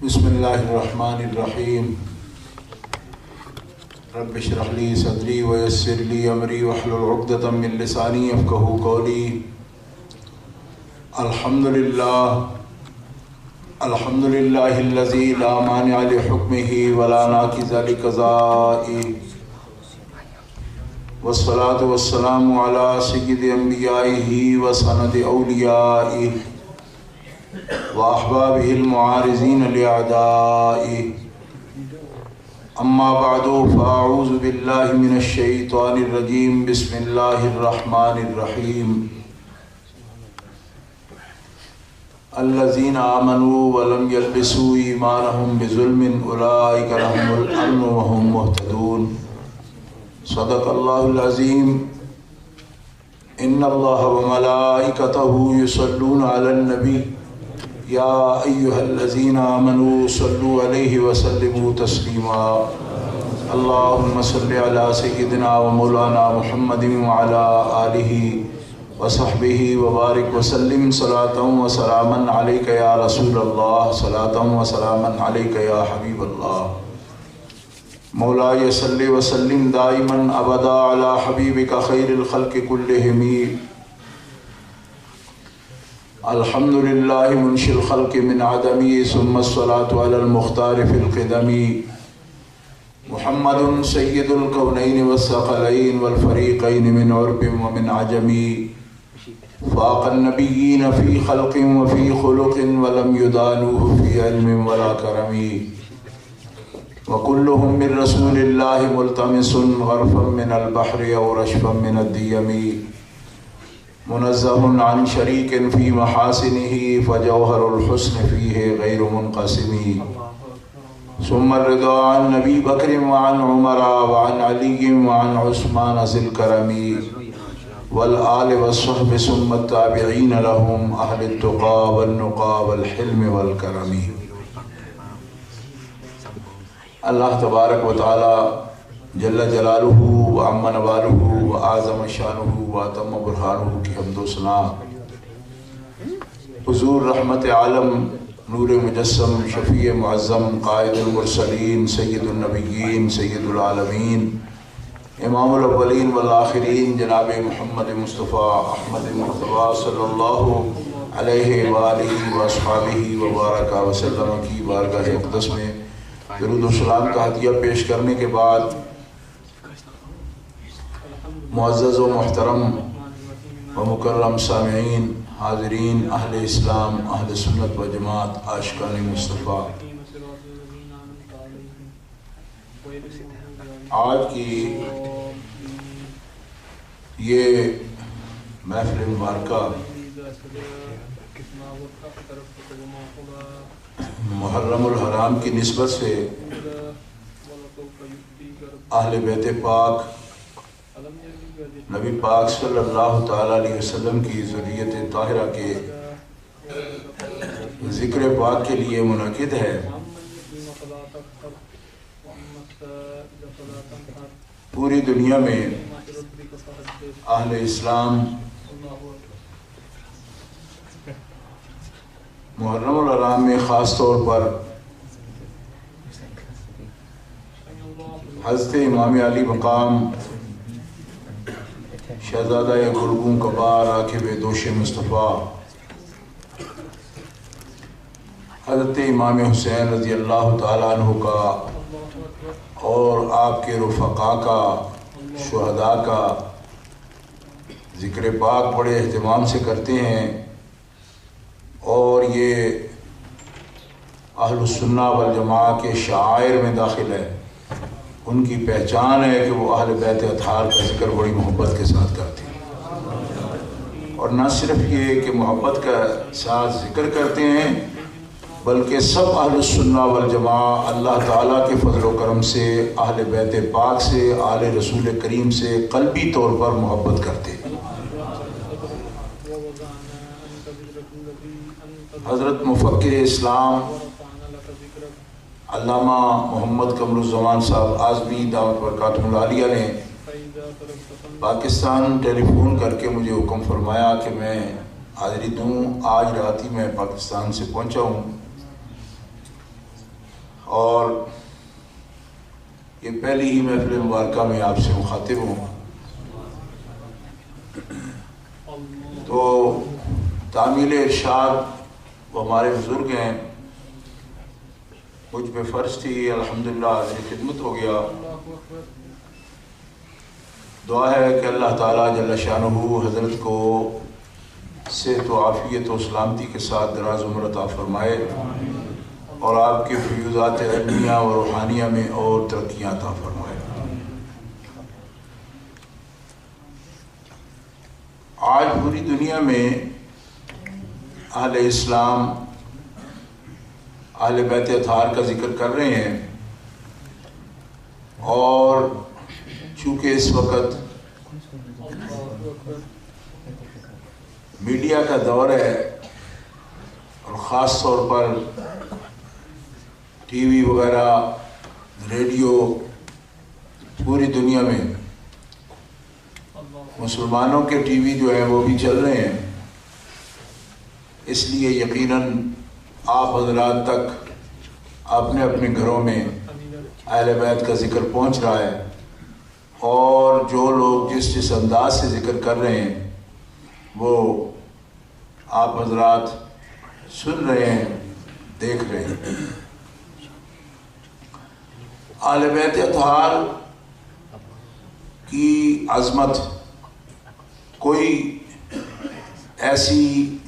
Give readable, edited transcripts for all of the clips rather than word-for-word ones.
بسم اللہ الرحمن الرحیم رب اشرح لی صدری ویسر لی امری واحلل عقدۃ من لسانی یفقہوا قولی. الحمد للہ الذی لا مانع لحکمہ ولا ناقض لقضائہ والصلاة والسلام علی سید انبیائہ وسند اولیائہ وأحبابه المعارضين لأعدائه. أما بعد فأعوذ بالله من الشيطان الرجيم. بسم الله الرحمن الرحيم. الذين آمنوا ولم يلبسوا إيمانهم بظلم أولئك لهم الأمن وهم مهتدون. صدق الله العظيم. إن الله وملائكته يصلون على النبي یا ایہا الذین آمنوا صلوا علیہ وسلموا تسلیما. اللہم صل علی سیدنا و مولانا محمد وعلی آلہ وصحبہ وبارک وسلم صلاۃ و سلاما علیک یا رسول اللہ، صلاۃ و سلاما علیک یا حبیب اللہ. مولاي صل وسلم دائما ابدا علی حبیبک خیر الخلق کلہم. الحمد للہ منشی الخلق من عدمی ثم الصلاة علی المختار فی القدمی. محمد سید الکونین والثقلین والفریقین من عرب ومن عجمی. فاق النبیین فی خلق وفی خلق ولم یدانوه فی علم ولا کرمی. وکلهم من رسول اللہ ملتمس غرفا من البحر او رشفا من الدیم. منزہ عن شریک فی محاسنہ فجوہر الحسن فیہ غیر منقسم. ثم الرضا عن نبی بکر وعن عمر وعن علی وعن عثمان ذی الکرم والآل والصحب ثم التابعین لهم اہل التقى والنقى والحلم والکرم. اللہ تبارک و تعالی جل جلالہ و عم نوالہ و اعظم شانہ و اتم برہانہ کی حمد و ثنا. حضور رحمت عالم، نور مجسم، شفیع معظم، قائد المرسلین، سید النبیین، سید العالمین، امام الاولین والآخرین، جناب محمد مصطفیٰ احمد مرتضیٰ صلی اللہ علیہ وآلہ واصحابہ وبارک وسلم کی بارگاہ اقدس میں درود و سلام کا ہدیہ پیش کرنے کے بعد، معزز و محترم و مکرم سامعین، حاضرین، اہل اسلام، اہل سنت و جماعت، عاشقان مصطفیٰ، آج کی یہ محفل مبارکہ محرم الحرام کی نسبت سے اہل بیت پاک، نبی پاک صلی اللہ تعالیٰ علیہ وسلم کی ذریت طاہرہ کے ذکر پاک کے لیے منعقد ہے. پوری دنیا میں اہل اسلام محرم الحرام میں خاص طور پر حضرت امام علی مقام شہزادہ گلگوں کبار راکب دوش مصطفیٰ حضرت امام حسین رضی اللہ تعالیٰ عنہ کا اور آپ کے رفقاء کا، شہداء کا ذکر پاک بڑے اہتمام سے کرتے ہیں، اور یہ اہل السنہ والجماعہ کے شعائر میں داخل ہے. ان کی پہچان ہے کہ وہ اہل بیت اطہار کا ذکر بڑی محبت کے ساتھ کرتے ہیں، اور نہ صرف یہ کہ محبت کا ساتھ ذکر کرتے ہیں، بلکہ سب اہل السنہ والجماعہ اللہ تعالیٰ کے فضل و کرم سے اہل بیت پاک سے، آل رسول کریم سے قلبی طور پر محبت کرتے ہیں. حضرت مفکر اسلام علامہ محمد قمر الزمان صاحب اعظمی دعوت برکاتہ العالیہ نے پاکستان ٹیلی فون کر کے مجھے حکم فرمایا کہ میں حاضری دوں. آج رات ہی میں پاکستان سے پہنچا ہوں. اور یہ پہلی ہی محفل مبارکہ میں آپ سے مخاطب ہوں، تو تعمیل ارشاد وہ ہمارے بزرگ ہیں، مجھ پہ فرض تھی، الحمدللہ حاضر خدمت ہو گیا۔ دعا ہے کہ اللہ تعالیٰ جل شانہ حضرت کو صحت و عافیت و سلامتی کے ساتھ دراز عمر عطا فرمائے اور آپ کے فیوضات علمیہ و روحانیہ میں اور ترقیاں عطا فرمائے۔ آج پوری دنیا میں اہل اسلام اہل بیت اطہار کا ذکر کر رہے ہیں، اور چونکہ اس وقت میڈیا کا دور ہے اور خاص طور پر ٹی وی وغیرہ، ریڈیو، پوری دنیا میں مسلمانوں کے ٹی وی جو ہیں وہ بھی چل رہے ہیں، اس لیے یقیناً آپ حضرات تک اپنے اپنے گھروں میں اہل بیت کا ذکر پہنچ رہا ہے، اور جو لوگ جس انداز سے ذکر کر رہے ہیں وہ آپ حضرات سن رہے ہیں، دیکھ رہے ہیں۔ اہل بیت اطہار کی عظمت کوئی ایسی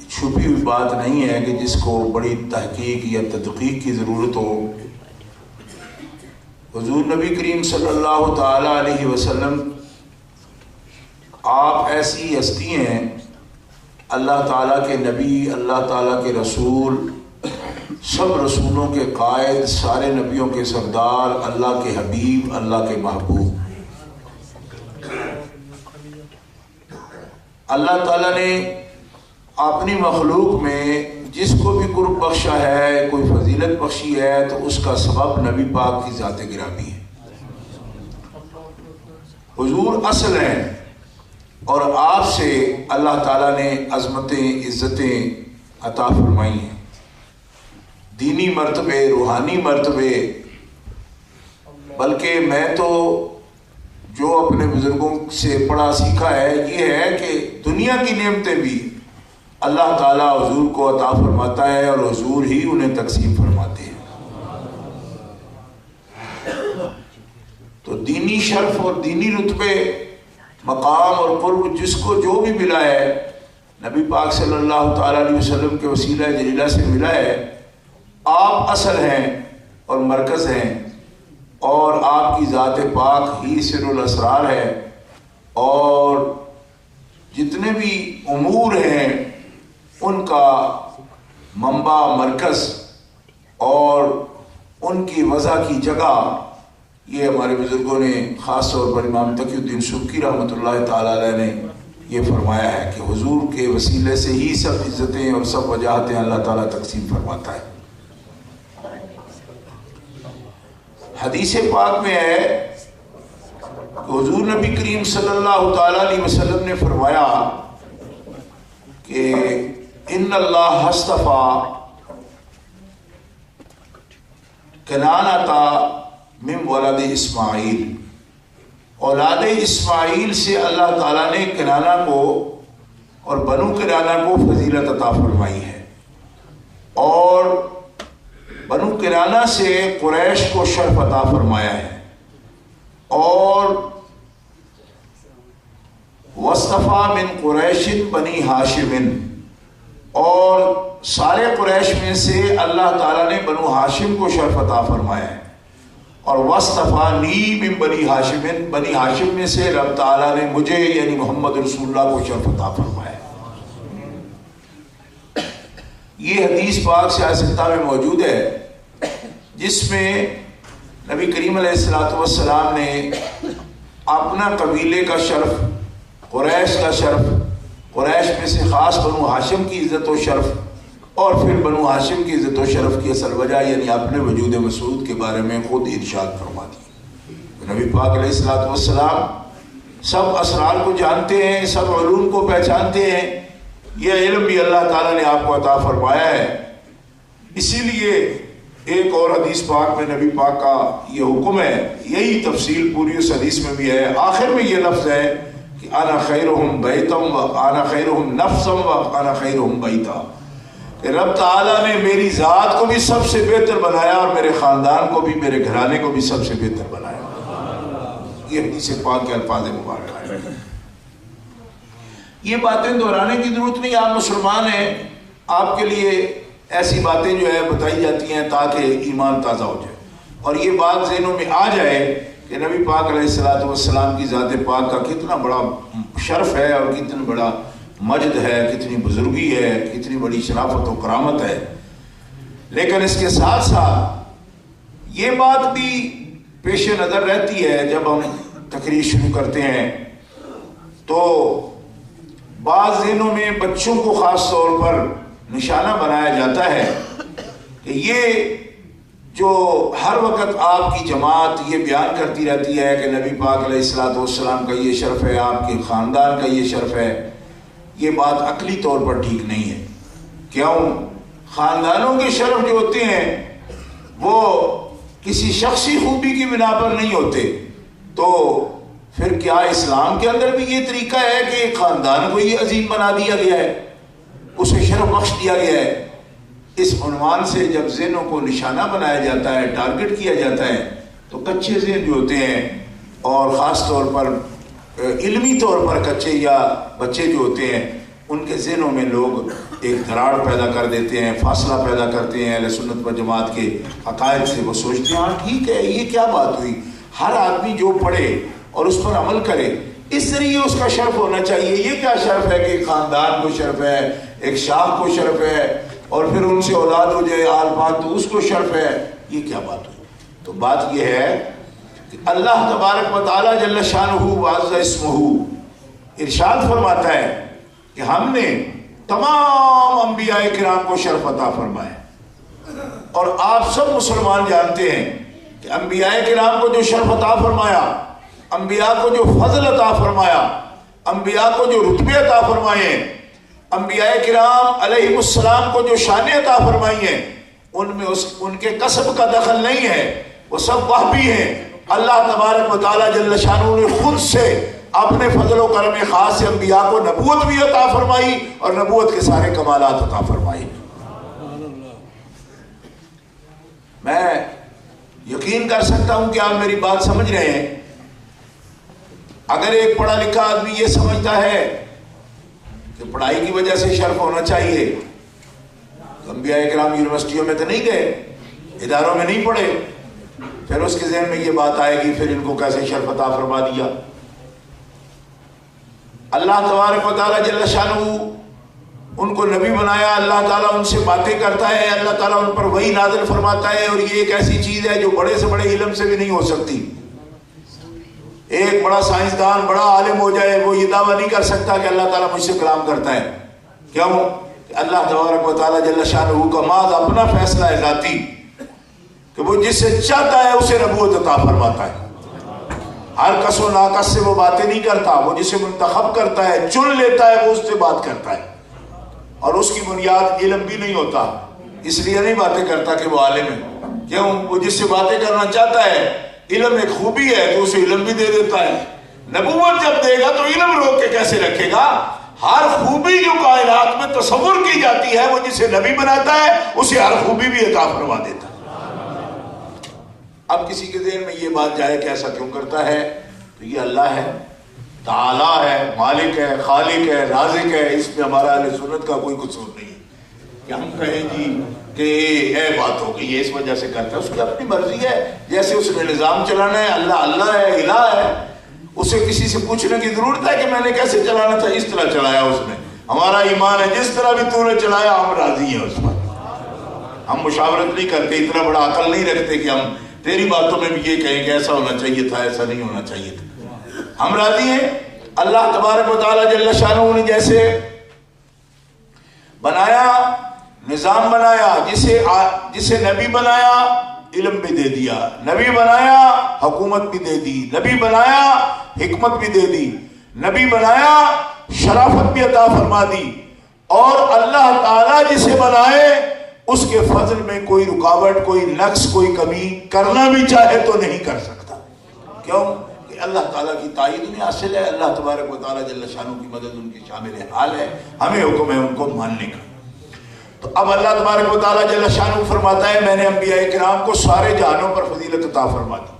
چھپی ہوئی بات نہیں ہے کہ جس کو بڑی تحقیق یا تدقیق کی ضرورت ہو۔ حضور نبی کریم صلی اللہ تعالی علیہ وسلم آپ ایسی ہستی ہیں، اللہ تعالیٰ کے نبی، اللہ تعالیٰ کے رسول، سب رسولوں کے قائد، سارے نبیوں کے سردار، اللہ کے حبیب، اللہ کے محبوب۔ اللہ تعالیٰ نے اپنی مخلوق میں جس کو بھی قرب بخشا ہے، کوئی فضیلت بخشی ہے، تو اس کا سبب نبی پاک کی ذات گرامی ہے۔ حضور اصل ہیں، اور آپ سے اللہ تعالیٰ نے عظمتیں، عزتیں عطا فرمائی ہیں، دینی مرتبے، روحانی مرتبے۔ بلکہ میں تو جو اپنے بزرگوں سے پڑھا سیکھا ہے یہ ہے کہ دنیا کی نعمتیں بھی اللہ تعالیٰ حضور کو عطا فرماتا ہے، اور حضور ہی انہیں تقسیم فرماتے ہیں۔ تو دینی شرف اور دینی رتبے، مقام اور قرب جس کو جو بھی ملا ہے، نبی پاک صلی اللہ تعالیٰ علیہ وسلم کے وسیلہ جلیلہ سے ملا ہے۔ آپ اصل ہیں اور مرکز ہیں، اور آپ کی ذات پاک ہی سر الاسرار ہے، اور جتنے بھی امور ہیں ان کا منبع، مرکز اور ان کی وضع کی جگہ، یہ ہمارے بزرگوں نے، خاص طور پر امام تقی الدین سبکی رحمۃ اللہ تعالیٰ علیہ نے یہ فرمایا ہے کہ حضور کے وسیلے سے ہی سب عزتیں اور سب وجاہتیں اللہ تعالیٰ تقسیم فرماتا ہے۔ حدیث پاک میں ہے کہ حضور نبی کریم صلی اللہ تعالیٰ علیہ وسلم نے فرمایا کہ ان اللہ اصطفیٰ کنانہ من ولد اسماعیل، اولاد اسماعیل سے اللہ تعالیٰ نے کنانہ کو اور بنو کنانہ کو فضیلت عطا فرمائی ہے، اور بنو کنانہ سے قریش کو شرف عطا فرمایا ہے، اور واصطفیٰ من قریش بنی ہاشم، اور سارے قریش میں سے اللہ تعالیٰ نے بنو ہاشم کو شرف عطا فرمایا ہے، اور واصطفانی من بنی ہاشم، بنی ہاشم میں سے رب تعالیٰ نے مجھے یعنی محمد رسول اللہ کو شرف عطا فرمایا ہے۔ یہ حدیث پاک سیاستہ میں موجود ہے، جس میں نبی کریم علیہ السلام نے اپنا قبیلے کا شرف، قریش کا شرف، قریش میں سے خاص بنو ہاشم کی عزت و شرف، اور پھر بنو ہاشم کی عزت و شرف کی اصل وجہ یعنی اپنے وجود مسعود کے بارے میں خود ارشاد فرما دی۔ نبی پاک علیہ السلام سب اسرار کو جانتے ہیں، سب علوم کو پہچانتے ہیں، یہ علم بھی اللہ تعالیٰ نے آپ کو عطا فرمایا ہے۔ اسی لیے ایک اور حدیث پاک میں نبی پاک کا یہ حکم ہے، یہی تفصیل پوری اس حدیث میں بھی ہے، آخر میں یہ لفظ ہے کہ انا خیرہم بیتم و انا خیرہم نفسم و انا خیرہم بیتا، کہ رب تعالیٰ نے میری ذات کو بھی سب سے بہتر بنایا اور میرے خاندان کو بھی، میرے گھرانے کو بھی سب سے بہتر بنایا۔ یہ حدیث پاک کے الفاظ مبارکہ ہیں۔ یہ باتیں دہرانے کی ضرورت نہیں، آپ مسلمان ہیں، آپ کے لیے ایسی باتیں جو ہے بتائی جاتی ہیں تاکہ ایمان تازہ ہو جائے اور یہ بات ذہنوں میں آ جائے کہ نبی پاک علیہ الصلوۃ والسلام کی ذات پاک کا کتنا بڑا شرف ہے اور کتنا بڑا مجد ہے، کتنی بزرگی ہے، کتنی بڑی شرافت و کرامت ہے۔ لیکن اس کے ساتھ ساتھ یہ بات بھی پیش نظر رہتی ہے جب ہم تقریر شروع کرتے ہیں تو بعض ذہنوں میں بچوں کو خاص طور پر نشانہ بنایا جاتا ہے کہ یہ جو ہر وقت آپ کی جماعت یہ بیان کرتی رہتی ہے کہ نبی پاک علیہ الصلوۃ والسلام کا یہ شرف ہے، آپ کے خاندان کا یہ شرف ہے، یہ بات عقلی طور پر ٹھیک نہیں ہے۔ کیوں؟ خاندانوں کے شرف جو ہوتے ہیں وہ کسی شخصی خوبی کی بنا پر نہیں ہوتے، تو پھر کیا اسلام کے اندر بھی یہ طریقہ ہے کہ ایک خاندان کو یہ عظیم بنا دیا گیا ہے، اسے شرف بخش دیا گیا ہے؟ اس عنوان سے جب ذہنوں کو نشانہ بنایا جاتا ہے، ٹارگٹ کیا جاتا ہے، تو کچے ذہن جو ہوتے ہیں اور خاص طور پر علمی طور پر کچے یا بچے جو ہوتے ہیں ان کے ذہنوں میں لوگ ایک دراڑ پیدا کر دیتے ہیں، فاصلہ پیدا کرتے ہیں اہل سنت و جماعت کے عقائد سے۔ وہ سوچتے ہیں ہاں ٹھیک ہے، یہ کیا بات ہوئی، ہر آدمی جو پڑھے اور اس پر عمل کرے اس ذریعے اس کا شرف ہونا چاہیے، یہ کیا شرف ہے کہ ایک خاندان کو شرف ہے، ایک شاخ کو شرف ہے اور پھر ان سے اولاد ہو جائے آل پاک تو اس کو شرف ہے، یہ کیا بات ہوئی؟ تو بات یہ ہے کہ اللہ تبارک و تعالی جل شانہ وعز اسمہ ارشاد فرماتا ہے کہ ہم نے تمام انبیاء کرام کو شرف عطا فرمایا، اور آپ سب مسلمان جانتے ہیں کہ انبیاء کرام کو جو شرف عطا فرمایا، انبیاء کو جو فضل عطا فرمایا، انبیاء کو جو رتبے عطا فرمائے، انبیاء کرام علیہ السلام کو جو شان عطا فرمائی ہیں، ان میں ان کے کسب کا دخل نہیں ہے، وہ سب وہبی ہیں۔ اللہ تبارک و تعالی جل شانہ نے خود سے اپنے فضل و کرم خاص سے انبیاء کو نبوت بھی عطا فرمائی اور نبوت کے سارے کمالات عطا فرمائی۔ میں یقین کر سکتا ہوں کہ آپ میری بات سمجھ رہے ہیں۔ اگر ایک پڑھا لکھا آدمی یہ سمجھتا ہے کہ پڑھائی کی وجہ سے شرف ہونا چاہیے، انبیاء کرام یونیورسٹیوں میں تو نہیں گئے، اداروں میں نہیں پڑھے، پھر اس کے ذہن میں یہ بات آئے گی پھر ان کو کیسے شرف عطا فرما دیا؟ اللہ تبارک و تعالیٰ جل شانہ ان کو نبی بنایا، اللہ تعالیٰ ان سے باتیں کرتا ہے، اللہ تعالیٰ ان پر وحی نازل فرماتا ہے، اور یہ ایک ایسی چیز ہے جو بڑے سے بڑے علم سے بھی نہیں ہو سکتی۔ ایک بڑا سائنسدان بڑا عالم ہو جائے وہ یہ دعویٰ نہیں کر سکتا کہ اللہ تعالیٰ مجھ سے کلام کرتا ہے۔ کیوں؟ کہ اللہ تبارک و تعالیٰ جل شانہ کا محض اپنا فیصلہ ہے ذاتی کہ وہ جس سے چاہتا ہے اسے نبوت عطا فرماتا ہے۔ ہر کس و ناقص سے وہ باتیں نہیں کرتا، وہ جسے منتخب کرتا ہے، چن لیتا ہے، وہ اس سے بات کرتا ہے، اور اس کی بنیاد علم بھی نہیں ہوتا، اس لیے نہیں باتیں کرتا کہ وہ عالم ہے۔ کیوں؟ وہ جس سے باتیں کرنا چاہتا ہے، علم ایک خوبی ہے تو اسے علم بھی دے دیتا ہے۔ نبوت جب دے گا تو علم روک کے کیسے رکھے گا؟ ہر خوبی جو کائنات میں تصور کی جاتی ہے وہ جسے نبی بناتا ہے اسے ہر خوبی بھی عطا فرما دیتا ہے۔ اب کسی کے ذہن میں یہ بات جائے کہ ایسا کیوں کرتا ہے، تو یہ اللہ ہے، تعالیٰ ہے، مالک ہے، خالق ہے، رازق ہے، اس میں ہمارا اہل سنت کا کوئی قصور نہیں ہے کہ ہم کہیں جی کہ یہ بات ہو گئی، یہ اس وجہ سے کرتا ہے، اس کی اپنی مرضی ہے، جیسے اس نے نظام چلانا ہے، اللہ ہے، الہ ہے، اسے کسی سے پوچھنے کی ضرورت ہے کہ میں نے کیسے چلانا تھا، اس طرح چلایا اس نے، ہمارا ایمان ہے جس طرح بھی تو نے چلایا ہم راضی ہیں اس پر، ہم مشاورت نہیں کرتے، اتنا بڑا عقل نہیں رکھتے کہ ہم تیری باتوں میں بھی یہ کہیں کہ ایسا ہونا چاہیے تھا، ایسا نہیں ہونا چاہیے تھا، ہم راضی ہیں۔ اللہ تبارک و تعالیٰ جل شانہ نے جیسے بنایا، نظام بنایا، جسے نبی بنایا علم بھی دے دیا، نبی بنایا حکومت بھی دے دی، نبی بنایا حکمت بھی دے دی، نبی بنایا شرافت بھی عطا فرما دی، اور اللہ تعالیٰ جسے بنائے اس کے فضل میں کوئی رکاوٹ، کوئی نقص، کوئی کمی کرنا بھی چاہے تو نہیں کر سکتا. کیوں کہ اللہ تعالیٰ کی تائید انہیں حاصل ہے، اللہ تبارک و تعالیٰ جل شانہ کی مدد ان کی شامل حال ہے، ہمیں حکم ہے ان کو ماننے کا. تو اب اللہ تبارک و تعالیٰ جل شانہ فرماتا ہے میں نے انبیاء کرام کو سارے جہانوں پر فضیلت عطا فرما دی.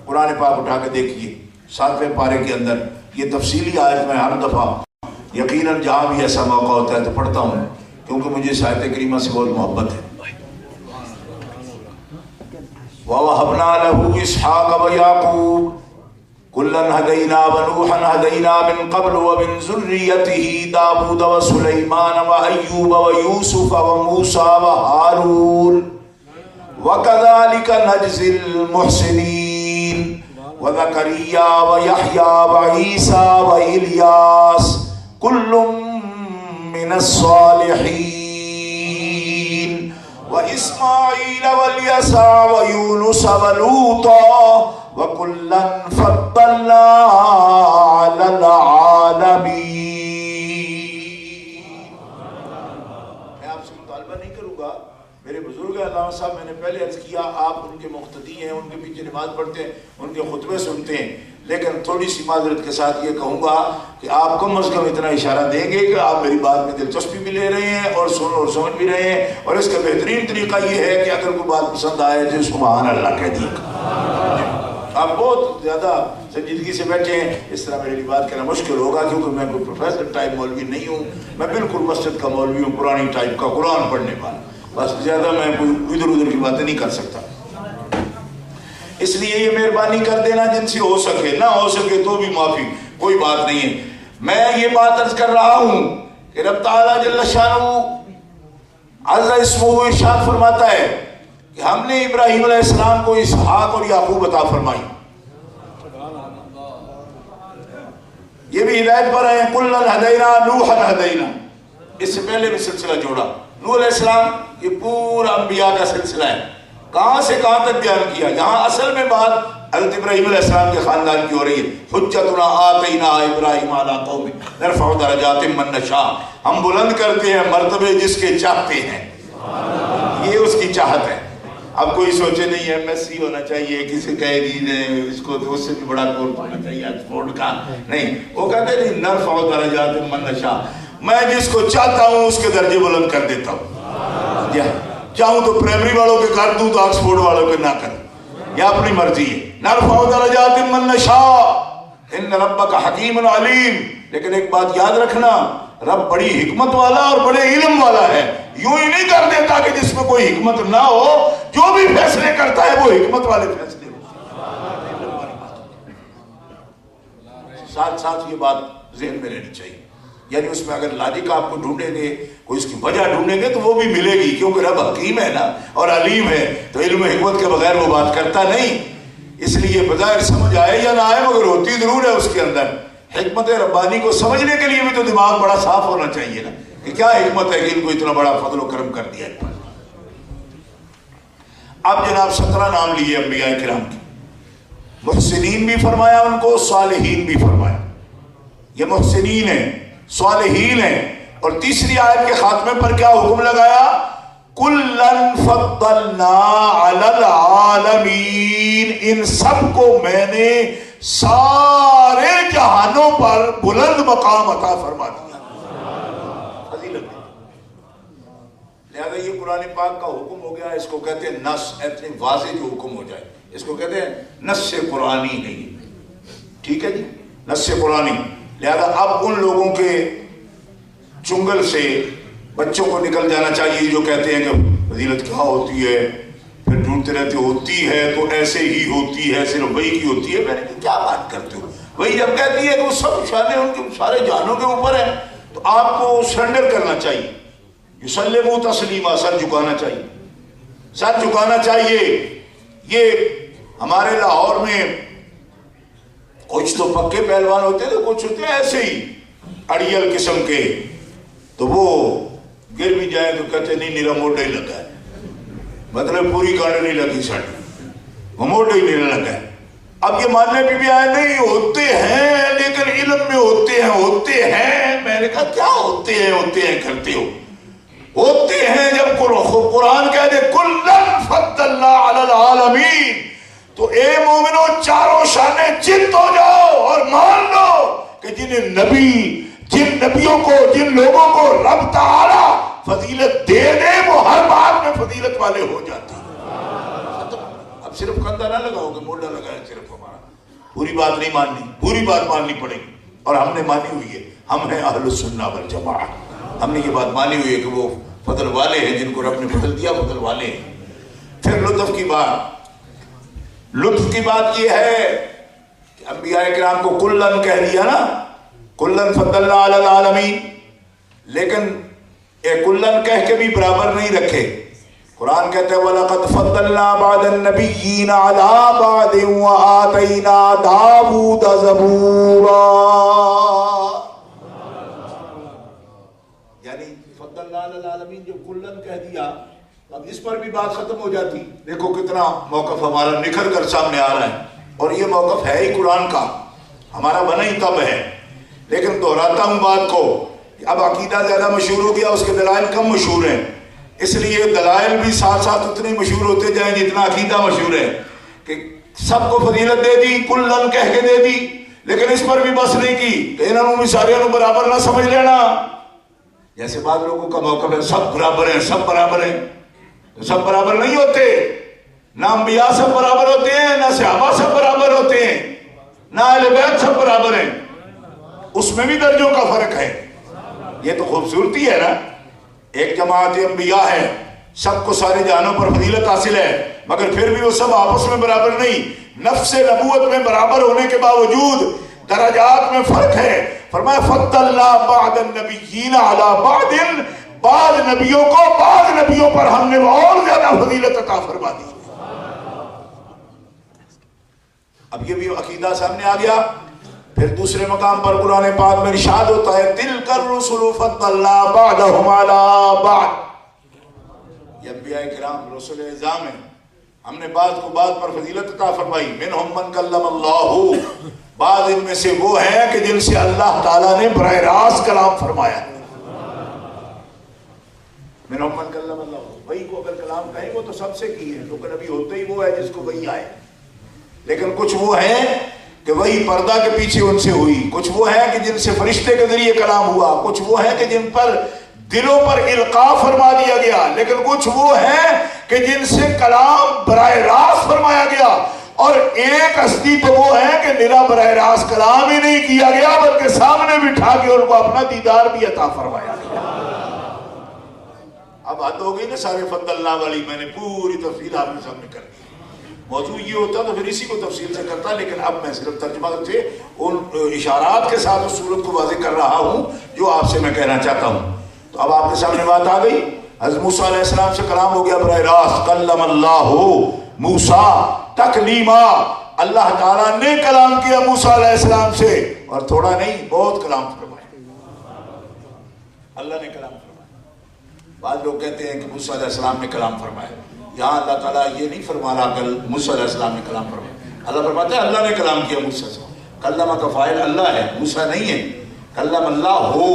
قرآن پاک اٹھا کے دیکھیے 7ویں پارے کے اندر یہ تفصیلی آیت میں ہر دفعہ یقیناً جہاں بھی ایسا موقع ہوتا ہے تو پڑھتا ہوں کیونکہ مجھے اس آیت کریمہ سے بہت محبت ہے. وَوَهَبْنَا لَهُ إِسْحَاقَ وَيَعْقُوبَ كُلًّا هَدَيْنَا وَنُوحًا هَدَيْنَا مِن قَبْلُ وَمِن ذُرِّيَّتِهِ دَاوُودَ وَسُلَيْمَانَ وَأَيُّوبَ وَيُوسُفَ وَمُوسَى وَهَارُونَ وَكَذَلِكَ نَجْزِي الْمُحْسِنِينَ وَزَكَرِيَّا وَيَحْيَى وَعِيسَى وَإِلْيَاسَ كُلٌّ مِّنَ الصَّالِحِينَ وَإِسْمَاعِيلَ وَالْيَسَعَ وَيُونُسَ وَلُوطًا وَكُلًّا فَضَّلْنَا عَلَى الْعَالَمِينَ. میں آپ سے مطالبہ نہیں کروں گا، میرے بزرگ علامہ صاحب میں نے پہلے عرض کیا آپ ان کے مقتدی ہیں، ان کے پیچھے نماز پڑھتے ہیں، ان کے خطبے سنتے ہیں، لیکن تھوڑی سی معذرت کے ساتھ یہ کہوں گا کہ آپ کم از کم اتنا اشارہ دیں گے کہ آپ میری بات میں دلچسپی بھی لے رہے ہیں اور سمجھ بھی رہے ہیں، اور اس کا بہترین طریقہ یہ ہے کہ اگر کوئی بات پسند آئے تو سبحان اللہ کہہ دیے. آپ بہت زیادہ سنجیدگی سے بیٹھے ہیں، اس طرح میرے لیے بات کرنا مشکل ہوگا کیونکہ میں کوئی پروفیسر ٹائپ مولوی نہیں ہوں، میں بالکل مسجد کا مولوی ہوں، پرانی ٹائپ کا قرآن پڑھنے والا، بس زیادہ میں کوئی ادھر ادھر کی باتیں نہیں کر سکتا. اس لیے یہ مہربانی کر دینا جن سے ہو سکے، نہ ہو سکے تو بھی معافی، کوئی بات نہیں ہے. میں یہ بات عرض کر رہا ہوں کہ رب تعالیٰ جل شانہ عز اسمہ ارشاد فرماتا ہے کہ ہم نے ابراہیم علیہ السلام کو اسحاق اور یعقوب عطا فرمائی. یہ بھی ہدایت پر ہیں. کُلًّا ہدینا نوحًا ہدینا، اس سے پہلے بھی سلسلہ جوڑا. نوح علیہ السلام یہ پورا انبیاء کا سلسلہ ہے، کہاں سے کہاں تک بیان کیا. یہاں اصل میں بات حضرت ابراہیم علیہ السلام کے خاندان کی ہو رہی ہے. حجتنا آتینا ابراہیم علی قوم نرفع درجات من نشاء، ہم بلند کرتے ہیں مرتبے جس کے چاہتے ہیں. یہ اس کی چاہت ہے. اب کوئی سوچے نہیں ایم ایس سی ہونا چاہیے، کسی کہے نہیں اس کو تو اس سے بھی بڑا کورس ہونا چاہیے آکسفورڈ کا، نہیں. وہ کہتے ہیں نرفع درجات من نشاء، میں جس کو چاہتا ہوں اس کے درجے بلند کر دیتا ہوں. چاہوں تو پرائمری والوں کے کر دوں تو آکسفورڈ والوں کے نہ کروں، یہ اپنی مرضی ہے. نرفع درجات من نشاء ان ربک حکیم علیم. لیکن ایک بات یاد رکھنا، رب بڑی حکمت والا اور بڑے علم والا ہے. یوں ہی نہیں کر دیتا کہ جس میں کوئی حکمت نہ ہو، جو بھی فیصلے کرتا ہے وہ حکمت والے فیصلے ہو. ساتھ ساتھ یہ بات ذہن میں رہنی چاہیے، یعنی اس میں اگر لاجک آپ کو ڈھونڈیں گے، کوئی اس کی وجہ ڈھونڈیں گے تو وہ بھی ملے گی، کیونکہ رب حکیم ہے نا اور علیم ہے، تو علم و حکمت کے بغیر وہ بات کرتا نہیں. اس لیے بظاہر سمجھ آئے یا نہ آئے مگر ہوتی ضرور ہے اس کے اندر. حکمت ربانی کو سمجھنے کے لیے بھی تو دماغ بڑا صاف ہونا چاہیے نا کہ کیا حکمت ہے کہ ان کو اتنا بڑا فضل و کرم کر دیا ہے. اب جناب 17 نام لیے انبیاء کرام کے. محسنین بھی فرمایا ان کو، صالحین بھی فرمایا. یہ محسنین ہیں، صالحین ہیں. اور تیسری آیت کے خاتمے پر کیا حکم لگایا؟ کُلًّا فَضَّلْنَا عَلَى الْعَالَمِينَ، ان سب کو میں نے سارے جہانوں پر بلند مقام عطا فرما دیا. لہذا یہ قرآن پاک کا حکم ہو گیا، اس کو کہتے ہیں نص. اتنی واضح جو حکم ہو جائے اس کو کہتے ہیں نص قرآنی ہے. ٹھیک ہے جی، نص قرآنی. لہذا اب ان لوگوں کے چنگل سے بچوں کو نکل جانا چاہیے جو کہتے ہیں کہ فضیلت کیا ہوتی ہے، پھر ڈھونڈتے رہتے ہوتی ہے تو ایسے ہی ہوتی ہے، صرف وہی کی ہوتی ہے. میں نے کہا کیا بات کرتے ہو؟ وہی جب کہتی ہے کہ وہ سب شانیں ان کے سارے جہانوں کے اوپر ہیں تو آپ کو سرنڈر کرنا چاہیے. یسلموا تسلیما، سر جھکانا چاہیے، سر جھکانا چاہیے. یہ ہمارے لاہور میں کچھ تو پکے پہلوان ہوتے ہیں تو کچھ ہوتے ہیں ایسے ہی اڑیل قسم کے، تو وہ گر بھی جائیں تو کہتے نہیں نیرا موڈا ہی لگا ہے، مطلب پوری گاڑی نہیں لگی ساڑی، وہ موڈا ہی نہیں لگا ہے. اب یہ ماننے پہ بھی آئے نہیں ہوتے ہیں لیکن علم میں ہوتے ہیں. میں نے کہا کیا ہوتے ہیں کرتے ہو؟ ہوتے ہیں جب قرآن کہہ دے کلن فضلنا علی العالمین، تو اے مومنو چاروں شانے چت ہو جاؤ اور مان لو کہ جن نبیوں کو، جن لوگوں کو رب تعالی فضیلت دے دے وہ ہر بات میں فضیلت والے ہو جاتے ہیں۔ اب صرف کندھا نہ لگاؤ کہ موڈا لگائے صرف ہمارا، پوری بات نہیں ماننی، پوری بات ماننی پڑے گی، اور ہم نے مانی ہوئی ہے، ہم ہیں اہل السنہ والجماعہ، ہم نے یہ بات مانی ہوئی ہے کہ وہ فضل والے ہیں، جن کو رب نے فضل دیا فضل والے ہیں۔ پھر لطف کی بات یہ ہے کہ انبیاء کرام کو کلن کہہ دیا نا، کلن فضلنا علی العالمین، لیکن اے کلن کہہ کے بھی برابر نہیں رکھے۔ قرآن کہتے ہیں وَلَقَدْ فَضَّلْنَا بَعْضَ النَّبِيِّينَ عَلَىٰ بَعْضٍ وَآتَيْنَا دَاوُودَ زَبُورًا، یعنی فضلنا علی العالمین جو کلن کہہ دیا، اب اس پر بھی بات ختم ہو جاتی۔ دیکھو کتنا موقف ہمارا نکھر کر سامنے آ رہا ہے، اور یہ موقف ہے ہی قرآن کا، ہمارا بنا ہی تب ہے، لیکن دہراتا ہوں بات کو۔ اب عقیدہ زیادہ مشہور ہو گیا، اس کے دلائل کم مشہور ہیں، اس لیے دلائل بھی ساتھ ساتھ اتنے مشہور ہوتے جائیں جتنا عقیدہ مشہور ہے، کہ سب کو فضیلت دے دی، کلن کہہ کے دے دی، لیکن اس پر بھی بس نہیں کی کہ انہوں بھی سارے برابر نہ سمجھ لینا۔ جیسے بعض لوگوں کا موقف ہے سب برابر ہیں، سب برابر ہیں، سب برابر نہیں ہوتے، نہ انبیاء سب برابر ہوتے ہیں، نہ صحابہ سب برابر ہوتے ہیں، نہ اہل بیت سب برابر ہیں، اس میں بھی درجوں کا فرق ہے۔ یہ تو خوبصورتی ہے نا، ایک جماعت انبیاء ہے، سب کو سارے جہانوں پر فضیلت حاصل ہے، مگر پھر بھی وہ سب آپس میں برابر نہیں، نفس نبوت میں برابر ہونے کے باوجود درجات میں فرق ہے۔ فرمایا فضلنا بعض النبیین علی بعض، بعض نبیوں کو بعض نبیوں پر ہم نے اور زیادہ فضیلت عطا فرما دی۔ اب یہ بھی عقیدہ سامنے آ گیا۔ پھر دوسرے مقام پر قرآن پاک میں ارشاد ہوتا ہے تلک الرسل فضلنا بعضهم علی بعض، یہ انبیاء کرام رسول اعظام ہیں، ہم نے بعض کو بعض پر فضیلت عطا فرمائی۔ منہم من کلم اللہ، بعض ان میں سے وہ ہیں کہ جن سے اللہ تعالیٰ نے براہ راست کلام فرمایا۔ منہم من کلم اللہ، وہی کو اگر کلام کہیں وہ تو سب سے کی ہے، کیونکہ نبی ہوتے ہی وہ ہے جس کو وہی آئے، لیکن کچھ وہ ہیں کہ وہی پردہ کے پیچھے ان سے ہوئی، کچھ وہ ہیں کہ جن سے فرشتے کے ذریعے کلام ہوا، کچھ وہ ہیں کہ جن پر دلوں پر القاء فرما دیا گیا، لیکن کچھ وہ ہیں کہ جن سے کلام براہ راست فرمایا گیا، اور ایک ہستی تو وہ ہے کہ نرا براہ راست کلام ہی نہیں کیا گیا بلکہ سامنے بٹھا کے ان کو اپنا دیدار بھی عطا فرمایا گیا۔ اب حد ہو گئی نا سارے فضلنا والی، میں نے پوری تفصیل آپ کے سامنے کر دی۔ موضوع یہ ہوتا تو پھر اسی کو تفصیل سے کرتا، لیکن اب میں صرف ترجمہ سے ان اشارات کے ساتھ اس صورت کو واضح کر رہا ہوں جو آپ سے میں کہنا چاہتا ہوں۔ تو اب آپ کے سامنے بات آ گئی، حضرت موسیٰ علیہ السلام سے کلام ہو گیا براہ راست، کلم اللہ موسیٰ تکلیما، اللہ تعالیٰ نے کلام کیا موسیٰ علیہ السلام سے، اور تھوڑا نہیں بہت کلام فرمایا، اللہ نے کلام فرمایا۔ بعض لوگ کہتے ہیں کہ موسیٰ علیہ السلام نے کلام فرمایا، یہاں اللہ تعالیٰ یہ نہیں فرما رہا کہ موسیٰ علیہ السلام نے کلام فرمایا، اللہ فرماتا ہے اللہ نے کلام کیا موسیٰ سے، کلمہ کا فاعل اللہ ہے، موسیٰ نہیں ہے، کلم اللہ ہو،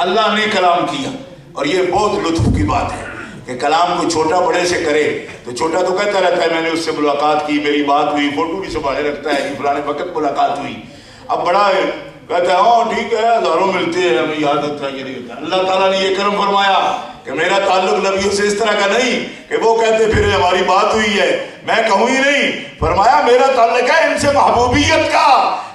اللہ نے کلام کیا۔ اور یہ بہت لطف کی بات ہے کہ کلام کو چھوٹا بڑے سے کرے تو چھوٹا تو کہتا رہتا ہے میں نے اس سے ملاقات کی، میری بات ہوئی، فوٹو بھی سنبھالے رکھتا ہے کہ فلانے وقت ملاقات ہوئی، اب بڑا ہے کہتا ہے ہاں ٹھیک ہے ہزاروں ملتے ہیں ہمیں یاد ہوتا ہے، یہ نہیں ہوتا۔ اللہ تعالیٰ نے یہ کرم فرمایا کہ میرا تعلق نبیوں سے اس طرح کا نہیں کہ وہ کہتے پھر ہماری بات ہوئی ہے میں کہوں ہی نہیں، فرمایا میرا تعلق ہے ان سے محبوبیت کا،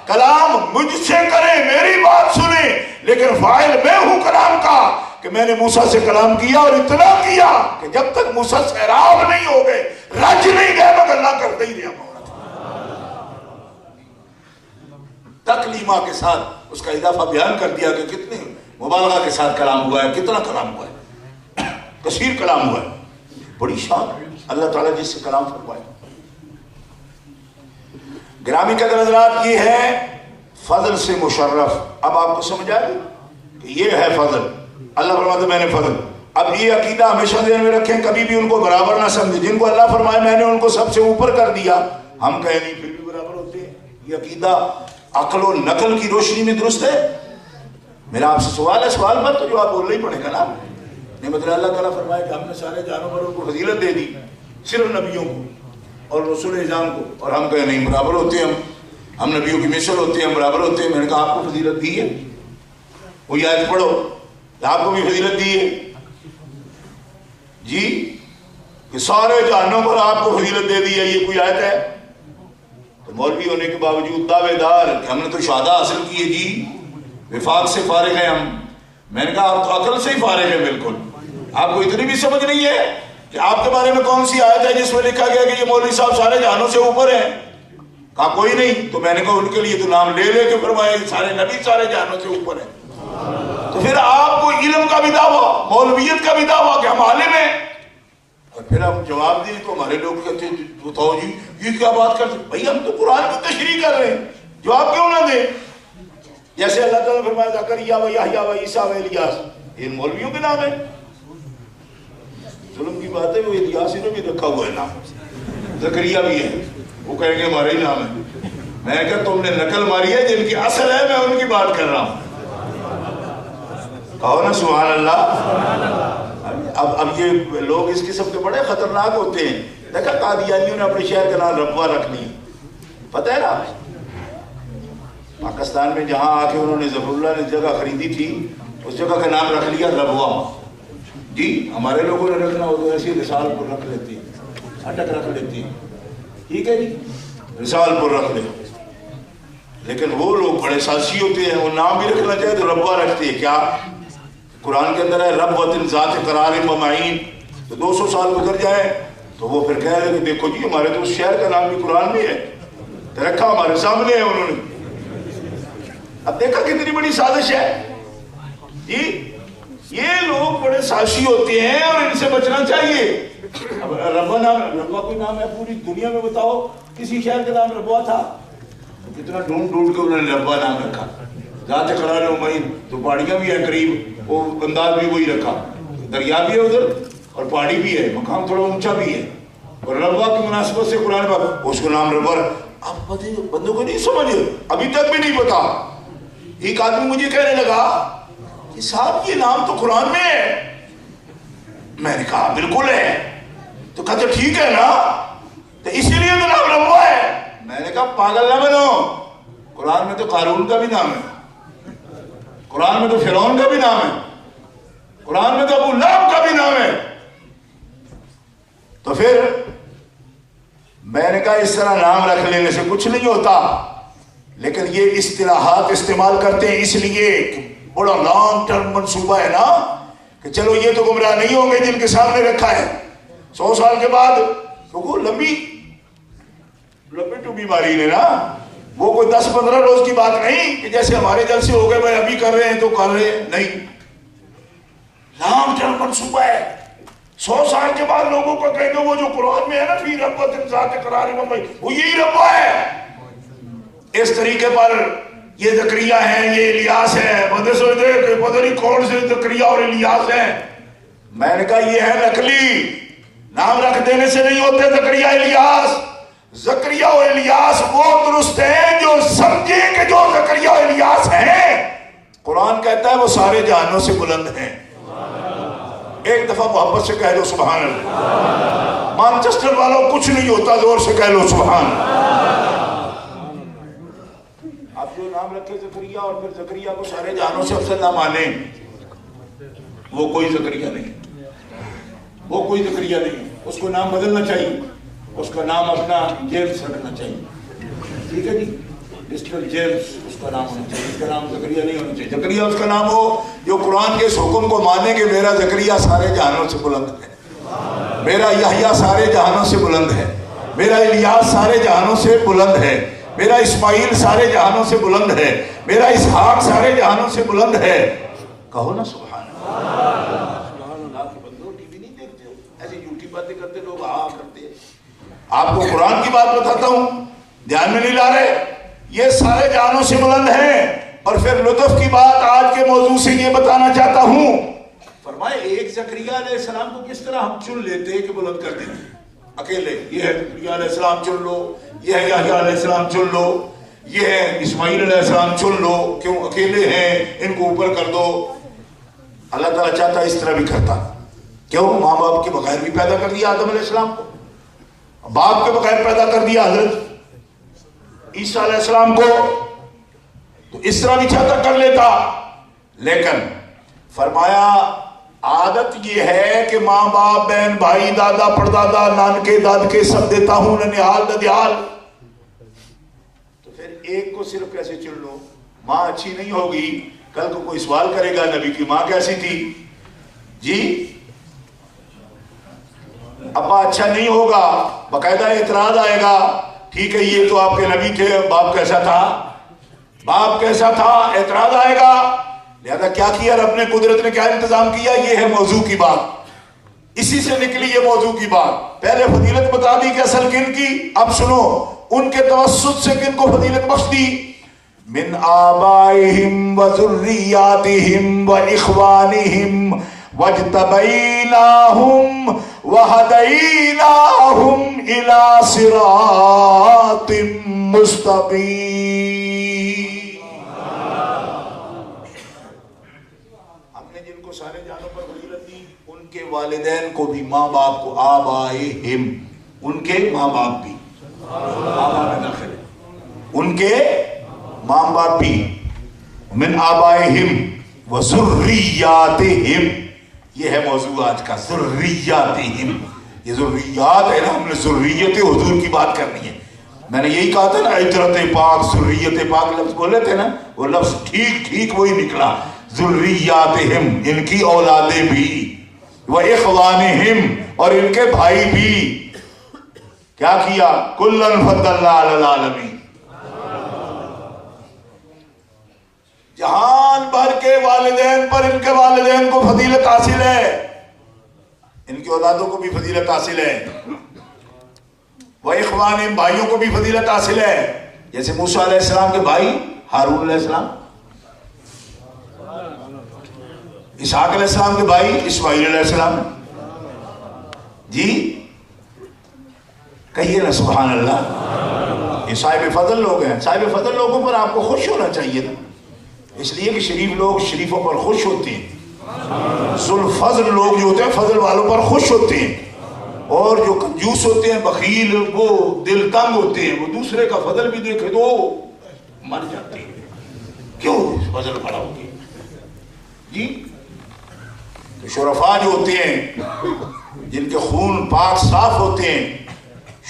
کلام مجھ سے کریں، میری بات سنیں، لیکن فاعل میں ہوں کلام کا، کہ میں نے موسیٰ سے کلام کیا اور اتنا کیا کہ جب تک موسیٰ سیراب نہیں ہو گئے، رج نہیں گئے، مگر اللہ کرتے ہی رہا مولا تکلیمہ کے ساتھ اس کا اضافہ بیان کر دیا کہ کتنے مبالغہ کے ساتھ کلام ہوا ہے، کتنا کلام ہوا ہے، کثیر کلام ہوا ہے، بڑی شان اللہ تعالیٰ جس سے کلام فرمائے۔ گرامی قدر حضرات یہ ہے فضل سے مشرف۔ اب آپ کو سمجھ آئے کہ یہ ہے فضل، اللہ فرماتے میں نے فضل۔ اب یہ عقیدہ ہمیشہ ذہن میں رکھیں، کبھی بھی ان کو برابر نہ سمجھیں، جن کو اللہ فرمائے میں نے ان کو سب سے اوپر کر دیا، ہم کہیں نہیں پھر بھی برابر ہوتے ہیں۔ یہ عقیدہ عقل و نقل کی روشنی میں درست ہے؟ میرا آپ سے سوال ہے، سوال پر تو جواب بولنا ہی پڑے گا نا، مطلب اللہ تعالیٰ فرمایا کہ ہم نے سارے جانوروں کو فضیلت دے دی صرف نبیوں کو اور رسول اعظام کو، اور ہم کہیں نہیں برابر ہوتے ہیں، ہم نبیوں کی مثل ہوتے ہیں، ہم برابر ہوتے ہیں. میں نے کہا آپ کو فضیلت دی ہے؟ وہ آیت پڑھو کہ آپ کو بھی فضیلت دی ہے جی، کہ سارے جہانوں پر آپ کو فضیلت دے دی ہے، یہ کوئی آیت ہے؟ تو مولوی ہونے کے باوجود دعوے دار کہ ہم نے تو شہادہ حاصل کی ہے جی، وفاق سے فارغ ہیں ہم. میں نے کہا آپ تو عقل سے ہی فارغ ہیں بالکل، آپ کو اتنی بھی سمجھ نہیں ہے کہ آپ کے بارے میں کون سی آیت ہے جس میں لکھا گیا کہ یہ مولوی صاحب سارے جہانوں سے اوپر ہیں؟ کہا کوئی نہیں. تو میں نے کہا ان کے لیے تو نام لے لے کے فرمایا سارے نبی سارے جہانوں سے اوپر ہیں. تو پھر آپ کو علم کا بھی دعویٰ، مولویت کا بھی دعویٰ کہ ہم عالم ہیں، اور پھر ہم جواب دیں تو ہمارے لوگ کہتے ہیں بتاؤ جی یہ کیا بات کرتے ہیں؟ بھائی ہم تو قرآن کی تشریح کر رہے ہیں، جواب کیوں نہ دیں؟ جیسے اللہ تعالیٰ نے فرمایا زکریا و یحییٰ و عیسیٰ و الیاس، ان مولویوں کے نام ہیں. ظلم کی بات ہے، وہ الیاس نے بھی رکھا ہوا ہے نام، زکریا بھی ہے، وہ کہیں گے ہمارا ہی نام ہے. میں کہا تم نے نقل ماری ہے، جن کی اصل ہے میں ان کی بات کر رہا ہوں. کہو نا سبحان اللہ. اب یہ لوگ اس قسم کے بڑے خطرناک ہوتے ہیں. دیکھا قادیانیوں نے اپنے شہر کا نام ربوہ رکھ لی، پتہ ہے نا؟ پاکستان میں جہاں آ کے انہوں نے ظفر اللہ نے جگہ خریدی تھی، اس جگہ کا نام رکھ لیا ربوہ. جی ہمارے لوگوں نے رکھنا ہو تو ایسی رسال پر رکھ لیتے ہیں، اٹک رکھ لیتے ہیں، ٹھیک ہے جی، رسال پر رکھ لے. لیکن وہ لوگ بڑے سازشی ہوتے ہیں، وہ نام بھی رکھنا چاہے تو ربوہ رکھتے ہیں. کیا قرآن کے اندر ہے ربوۃ ذات قرار و معین؟ تو 200 سال گزر جائے تو وہ پھر کہہ رہے کہ دیکھو جی ہمارے تو اس شہر کا نام بھی قرآن میں ہے، رکھا ہمارے سامنے ہے انہوں نے. اب دیکھا کتنی بڑی سازش ہے جی. یہ لوگ بڑے سازشی ہوتے ہیں اور ان سے بچنا چاہیے. اب ربوہ کوئی نام ہے پوری دنیا میں؟ بتاؤ کسی شہر کا نام ربوہ تھا؟ کتنا ڈھونڈ ڈھونڈ کے انہوں نے ربوہ نام رکھا. ذات قرار و معین تو پہاڑیاں بھی ہیں قریب، وہ انداز بھی وہی رکھا، دریا بھی ہے ادھر اور پہاڑی بھی ہے، مقام تھوڑا اونچا بھی ہے، اور ربوہ کی مناسبت سے قرآن پاک اس کو نام ربوہ. اب بندوں کو نہیں سمجھ، ابھی تک بھی نہیں پتا. ایک آدمی مجھے کہنے لگا کہ صاحب یہ نام تو قرآن میں ہے. میں نے کہا بالکل ہے. تو کہتے ٹھیک ہے نا، تو اسی لیے تو نام ربوہ ہے. میں نے کہا پاگل نہ بنو، قرآن میں تو قارون کا بھی نام ہے، قرآن میں تو فرعون کا بھی نام ہے، قرآن میں تو ابو لہب کا بھی نام ہے. تو پھر میں نے کہا اس طرح نام رکھ لینے سے کچھ نہیں ہوتا، لیکن یہ اصطلاحات استعمال کرتے ہیں اس لیے کہ بڑا لانگ ٹرم منصوبہ ہے نا، کہ چلو یہ تو گمراہ نہیں ہوں گے جن کے سامنے رکھا ہے. 100 سال کے بعد وہ لمبی ٹو بیماری نے نا، وہ کوئی 10-15 روز کی بات نہیں کہ جیسے ہمارے جلسے ہو گئے بھائی ابھی کر رہے ہیں تو کر رہے ہیں، نہیں، لانگ ٹرم منصوبہ ہے. 100 سال کے بعد لوگوں کو کہیں گے وہ جو قرآن میں ہے نا فی ربوۃ ذات قرار و معین، وہ یہی ربوہ ہے. اس طریقے پر یہ زکریا ہیں، یہ الیاس ہیں، بندے سوچتے ہیں کہ پتہ نہیں کون سے زکریا اور الیاس ہیں. میں نے کہا یہ ہے نقلی، نام رکھ دینے سے نہیں ہوتے زکریا الیاس. زکریا اور الیاس وہ درست ہیں جو سمجھے کہ جو زکریا اور الیاس ہیں قرآن کہتا ہے وہ سارے جہانوں سے بلند ہیں. ایک دفعہ محبت سے کہہ دو سبحان اللہ. مانچسٹر والوں کچھ نہیں ہوتا، زور سے کہہ لو سبحان اللہ. آپ جو نام رکھے زکریا اور پھر زکریا کو سارے جہانوں سے افضل نہ مانیں، وہ کوئی زکریا نہیں، وہ کوئی زکریا نہیں. اس کو نام بدلنا چاہیے، اس کا نام اپنا جیمس رکھنا چاہیے، ٹھیک ہے جی، مسٹر جیمس اس کا نام ہونا چاہیے، اس کا نام زکریا نہیں ہونا چاہیے. زکریا اس کا نام ہو جو قرآن کے اس حکم کو مانے کہ میرا زکریا سارے جہانوں سے بلند ہے، میرا یحییٰ سارے جہانوں سے بلند ہے، میرا الیاس سارے جہانوں سے بلند ہے، میرا اسماعیل سارے جہانوں سے بلند ہے، میرا اسحاق سارے جہانوں سے بلند ہے. کہو نا سبحان اللہ. ٹی وی نہیں دیکھتے ہو، ایسے جھوٹی باتیں کرتے لوگ کرتے ہیں. آپ کو قرآن کی بات بتاتا ہوں، دھیان میں نہیں لا رہے. یہ سارے جہانوں سے بلند ہیں. اور پھر لطف کی بات آج کے موضوع سے یہ بتانا چاہتا ہوں. فرمائے ایک زکریا علیہ السلام کو کس طرح ہم چن لیتے ہیں کہ بلند کر دیتے ہیں اکیلے. یہ ہے زکریا علیہ السلام چن لو، یہ ہے یحییٰ علیہ السلام چن لو، یہ ہے اسماعیل علیہ السلام چن لو، کیوں اکیلے ہیں ان کو اوپر کر دو. اللہ تعالیٰ چاہتا ہے اس طرح بھی کرتا. کیوں؟ ماں باپ کے بغیر بھی پیدا کر دیا آدم علیہ السلام کو، باپ کے بغیر پیدا کر دیا حضرت عیسیٰ علیہ السلام کو، تو اس طرح بھی چاہتا کر لیتا. لیکن فرمایا عادت یہ ہے کہ ماں باپ، بہن بھائی، دادا پردادا، نانکے دادکے سب دیتا ہوں، ننیال ددیال. تو پھر ایک کو صرف کیسے چن لو؟ ماں اچھی نہیں ہوگی، کل کو کوئی سوال کرے گا نبی کی ماں کیسی تھی جی، ابا اچھا نہیں ہوگا، باقاعدہ اعتراض آئے گا. ٹھیک ہے یہ تو آپ کے نبی تھے، باپ کیسا تھا، باپ کیسا تھا، اعتراض آئے گا. لہذا کیا کیا رب نے، قدرت نے کیا انتظام کیا؟ یہ ہے موضوع کی بات، اسی سے نکلی یہ موضوع کی بات. پہلے فضیلت بتا دی کہ اصل کن کی، اب سنو ان کے توسط سے کن کو فضیلت بخش دی. من آبائہم و ذریاتہم و اخوانہم واجتبیناہم وہدیناہم الی صراط مستقیم. ہم نے جن کو سارے جانوں پر فضیلت دی، ان کے والدین کو بھی، ماں باپ کو، آبائہم ان کے ماں باپ بھی، ان کے ماں باپ بھی، من آبائہم و ذریاتہم. یہ ہے موضوع آج کا، ذریاتہم. یہ ذریات ہے نا، ہم نے ذریت حضور کی بات کرنی ہے. میں نے یہی کہا تھا نا، عطرت پاک، ذریت پاک لفظ بولے تھے نا، وہ لفظ ٹھیک ٹھیک وہی نکلا. ذریاتہم ان کی اولادیں بھی، و اخوانہم اور ان کے بھائی بھی. کیا کیا؟ کلن فضلنا علی العالمین. جہان بھر کے والدین پر ان کے والدین کو فضیلت حاصل ہے، ان کی اولادوں کو بھی فضیلت حاصل ہے. وہ اخوان بھائیوں کو بھی فضیلت حاصل ہے. جیسے موسیٰ علیہ السلام کے بھائی ہارون علیہ السلام، اسحاق علیہ السلام کے بھائی اسماعیل علیہ السلام. جی کہیے نا سبحان اللہ. یہ صاحب فضل لوگ ہیں. صاحب فضل لوگوں پر آپ کو خوش ہونا چاہیے نا، اس لیے کہ شریف لوگ شریفوں پر خوش ہوتے ہیں. ذوالفضل لوگ جو ہوتے ہیں فضل والوں پر خوش ہوتے ہیں، اور جو کنجوس ہوتے ہیں، بخیل، وہ دل تنگ ہوتے ہیں، وہ دوسرے کا فضل بھی دیکھے تو مر جاتے ہیں. کیوں فضل بڑا ہو گیا جی. تو شرفاء جو ہوتے ہیں، جن کے خون پاک صاف ہوتے ہیں،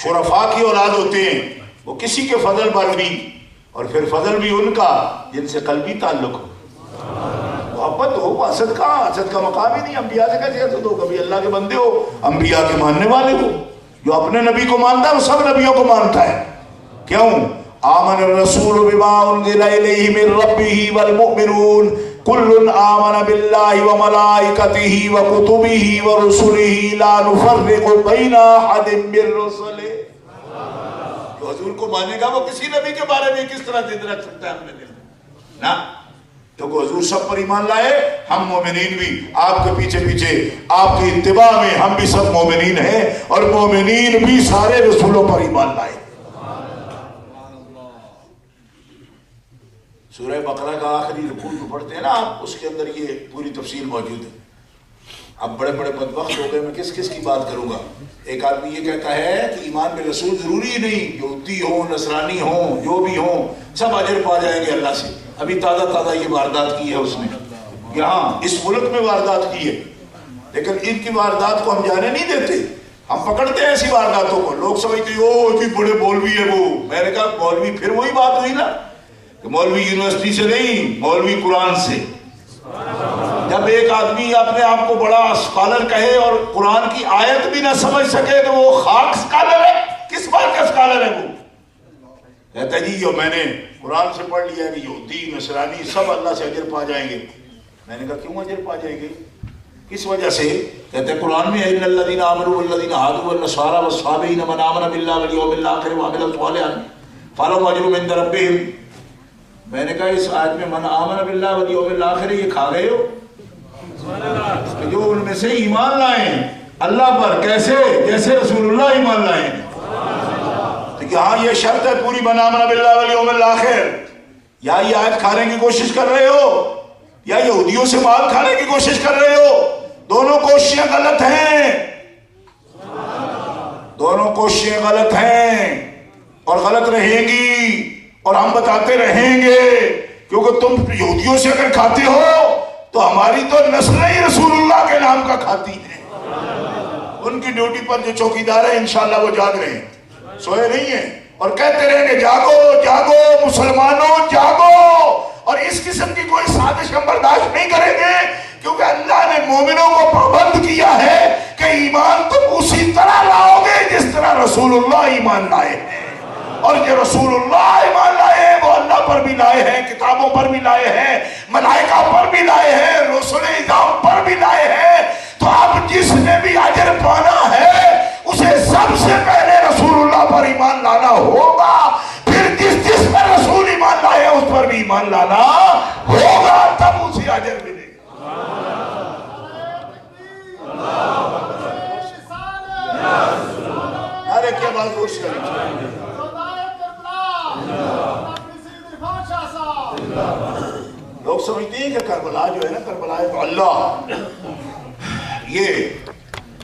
شرفاء کی اولاد ہوتے ہیں، وہ کسی کے فضل پر بھی، اور پھر فضل بھی ان کا جن سے قلبی تعلق ہو، محبت ہو. حسد کا مقام ہی نہیں. انبیاء سے کیسے حسد ہو؟ کبھی اللہ کے بندے ہو، انبیاء کے ماننے والے ہو. جو اپنے نبی کو مانتا ہے وہ سب نبیوں کو مانتا ہے. کیوں؟ آمن الرسول بما انزل الیہ من ربہ والمؤمنون کل آمن باللہ وملائکتہ وکتبہ ورسلہ لا نفرق بین احد من رسلہ. جو حضور کو مانے گا وہ کسی نبی کے بارے میں کس طرح ضد رکھ سکتا ہے اپنے دل میں نا. تو حضور سب پر ایمان لائے، ہم مومنین بھی آپ کے پیچھے پیچھے آپ کی اتباع میں ہم بھی سب مومنین ہیں، اور مومنین بھی سارے رسولوں پر ایمان لائے. سورہ بقرہ کا آخری رکوع جو پڑھتے ہیں نا آپ، اس کے اندر یہ پوری تفصیل موجود ہے. اب بڑے بڑے بدبخت ہو گئے، میں کس کس کی بات کروں گا. ایک آدمی یہ کہتا ہے کہ ایمان میں رسول ضروری ہی نہیں، یہودی ہوں، نصرانی ہوں، جو بھی ہوں، سب اجر پا جائیں گے اللہ سے. ابھی تازہ یہ واردات کی ہے اس نے، یہاں اس ملک میں واردات کی ہے، لیکن ان کی واردات کو ہم جانے نہیں دیتے. ہم پکڑتے ہیں ایسی وارداتوں کو. لوگ سمجھتے ہیں او اتنی بڑے مولوی ہے وہ. میں نے کہا مولوی، پھر وہی بات ہوئی نا کہ مولوی یونیورسٹی سے نہیں، مولوی قرآن سے. جب ایک آدمی اپنے آپ کو بڑا اسکالر کہے اور قرآن کی آیت بھی نہ سمجھ سکے تو وہ خاک اسکالر ہے. کس بات کا اسکالر ہے وہ؟ کہتا جی جو میں نے قرآن سے پڑھ لیا کہ یہودی نصرانی سب اللہ سے اجر پا جائیں گے. میں نے کہا کیوں اجر پا جائیں گے، کس وجہ سے؟ کہتے ہیں قرآن میں ان الذین آمنوا والذین هادوا والنصارى والصابئین من آمن باللہ والیوم الآخر وعمل صالحا فلہم اجر عند ربہم. میں نے کہا اس آیت میں من آمن باللہ والیوم الآخر یہ کھا گئے ہو کہ جو ان میں سے ایمان لائیں اللہ پر، کیسے؟ جیسے رسول اللہ ایمان لائیں. تو یہاں یہ شرط ہے پوری، من آمن باللہ والیوم الآخر. یا یہ آیت کھانے کی کوشش کر رہے ہو، یا یہودیوں سے مال کھانے کی کوشش کر رہے ہو، دونوں کوششیں غلط ہیں، دونوں کوششیں غلط ہیں اور غلط رہیں گی، اور ہم بتاتے رہیں گے، کیونکہ تم یہودیوں سے اگر کھاتے ہو تو ہماری تو نسلیں ہی رسول اللہ کے نام کا کھاتی ہیں۔ ان کی ڈیوٹی پر جو چوکیدار ہیں انشاءاللہ وہ جاگ رہے ہیں، سوئے نہیں ہیں، اور کہتے رہیں گے جاگو جاگو مسلمانوں جاگو، اور اس قسم کی کوئی سازش ہم برداشت نہیں کریں گے، کیونکہ اللہ نے مومنوں کو پابند کیا ہے کہ ایمان تم اسی طرح لاؤ گے جس طرح رسول اللہ ایمان لائے ہیں، اور جو رسول اللہ ایمان لائے ہیں وہ اللہ پر بھی لائے ہیں، کتابوں پر بھی لائے ہیں، ملائکہ پر بھی لائے ہیں، رسول اعظام پر بھی لائے ہیں۔ تو اب جس نے بھی اجر پانا ہے اسے سب سے پہلے رسول اللہ پر ایمان لانا ہوگا، پھر جس جس پر رسول ایمان لائے اس پر بھی ایمان لانا ہوگا، تب اسے اجر ملے گا۔ ارے کیا بات روش کریں، لوگ سمجھتے ہیں کہ کربلا جو ہے نا، کربلا ہے تو اللہ، یہ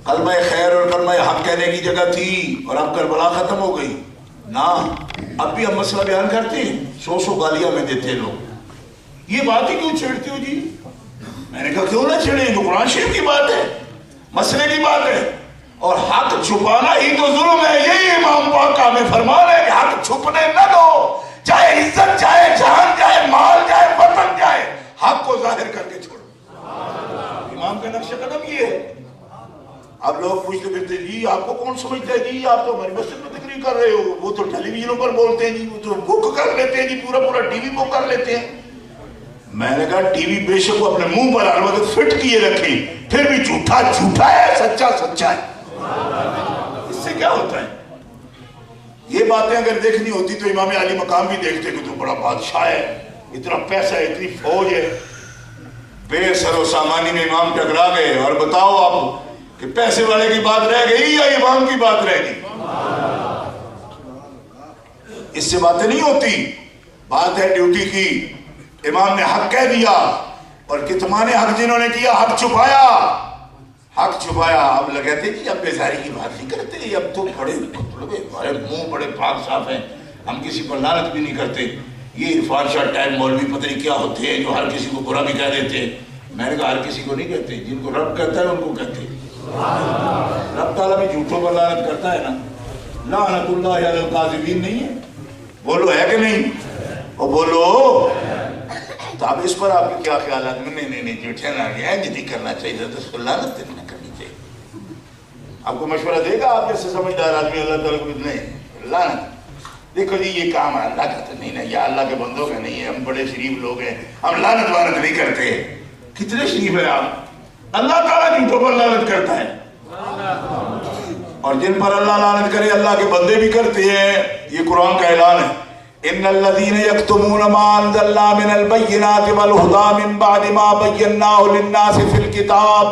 کلمہ خیر اور کلمہ حق کہنے کی جگہ تھی اور اب کربلا ختم ہو گئی نا۔ اب بھی ہم مسئلہ بیان کرتے ہیں، سو گالیاں میں دیتے ہیں لوگ، یہ بات ہی کیوں چھیڑتے ہو جی؟ میں نے کہا کیوں نہ چھیڑیں، تو قرآن شریف کی بات ہے، مسئلے کی بات ہے، اور حق چھپانا ہی تو ظلم ہے۔ یہی امام پاک کا ہمیں فرمان ہے کہ حق چھپنے نہ دو، چاہے عزت چاہے جان چاہے مال چاہے وطن چاہے، حق کو ظاہر کر کے چھوڑو۔ امام کا نقش قدم یہ ہے۔ اب لوگ پوچھتے پھرتے جی آپ کو کون سمجھتا ہے جی، آپ تو ہماری مسجد میں تقریر کر رہے ہو، وہ تو ٹیلی ویژنوں پر بولتے ہیں جی، وہ تو بک کر لیتے ہیں جی، پورا ٹی وی بک کر لیتے ہیں۔ میں نے کہا ٹی وی بے شک وہ اپنے منہ پر ہر وقت فٹ کیے رکھیں، پھر بھی جھوٹا جھوٹا ہے، سچا سچا ہے، اس سے کیا ہوتا ہے؟ یہ باتیں اگر دیکھنی ہوتی تو امام علی مقام بھی دیکھتے کہ تو بڑا بادشاہ ہے، اتنا پیسہ ہے، اتنی فوج ہے۔ بے سر و سامانی میں امام ٹکرا گئے، اور بتاؤ آپ کہ پیسے والے کی بات رہ گئی یا امام کی بات رہ گئی؟ اس سے باتیں نہیں ہوتی، بات ہے ڈیوٹی کی۔ امام نے حق کہہ دیا، اور کتمان حق جنہوں نے کیا، حق چھپایا، حق چھپایا۔ اب لگاتے جی اب بیزاری کی بات نہیں کرتے، اب تو بڑے ہمارے منہ بڑے پاک صاف ہیں، ہم کسی پر لعنت بھی نہیں کرتے۔ یہ عرفان شاہ ٹائم مولوی پتہ نہیں کیا ہوتے ہیں جو ہر کسی کو برا بھی کہہ دیتے ہیں۔ میں نے کہا ہر کسی کو نہیں کہتے، جن کو رب کہتا ہے ان کو کہتے ہیں۔ رب تعالیٰ بھی جھوٹوں پر لعنت کرتا ہے نا، لعنت اللہ علی الکاذبین نہیں ہے؟ بولو ہے کہ نہیں؟ وہ بولو۔ تو اب اس پر آپ کے کیا خیالات میں؟ نہیں جھوٹے نہ گیا نہیں کرنا چاہیے، تو اس کو لعنت نہیں کرنی چاہیے۔ آپ کو مشورہ دے گا آپ جیسے سمجھدار آدمی اللہ تعالیٰ کو؟ نہیں، لعنت دیکھو جی یہ کام اللہ کا تو نہیں نا، یہ اللہ کے بندوں کا نہیں ہے، ہم بڑے شریف لوگ ہیں، ہم لعنت وعنت نہیں کرتے۔ کتنے شریف ہیں آپ؟ اللہ تعالیٰ جھوٹوں پر لعنت کرتا ہے، اور جن پر اللہ لعنت کرے اللہ کے بندے بھی کرتے ہیں۔ یہ قرآن کا اعلان ہے، ان الذين يكتمون ما انزلنا من البينات والهدى من بعد ما بيناه للناس في الكتاب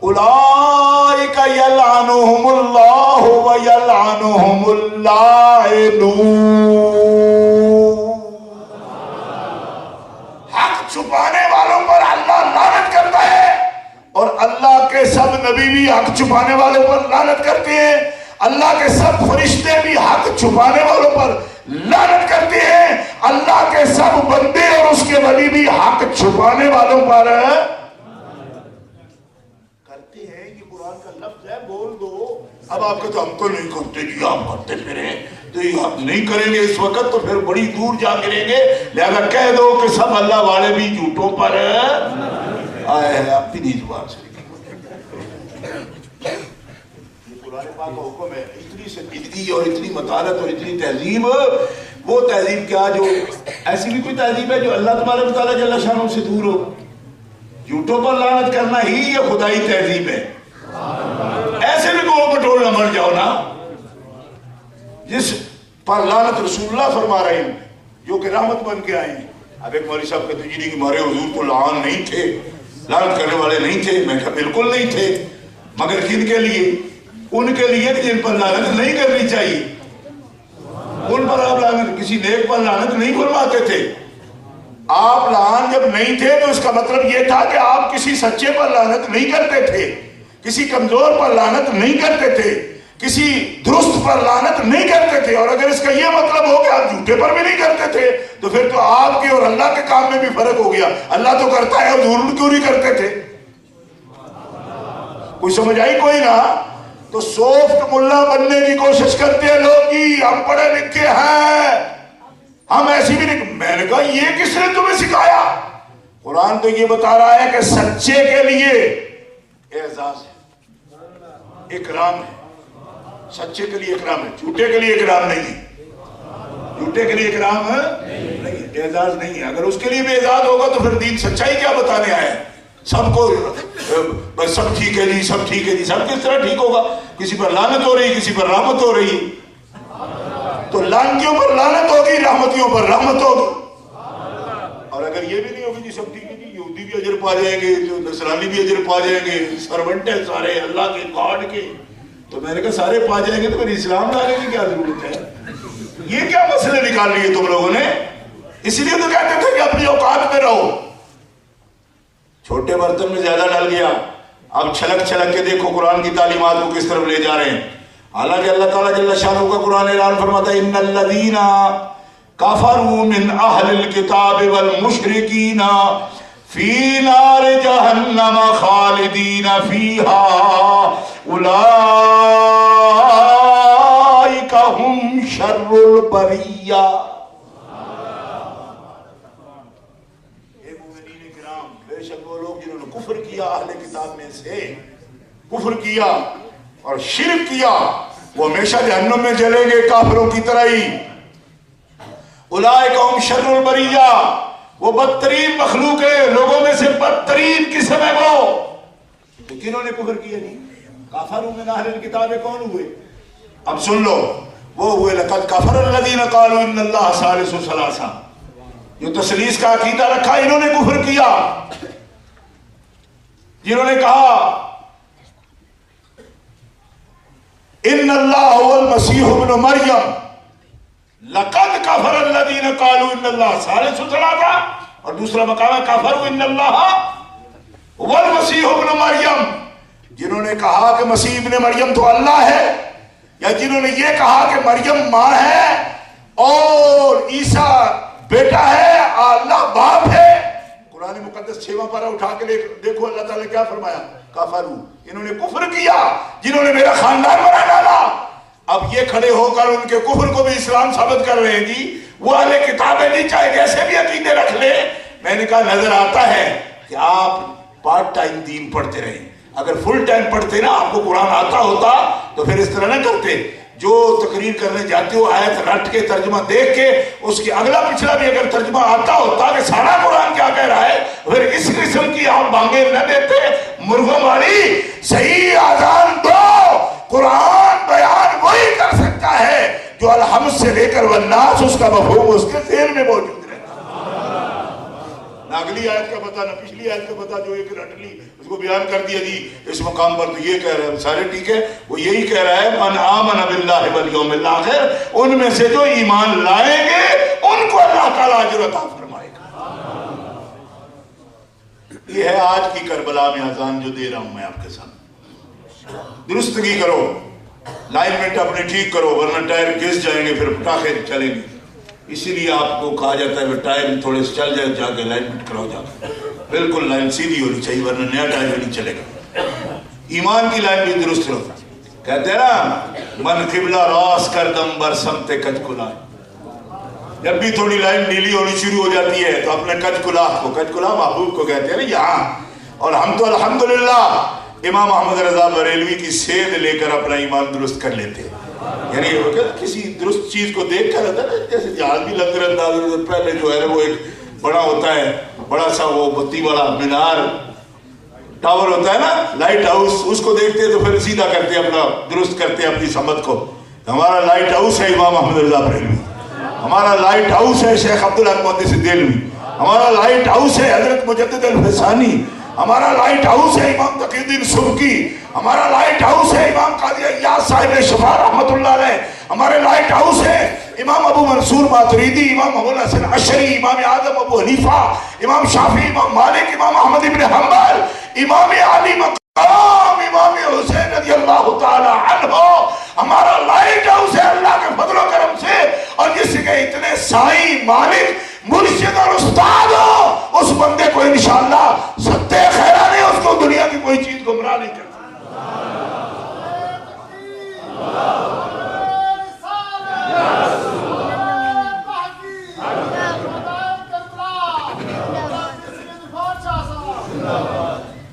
اولئك يلعنهم الله ويلعنهم اللاعنون۔ حق چھپانے والوں پر اللہ لعنت کرتا ہے، اور اللہ کے سب نبی بھی حق چھپانے والوں پر لعنت کرتے ہیں، اللہ کے سب فرشتے بھی حق چھپانے والوں پر لعنت کرتے ہیں، اللہ کے سب بندے اور اس کے ولی بھی حق چھپانے والوں پر کرتے ہیں۔ یہ قرآن کا لفظ ہے، بول دو۔ اب آپ کہتے ہم تو نہیں کرتے جی، آپ کرتے پھریں، تو یہ آپ نہیں کریں گے اس وقت تو پھر بڑی دور جا گریں گے، لہذا کہہ دو کہ سب اللہ والے بھی جھوٹوں پر آئے ہیں۔ آپ بھی نہیں زبان سے قرآن پاک کا حکم ہے، اتنی سنجیدگی اور اتنی متانت اور اتنی تہذیب۔ وہ تہذیب کیا جو ایسی بھی کوئی تہذیب ہے جو اللہ تبارک و تعالیٰ جل شانہ سے دور ہو؟ جھوٹوں پر لعنت کرنا ہی یہ خدائی تہذیب ہے۔ ایسے بھی گول مٹول نہ مر جاؤ نا، جس پر لعنت رسول اللہ فرما رہے ہیں، جو کہ رحمت بن کے آئے ہیں۔ اب ایک مولوی صاحب کہتے جی کہ ہمارے حضور تو لعان نہیں تھے، لعنت کرنے والے نہیں تھے۔ میں کہا بالکل نہیں تھے، مگر کن کے لیے؟ ان کے لیے جن پر لعنت نہیں کرنی چاہیے، ان پر آپ لعنت، کسی نیک پر لعنت نہیں فرماتے تھے۔ آپ لعان جب نہیں تھے تو اس کا مطلب یہ تھا کہ آپ کسی سچے پر لعنت نہیں کرتے تھے، کسی کمزور پر لعنت نہیں کرتے تھے، کسی درست پر لعنت نہیں کرتے تھے. اور اگر اس کا یہ مطلب ہو کہ آپ جھوٹے پر بھی نہیں کرتے تھے تو پھر تو آپ کے اور اللہ کے کام میں بھی فرق ہو گیا. اللہ تو کرتا ہے اور ضرور کیوں نہیں کرتے تھے؟ کوئی سمجھ آئی کوئی نہ؟ تو سافٹ ملا بننے کی کوشش کرتے ہیں لوگ کہ ہم پڑھے لکھے ہیں، ہم ایسی بھی نہیں. میں نے کہا یہ کس نے تمہیں سکھایا؟ قرآن تو یہ بتا رہا ہے کہ سچے کے لیے اعزاز ہے، اکرام ہے. سچے کے لیے اکرام ہے، جھوٹے کے لیے اکرام نہیں ہے. جھوٹے کے لیے اکرام ہے نہیں، اعزاز نہیں ہے. اگر اس کے لیے بھی اعزاز ہوگا تو پھر دین سچائی کیا بتانے آئے؟ سب کو بس سب ٹھیک ہے جی، سب ٹھیک ہے جی. سب کس طرح ٹھیک ہوگا؟ کسی پر لعنت ہو رہی، کسی پر رحمت ہو رہی. تو لعنتیوں پر لعنت ہوگی، رحمتیوں پر رحمت ہوگی. اور اگر یہ بھی نہیں ہوگی جی سب ٹھیک ہے جی، یہودی بھی اجر پا جائیں گے، جو نصرانی بھی اجر پا جائیں گے، سرونٹ ہیں سارے اللہ کے گاڈ کے، تو میں نے کہا سارے پا جائیں گے تو پھر اسلام لانے کی کیا ضرورت ہے؟ یہ کیا مسئلے نکال لیے تم لوگوں نے؟ اس لیے تو کہتے تھے کہ اپنی اوقات میں رہو. چھوٹے برتن میں زیادہ ڈل گیا. اب چھلک چھلک کے دیکھو قرآن کی تعلیمات کو کس طرف لے جا رہے ہیں. حالانکہ اللہ تعالیٰ جل شانہ کا قرآن اعلان فرماتا ہے ان الذین کفروا من اہل الکتاب والمشرکین فی نار جہنم خالدین فیہا اولئک ہم شر البریہ. بے شک وہ لوگ جنہوں نے کفر کیا اہل کتاب میں سے، کفر کیا اور شرک کیا، وہ ہمیشہ جہنم میں جلیں گے کافروں کی طرح ہی. اولئک ہم شر البریہ، وہ بدترین مخلوق ہے، لوگوں میں سے بدترین قسم ہے وہ. تو کنہوں نے کفر کیا نہیں؟ کافرون من اہل الکتاب کون ہوئے؟ اب سن لو، وہ ہوئے لقد کفر الذین قالوا ان اللہ ثالث ثلاثہ، جو تثلیث کا عقیدہ رکھا انہوں نے کفر کیا. جنہوں نے کہا ان اللہ هو المسیح ابن مریم، لقد کفر الذین قالوا ان اللہ ثالث ثلاثہ، اور دوسرا مقام ہے کفروا ان اللہ هو المسیح ابن مریم. جنہوں نے کہا کہ مسیح ابن مریم تو اللہ ہے، یا جنہوں نے یہ کہا کہ مریم ماں ہے اور عیسیٰ بیٹا ہے، اللہ باپ ہے. قرآن مقدس 6واں پارہ اٹھا کے دیکھو اللہ تعالیٰ کیا فرمایا؟ کافرو، انہوں نے کفر کیا، جنہوں نے میرا خاندان بنا ڈالا. اب یہ کھڑے ہو کر ان کے کفر کو بھی اسلام ثابت کر رہے ہیں جی. وہ اہل کتابیں نہیں، چاہے کیسے بھی عقیدے رکھ لے. میں نے کہا نظر آتا ہے کہ آپ پارٹ ٹائم دین پڑھتے رہیں. اگر فل ٹائم پڑھتے نا، آپ کو قرآن آتا ہوتا تو پھر اس طرح نہ کرتے. جو تقریر کرنے جاتے ہو آیت رٹ کے ترجمہ دیکھ کے اس کی اگلا پچھلا بھی اگر ترجمہ آتا ہوتا کہ سارا قرآن کیا کہہ رہا ہے، پھر اس قسم کی آپ بانگیں نہ دیتے. مرغوں والی صحیح آذان دو. قرآن بیان وہی کر سکتا ہے جو الحمد سے لے کر والناس اس کا مفہوم اس کے ذہن میں موجود رہتا. نہ اگلی آیت کا پتہ نہ پچھلی آیت کا پتہ، جو ایک رٹ لی اس کو بیان کر دیا جی اس مقام پر تو یہ کہہ رہا ہے، سارے ٹھیک ہے. وہ یہی کہہ رہا ہے من آمن باللہ والیوم الاخر، ان میں سے جو ایمان لائیں گے ان کو اللہ تعالیٰ اجر عطا فرمائے گا. یہ ہے آج کی کربلا میں اذان جو دے رہا ہوں میں آپ کے ساتھ. درستگی کرو، لائنمنٹ اپنے ٹھیک کرو، ورنہ ٹائر گھس جائیں گے، پھر پٹاخے چلیں گے. اسی لیے آپ کو کہا جاتا ہے ٹائر تھوڑے سے چل جائے، جا کے لائنمنٹ کراؤ، جا کے بالکل لائن سیدھی ہونی چاہیے، ورنہ نیا ٹائر بھی نہیں چلے گا. ایمان کی لائن بھی درست رہو. کہتے ہیں نا من قبلہ راس کر دم بر سمت کج کلا. جب بھی تھوڑی لائن ڈھیلی ہونی شروع ہو جاتی ہے تو اپنے کج کلا کو، کج کلا محبوب کو کہتے ہیں نا یہاں. اور ہم تو الحمدللہ امام احمد رضا بریلوی کی سید لے کر اپنا ایمان درست کر لیتے ہیں. یعنی کسی درست چیز کو دیکھ کر رہتا ہے نا، جیسے جہاز بھی لنگر انداز پہلے جو ہے وہ ایک بڑا ہوتا ہے، بڑا سا وہ بتی والا مینار ٹاور ہوتا ہے نا، لائٹ ہاؤس، اس کو دیکھتے تو پھر سیدھا کرتے اپنا درست کرتے اپنی سمت کو. ہمارا لائٹ ہاؤس ہے امام احمد رضا بریلوی، ہمارا لائٹ ہاؤس ہے شیخ عبدالحق محدث دہلوی، ہمارا لائٹ ہاؤس ہے حضرت مجدد الفسانی، ہمارا لائٹ ہاؤس ہے امام تقی الدین سبکی، ہمارا لائٹ ہاؤس ہے امام قاضی ایاز صاحب شفا رحمت اللہ علیہ، ہمارے لائٹ ہاؤس ہے امام ابو منصور ماتریدی، امام ابو الحسن اشعری، امام اعظم ابو حنیفہ، امام شافعی، امام مالک، امام احمد ابن حنبل، امام علی مقام امام حسین رضی اللہ تعالی عنہ ہمارا لائٹ ہاؤس ہے اللہ کے فضل و کرم سے، اور جس کے اتنے سائیں مالک مرشد اور استاد ہو، اس بندے کو انشاءاللہ ستے خیرہ نے اس کو دنیا کی کوئی چیز گمراہ نہیں کرتی۔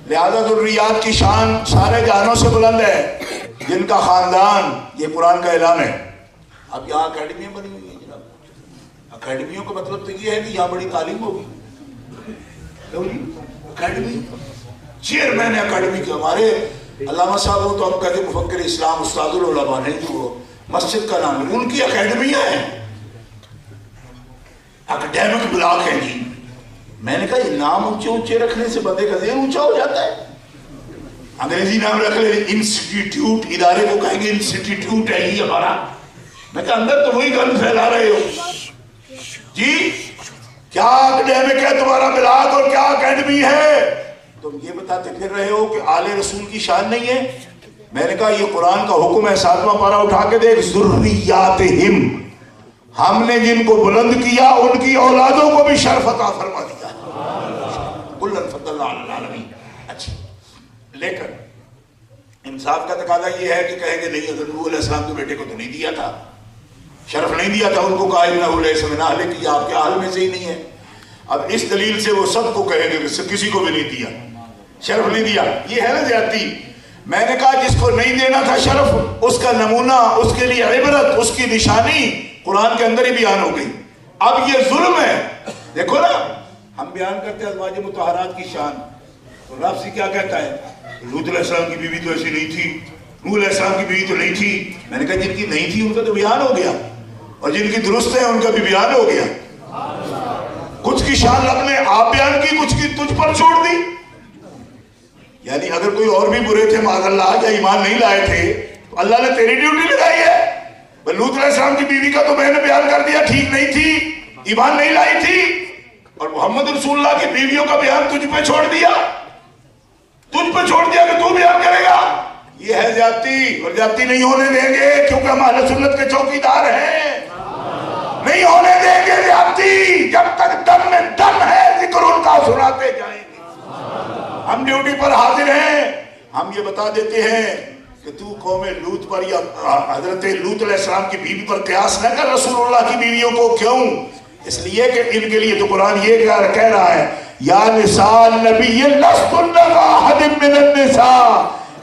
لہذا ذریات کی شان سارے جہانوں سے بلند ہے، جن کا خاندان، یہ قرآن کا اعلان ہے۔ اب یہاں اکیڈمیاں بنی ہوئی ہیں جناب، اکیڈمیوں کا مطلب تو یہ ہے کہ یہاں بڑی تعلیم ہوگی۔ اکیڈمی چیئرمین ہے اکیڈمی کے ہمارے علامہ صاحب ہو تو ہم کہتے ہیں مفکر اسلام استاد العلماء نہیں، جو وہ مسجد کا نام ہے، ان کی اکیڈمیاں ہیں، اکیڈیمک بلاک ہیں جی۔ میں نے کہا یہ نام اونچے اونچے رکھنے سے بندے کا ذہن اونچا ہو جاتا ہے۔ انگریزی نام رکھ لے انسٹیٹیوٹ، ادارے کو کہیں گے انسٹیٹیوٹ ہے یہ ہمارا۔ میں کہا اندر تو وہی گند پھیلا رہے ہو جی، کیا اکیڈیمک ہے تمہارا بلاک اور کیا اکیڈمی ہے؟ تم یہ بتاتے پھر رہے ہو کہ آل رسول کی شان نہیں ہے۔ میں نے کہا یہ قرآن کا حکم ہے، 7واں پارہ اٹھا کے دیکھ، ذریاتہم، ہم نے جن کو بلند کیا ان کی اولادوں کو بھی شرف عطا فرما دیا۔ کلن فضلنا علی العالمین۔ اچھا، لیکن انصاف کا تقاضا یہ ہے کہ کہیں گے نہیں حضرت نوح علیہ السلام کے بیٹے کو تو نہیں دیا تھا، شرف نہیں دیا تھا، ان کو کہا انہ لیس من اہلک، یہ آپ کے اہل میں سے ہی نہیں ہے۔ اب اس دلیل سے وہ سب کو کہیں گے کہ کسی کو بھی نہیں دیا، شرف نہیں دیا، یہ ہے نا زیادتی۔ میں نے کہا جس کو نہیں دینا تھا شرف، اس کا نمونہ، اس کے لیے عبرت، اس کی نشانی قرآن کے اندر ہی بیان ہو گئی۔ اب یہ ظلم ہے، دیکھو نا، ہم بیان کرتے ہیں ازواج مطہرات کی شان، تو لفظ کیا کہتا ہے؟ لوط علیہ السلام کی بیوی تو ایسی نہیں تھی، نوح علیہ السلام کی بیوی تو نہیں تھی۔ میں نے کہا جن کی نہیں تھی ان کا تو بیان ہو گیا، اور جن کی درست ہے ان کا بھی بیان ہو گیا۔ کچھ کی شان رب نے آپ بیان کی، کچھ کی تجھ پر چھوڑ دی۔ یعنی اگر کوئی اور بھی برے تھے معاذ اللہ یا ایمان نہیں لائے تھے تو اللہ نے تیری ڈیوٹی لگائی ہے۔ لوط علیہ السلام کی بیوی کا تو میں نے بیان کر دیا، ٹھیک نہیں تھی، ایمان نہیں لائی تھی، اور محمد رسول اللہ کی بیویوں کا بیان تجھ پہ چھوڑ دیا، تجھ پہ چھوڑ دیا کہ تو بیان کرے گا۔ یہ ہے زیادتی، اور زیادتی نہیں ہونے دیں گے کیونکہ ہم اہل سنت کے چوکیدار ہیں، نہیں ہونے دیں گے زیادتی۔ جب تک دم میں دم ہے ذکر ان کا سناتے جائیں گے۔ ہم ڈیوٹی پر حاضر ہیں، ہم یہ بتا دیتے ہیں کہ تو قوم لوط پر یا حضرت لوط علیہ السلام کی بیوی پر قیاس نہ کر رسول اللہ کی بیویوں کو۔ کیوں؟ اس لیے کہ ان کے لیے تو قرآن یہ کہہ رہا ہے، یا نساء النبی لستن کاحد من النساء،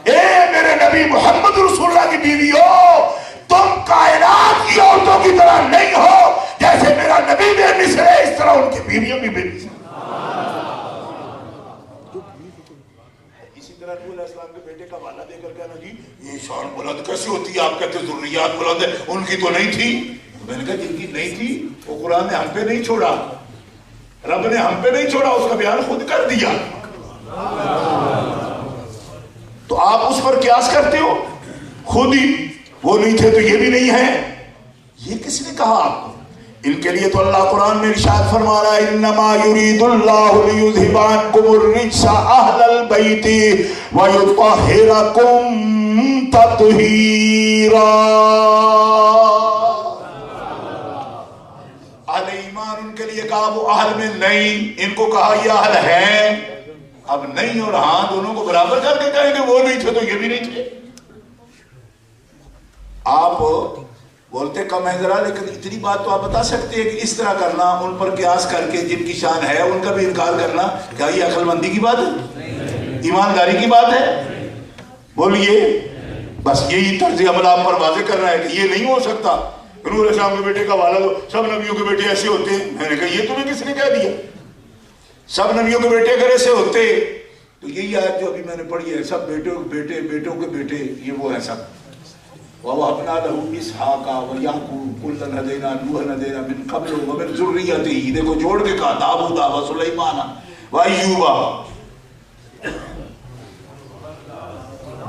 اے میرے نبی محمد رسول اللہ کی بیویوں، تم کائنات کی عورتوں کی طرح نہیں ہو، جیسے میرا نبی بے مثل ہے اس طرح ان کی بیویوں بھی بے مثل۔ اسی طرح نوح علیہ السلام کے بیٹے کا حوالہ دے کر کہنا جی یہ شان بلند کیسی ہوتی ہے، آپ کہتے ہیں ذریات بلند ہے، ان کی تو نہیں تھی۔ میں نے کہا جن کی نہیں تھی وہ قرآن نے ہم پہ نہیں چھوڑا، رب نے ہم پہ نہیں چھوڑا، اس کا بیان خود کر دیا۔ تو آپ اس پر قیاس کرتے ہو، خود ہی وہ نہیں تھے تو یہ بھی نہیں ہے، یہ کس نے کہا آپ کو؟ ان کے لیے تو اللہ قرآن میں ارشاد فرما رہا ہے، انما یرید اللہ لیذھب عنکم الرجس اہل البیت ویطہرکم تطہیرا۔ اہل ایمان ان کے لیے کہا وہ اہل میں نہیں، ان کو کہا یہ اہل ہیں۔ اب نہیں اور ہاں دونوں کو برابر کر کے کہیں گے وہ نہیں تھے تو یہ بھی نہیں تھے۔ آپ بولتے کم ہے ذرا، لیکن اتنی بات تو آپ بتا سکتے ہیں کہ اس طرح کرنا، ان پر قیاس کر کے جن کی شان ہے ان کا بھی انکار کرنا، کیا یہ عقل مندی کی بات ہے؟ ایمانداری کی بات ہے؟ بولیے، بس یہی طرز عمل آپ پر واضح کرنا ہے کہ یہ نہیں ہو سکتا۔ نوح علیہ السلام کے بیٹے کا حوالہ دو، سب نبیوں کے بیٹے ایسے ہوتے ہیں۔ میں نے کہا یہ تمہیں کس نے کہہ دیا؟ سب نبیوں کے بیٹے اگر ایسے ہوتے تو یہی آیت جو ابھی میں نے پڑھی ہے، سب بیٹوں کے بیٹے، بیٹوں کے بیٹے، یہ وہ ہے سب۔ وَوَهَبْنَا لَهُ إِسْحَاقَ وَيَعْقُوبَ كُلًّا هَدَيْنَا نُوحًا هَدَيْنَا مِن قَبْلُ وَمِن ذُرِّيَّتِهِ، دیکھو جوڑ کے کہا داؤد وسلیمان وایوب۔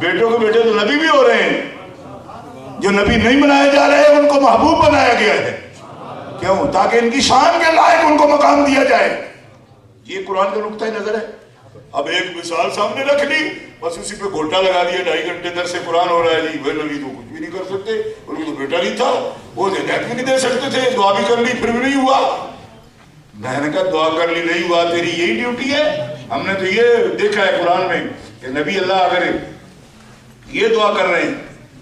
بیٹوں کے بیٹے تو نبی بھی ہو رہے ہیں، جو نبی نہیں بنائے جا رہے ہیں ان کو محبوب بنایا گیا ہے۔ کیوں؟ تاکہ ان کی شان کے لائق ان کو مقام دیا جائے. یہ قرآن کا نقطہ نظر ہے. اب ایک مثال سامنے رکھ لی, بس اسی پہ گھوٹا لگا دیا, 2.5 گھنٹے در سے قرآن ہو رہا ہے جی. بھائی نبی تو کچھ بھی نہیں کر سکتے, ان کو تو بیٹا نہیں تھا, وہ ہدایت بھی نہیں دے سکتے تھے, دعا بھی کر لی پھر بھی نہیں ہوا. میں نے کہا دعا کر لی نہیں ہوا, تیری یہی ڈیوٹی ہے. ہم نے تو یہ دیکھا ہے قرآن میں کہ نبی اللہ اگر یہ دعا کر رہے ہیں,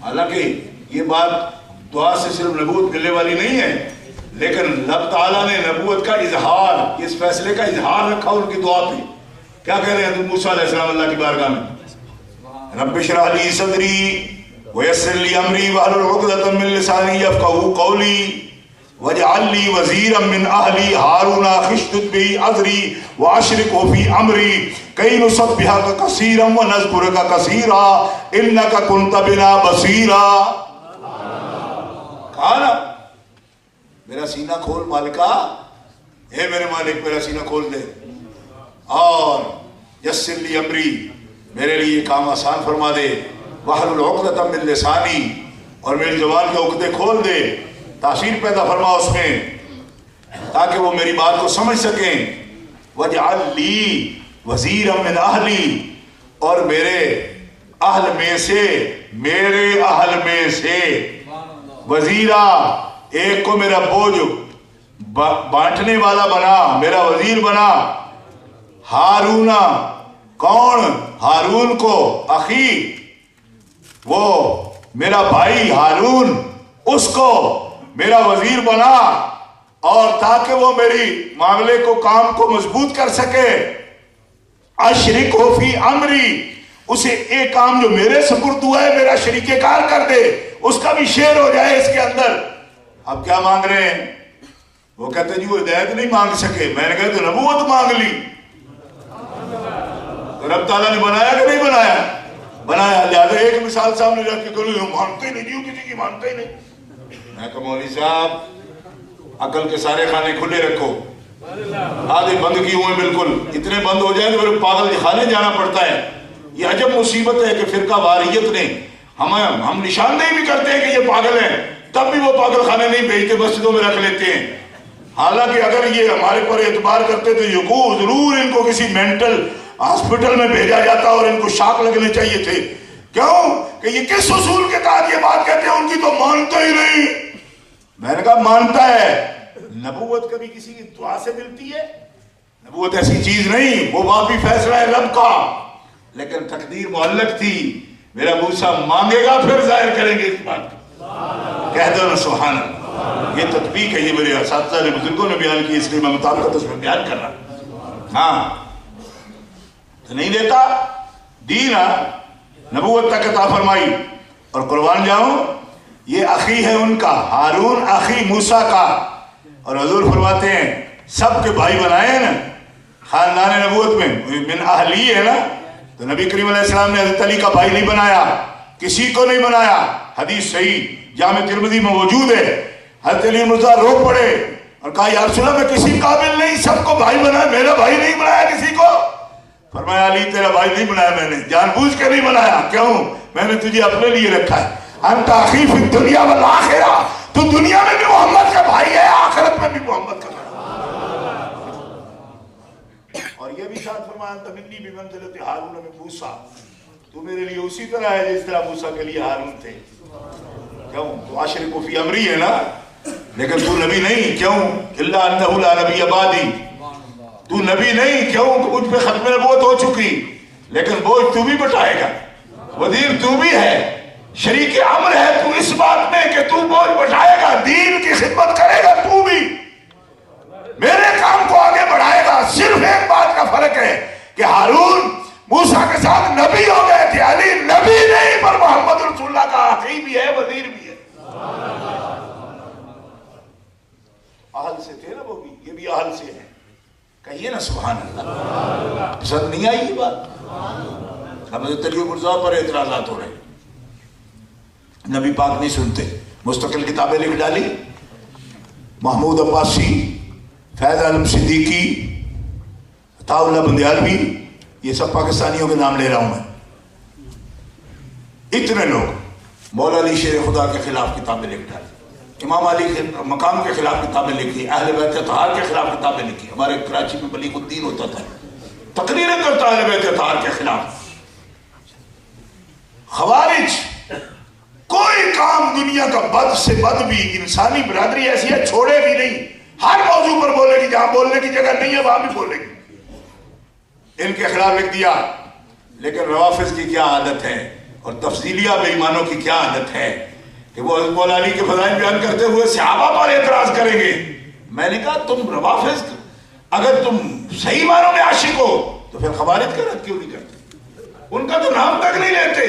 حالانکہ یہ بات دعا سے صرف نبوت ملنے والی نہیں ہے, لیکن رب تعالیٰ نے نبوت کا اظہار, اس فیصلے کا اظہار رکھا ان کی دعا پہ. کیا کہہ رہے ہیں موسیٰ علیہ السلام اللہ کی بارگاہ میں؟ رب اشرح لی صدری ویسر لی امری واحلل عقدۃ من لسانی یفقهوا قولی واجعل لی وزیرا من اہلی ہارون اخی اشدد بہ اذری واشرکہ فی امری کی نسبحک کثیرا ونذکرک کثیرا انک کنت بنا بصیرا. کہا نا میرا سینہ کھول مالکا, اے میرے مالک میرا سینہ کھول دے, اور یسر لی امری میرے لیے کام آسان فرما دے, واحلل عقدۃ من لسانی اور میری زبان کے عقدے کھول دے, تاثیر پیدا فرما اس میں تاکہ وہ میری بات کو سمجھ سکیں. واجعل لی وزیرا من اہلی اور میرے اہل میں سے, میرے اہل میں سے وزیرا, ایک کو میرا بوجھ بانٹنے والا بنا, میرا وزیر بنا. ہارون, کون؟ ہارون کو, اخی وہ میرا بھائی ہارون, اس کو میرا وزیر بنا, اور تاکہ وہ میری معاملے کو کام کو مضبوط کر سکے. اشرکہ فی امری, اسے ایک کام جو میرے سپرد ہوا ہے میرا شریک کار کر دے, اس کا بھی شیئر ہو جائے اس کے اندر. اب کیا مانگ رہے ہیں؟ وہ کہتے جی وہ ہدایت نہیں مانگ سکے. میں نے کہا تو نبوت مانگ لی. تو رب تعالیٰ نے بنایا کہ نہیں بنایا؟ بنایا. لہذا ایک مثال سامنے رکھ کے کرو مانتے ہی نہیں, جیو کسی کی مانتے ہی نہیں. میں کہا مولوی صاحب عقل کے سارے خانے کھلے رکھو, آدھے بند کی ہوئے بالکل, اتنے بند ہو جائیں تو پھر پاگل خانے جانا پڑتا ہے. یہ عجب مصیبت ہے کہ فرقہ واریت نے ہم نشاندہی بھی کرتے ہیں کہ یہ پاگل ہیں, تب بھی وہ پاگل خانے نہیں بھیجتے, مسجدوں میں رکھ لیتے ہیں. حالانکہ اگر یہ ہمارے پر اعتبار کرتے تو یقین ضرور ان کو کسی مینٹل ہاسپٹل میں بھیجا جاتا اور ان کو شاک لگنے چاہیے تھے. کیوں کہ یہ کس اصول کے تحت یہ بات کہتے ہیں؟ ان کی تو مانتا ہی نہیں. میں نے کہا مانتا ہے. نبوت کبھی کسی کی دعا سے ملتی ہے؟ نبوت ایسی چیز نہیں, وہ واقعی فیصلہ ہے رب کا, لیکن تقدیر معلق تھی. میرا موسیٰ مانگے گا پھر ظاہر کریں گے اس بات کو. کہہ دو نا سبحان اللہ. یہ تطبیق ہے, یہ میرے اساتذہ نے بزرگوں نے بیان کی, اس لیے میں مطابقت اس میں بیان کر رہا. ہاں تو نہیں دیتا دینا, نبوت تک عطا فرمائی. اور قربان جاؤں یہ اخی ہے ان کا, ہارون اخی موسیٰ کا. اور حضور فرماتے ہیں سب کے بھائی بنائے ہیں نا خاندان نبوت میں, من اہلی ہے نا, تو نبی کریم علیہ السلام نے حضرت علی کا بھائی نہیں بنایا, کسی کو نہیں بنایا. حدیث صحیح جامع ترمذی میں موجود ہے. حضرت علی مرزا رو پڑے اور کہا یا رسول اللہ میں کسی قابل نہیں, سب کو بھائی بنایا, میرا بھائی نہیں بنایا کسی کو. فرمایا علی تیرا بھائی نہیں بنایا میں نے, جان بوجھ کے نہیں بنایا. کیوں؟ میں نے تجھے اپنے لیے رکھا ہے. انت اخی فی الدنیا والآخرہ, تو دنیا میں بھی محمد کا بھائی ہے, آخرت میں بھی محمد کا بھائی. اور یہ بھی ساتھ فرمایا انت منی بمنزلۃ ہارون من موسیٰ, تو میرے لیے اسی طرح ہے جس طرح موسیٰ کے لیے ہارون تھے. کیوں؟ تو اشرکہ فی امری ہے نا, لیکن تو نبی نہیں. کیوں؟ الا انہ لا نبی بعدی, تو نبی نہیں. کیوں؟ مجھ پہ ختم نبوت ہو چکی, لیکن بوجھ تو بھی بٹائے گا, وزیر تو بھی ہے, شریک امر ہے تو اس بات میں کہ تو بوجھ بٹھائے گا, دین کی خدمت کرے گا, تو بھی میرے کام کو آگے بڑھائے گا. صرف ایک بات کا فرق ہے کہ ہارون موسیٰ کے ساتھ نبی ہو گئے تھے, علی نبی نہیں پر محمد رسول اللہ کا اخی بھی ہے, وزیر بھی ہے. اہل سے تھے نا وہ بھی, یہ بھی اہل سے ہیں. کہیے نا سبحان اللہ. پسند نہیں آئی یہ بات؟ حضرت علی مرزا پر اعتراضات ہو رہے, نبی پاک نہیں سنتے, مستقل کتابیں لکھ ڈالی. محمود عباسی, فیض عالم صدیقی, عطا اللہ بندیالوی, یہ سب پاکستانیوں کے نام لے رہا ہوں میں. اتنے لوگ مولا علی شیر خدا کے خلاف کتابیں لکھ ڈالی. امام علی کے مقام کے خلاف کتابیں لکھی، اہل بیت اطہار کے خلاف کتابیں لکھی. ہمارے کراچی میں بلیغ الدین ہوتا تھا، تقریریں کرتا اہل بیت اطہار کے خلاف. خوارج کوئی کام دنیا کا بد سے بد بھی انسانی برادری ایسی ہے چھوڑے گی نہیں، ہر موضوع پر بولے گی، جہاں بولنے کی جگہ نہیں ہے وہاں بھی بولے گی. ان کے خلاف لکھ دیا. لیکن روافض کی کیا عادت ہے اور تفصیلیہ بے ایمانوں کی کیا عادت ہے کہ وہ حضرت مولا علی کے فضائل بیان کرتے ہوئے صحابہ پر اعتراض کریں گے. میں نے کہا تم روافض اگر تم صحیح معنوں میں عاشق ہو تو پھر خوارج کا رد کیوں نہیں کرتے؟ ان کا تو نام تک نہیں لیتے،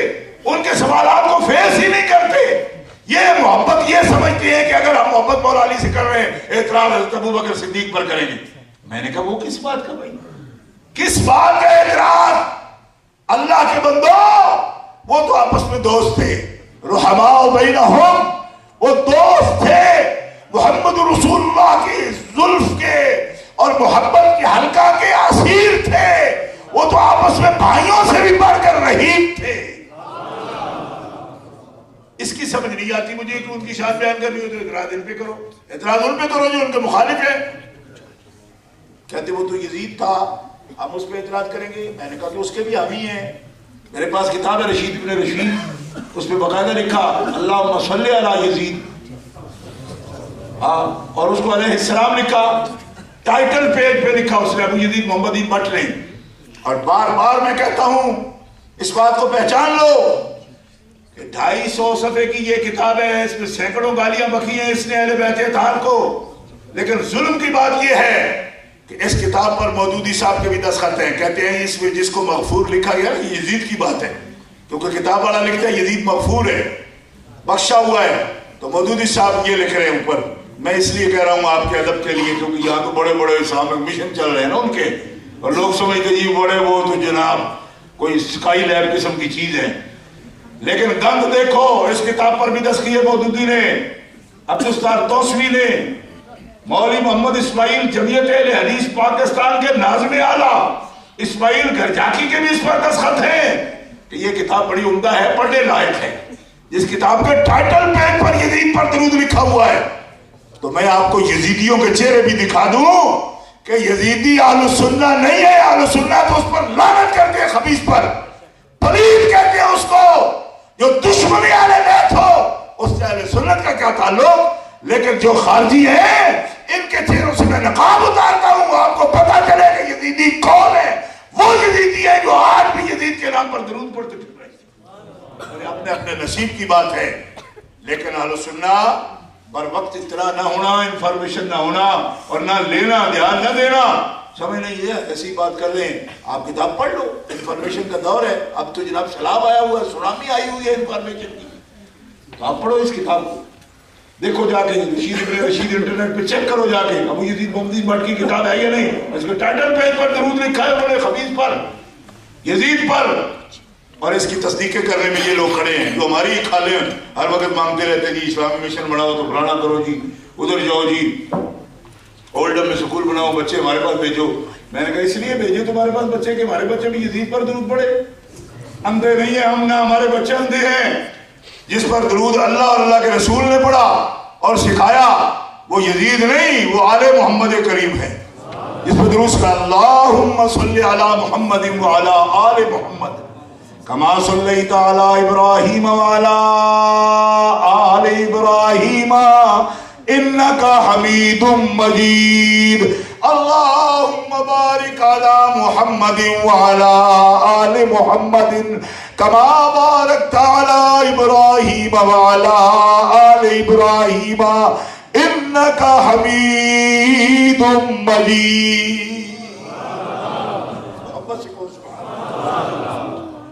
ان کے سوالات کو فیس ہی نہیں کرتے. یہ محبت یہ سمجھتے ہیں کہ اگر ہم محبت مولا علی سے کر رہے ہیں اعتراض حضرت ابوبکر صدیق پر کریں گے. میں نے کہا وہ کس بات کا بھائی، کس بات کا اعتراض؟ اللہ کے بندو وہ تو آپس میں دوست تھے، رحماء بینہم، وہ دوست تھے، محمد رسول اللہ کی زلف کے اور محبت کے حلقہ کے اسیر تھے. وہ تو آپس میں بھائیوں سے بھی بڑھ کر رحیم تھے. اس کی سمجھ نہیں آتی مجھے کہ ان کی شان بیان کرنی ہو تو اعتراض ان پہ کرو، اعتراض ان پہ کرو جو ان کے مخالف ہیں. کہتے وہ تو یزید تھا، ہم اس پہ اعتراض کریں گے. میں نے کہا کہ اس کے بھی حامی ہیں. میرے پاس کتاب ہے رشید ابن رشید، اس پہ باقاعدہ لکھا اللہم صلی علی یزید، اور اس کو علیہ السلام لکھا. ٹائٹل پیج پہ لکھا اس نے ابو یزید محمد بن بٹ نے. اور بار بار میں کہتا ہوں اس بات کو پہچان لو کہ 250 صفحے کی یہ کتاب ہے، اس میں سینکڑوں گالیاں بکی ہیں اس نے اہل بیت اطہار کو. لیکن ظلم کی بات یہ ہے کہ اس کتاب پر مودودی صاحب کے بھی دستخط ہیں. کہتے ہیں اس میں جس کو مغفور لکھا گیا یہ یزید کی بات ہے، کیونکہ کتاب والا لکھتا ہے یزید مغفور ہے، بخشا ہوا ہے. تو مودودی صاحب یہ لکھ رہے ہیں اوپر. میں اس لیے کہہ رہا ہوں آپ کے ادب کے لیے کیونکہ یہاں تو بڑے بڑے اسلامک مشن چل رہے ہیں نا ان کے، اور لوگ سمجھتے جی بڑے وہ تو جناب کوئی اسکائی لیب قسم کی چیز ہے. لیکن گند دیکھو، اس کتاب پر بھی دستخط کیے مودودی نے، عبدالستار توسوی نے، مولوی محمد اسماعیل جمعیت اہل حدیث پاکستان کے ناظم اعلیٰ اسماعیل گرجاکی کے بھی اس پر دستخط ہیں کہ یہ کتاب بڑی عمدہ ہے، پڑھنے لائق ہے. جس کتاب کے ٹائٹل پیج پر یزید پر درود لکھا ہوا ہے. تو میں آپ کو یزیدیوں کے چہرے بھی دکھا دوں کہ یزیدی اہل السنہ نہیں ہے. اہل السنہ تو اس پر لعنت کرتے ہیں، خبیث پر پلید کہتے ہیں اس کو. جو دشمنی اہل بیت ہو اس سے اہل سنت کا کیا تعلق؟ لیکن جو خارجی ہیں ان کے چہروں سے میں نقاب اتارتا ہوں، آپ کو پتا چلے کہ یزیدی کون ہے. وہ یزیدی ہے جو آج بھی یزید کے نام پر درود پڑھتے پھر رہے ہیں. اپنے اپنے نصیب کی بات ہے. لیکن اہل سنہ پر وقت اطلاع نہ ہونا، انفارمیشن نہ ہونا اور نہ لینا، دھیان نہ دینا، سمجھ نہیں ہے ایسی بات کر لیں. آپ کتاب پڑھ لو، انفارمیشن کا دور ہے. اب تو جناب سیلاب آیا ہوا ہے، سونامی آئی ہوئی ہے انفارمیشن کی. تو آپ پڑھو اس کتاب کو، دیکھو جا کے رشید انٹرنیٹ پہ چیک کرو جا کے ابو یزید محمد بن بٹ کی کتاب ہے یا نہیں. اس کے ٹائٹل پیج پر درود لکھا ہے بڑے خبیث پر، یزید پر. اور اس کی تصدیقیں کرنے میں یہ لوگ کھڑے ہیں جو ہماری خالے ہر وقت مانگتے رہتے ہیں جی اسلامی مشن بناؤ تو فلانا کرو جی، ادھر جاؤ جی، اولڈم میں سکول بناؤ، بچے ہمارے پاس بھیجو. میں نے کہا اس لیے بھیجے تمہارے پاس بچے کہ ہمارے بچے بھی یزید پر درود پڑھے. اندھے نہیں ہیں ہم، نہ ہمارے بچے اندھے ہیں. جس پر درود اللہ اور اللہ کے رسول نے پڑھا اور سکھایا وہ یزید نہیں، وہ آل محمد کریم ہے. جس پر درود کا اللہم صلی علی محمد وعلی آل محمد کما صلیت علی ابراہیم وعلی آل ابراہیم انکا حمید مجید. اللہم بارک علی محمد وعلی آل محمد کما بارکت علی ابراہیم وعلی آل ابراہیم انکا حمید مجید.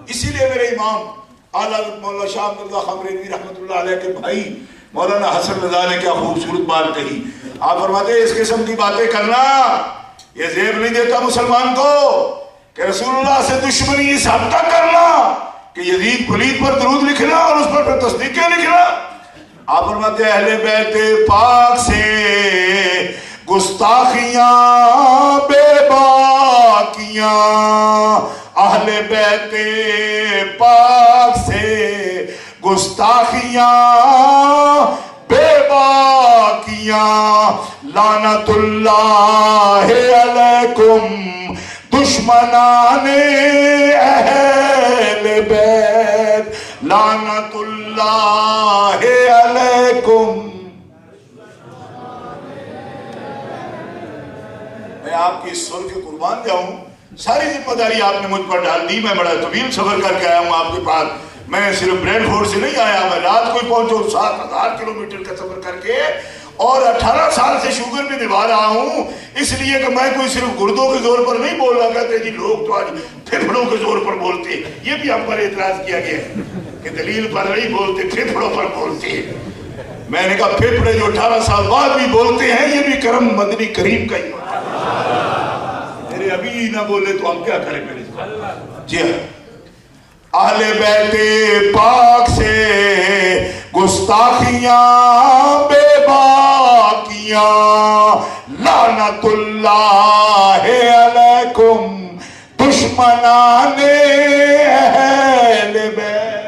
اسی لیے میرے امام اعلیٰ مولانا شاہ عبداللہ خامرینوی رحمۃ اللہ علیہ کے بھائی مولانا حسن رضا نے کیا خوبصورت بات کہی. آپ فرماتے ہیں اس قسم کی باتیں کرنا یہ زیب نہیں دیتا مسلمان کو کہ رسول اللہ سے دشمنی اس حد تک کرنا کہ یزید پلید پر درود لکھنا اور اس پر تصدیقیں لکھنا. آپ فرماتے ہیں اہل بیت پاک سے گستاخیاں بے باکیاں، اہل بیت پاک سے گستاخیاں بے باکیاں. لعنت اللہ علیکم دشمنان اہل بیت، لعنت اللہ علیکم۔ میں آپ کی اس سر کے قربان جاؤں، ساری ذمہ داری آپ نے مجھ پر ڈال دی، میں بڑا طویل سفر کر کے آیا ہوں آپ کے پاس، میں صرف برینڈ فورڈ سے نہیں آیا، میں رات کو ہی پہنچا 7,000 کلومیٹر کا سفر کر کے، اور 18 سال سے شوگر بھی نبھا رہا ہوں، اس لیے کہ میں کوئی صرف گردوں کے زور پر نہیں بول رہا، کہتے جی لوگ تو آج پھپھڑوں کے زور پر بولتے، یہ بھی ہم پر اعتراض کیا گیا ہے کہ دلیل پر نہیں بولتے، پھپھڑوں پر بولتے۔ میں نے کہا پھپھڑے جو 18 سال بعد بھی بولتے ہیں، یہ بھی کرم مدنی کریم کا ہی ہوتا ہے، میرے ابھی نہ بولے تو ہم کیا کریں میرے ساتھ۔ جی ہاں، اہل بیت پاک سے گستاخیاں بے باکیاں، لعنت اللہ علیکم دشمنان اہل بیت۔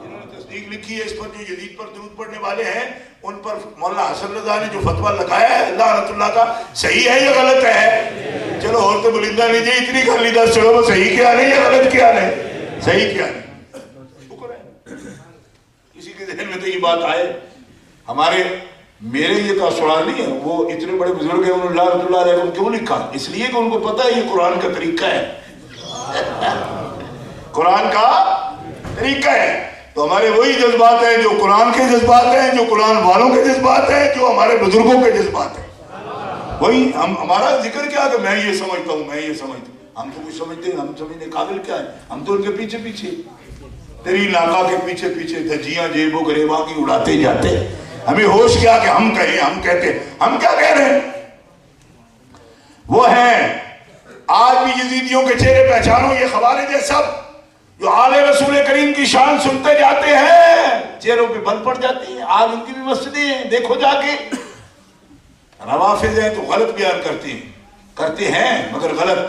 انہوں نے تصدیق لکھی ہے اس پر، جو یزید پر درود پڑھنے والے ہیں ان پر مولانا حسن رضا نے جو فتویٰ لگایا ہے لعنت اللہ کا، صحیح ہے یا غلط ہے؟ چلو اور تو بلندہ لیجیے، اتنی کر لی 10، چلو وہ صحیح کیا نہیں یا غلط کیا نہیں؟ صحیح کیا نہیں؟ شکر ہے کسی کے ذہن میں تو یہ بات آئے۔ ہمارے میرے یہ تاثرات نہیں ہے، وہ اتنے بڑے بزرگ ہیں، انہوں نے لعنت اللہ علیہ کیوں لکھا؟ اس لیے کہ ان کو پتہ ہے یہ قرآن کا طریقہ ہے، قرآن کا طریقہ ہے۔ تو ہمارے وہی جذبات ہیں جو قرآن کے جذبات ہیں، جو قرآن والوں کے جذبات ہیں، جو ہمارے بزرگوں کے جذبات ہیں، وہی ہمارا ذکر کیا کہ میں یہ سمجھتا ہوں، میں یہ سمجھتا ہوں، ہم تو کچھ سمجھتے ہیں، ہم سمجھنے قابل کیا ہے؟ ہم تو ان کے پیچھے پیچھے، تیری علاقہ کے پیچھے پیچھے دھجیاں جیب و گریباں کی اڑاتے جاتے، ہمیں ہوش کیا کہ ہم کہیں، ہم کہتے، ہم کیا کہہ رہے ہیں؟ وہ ہیں آج بھی یزیدیوں کے چہرے پہچانو، یہ خوارج ہے سب، جو آل رسول کریم کی شان سنتے جاتے ہیں چہروں پہ بل پڑ جاتی ہیں۔ آج ان کی بھی مسجدیں ہیں، دیکھو جا کے، روافض ہیں تو غلط بیان کرتے ہیں مگر غلط،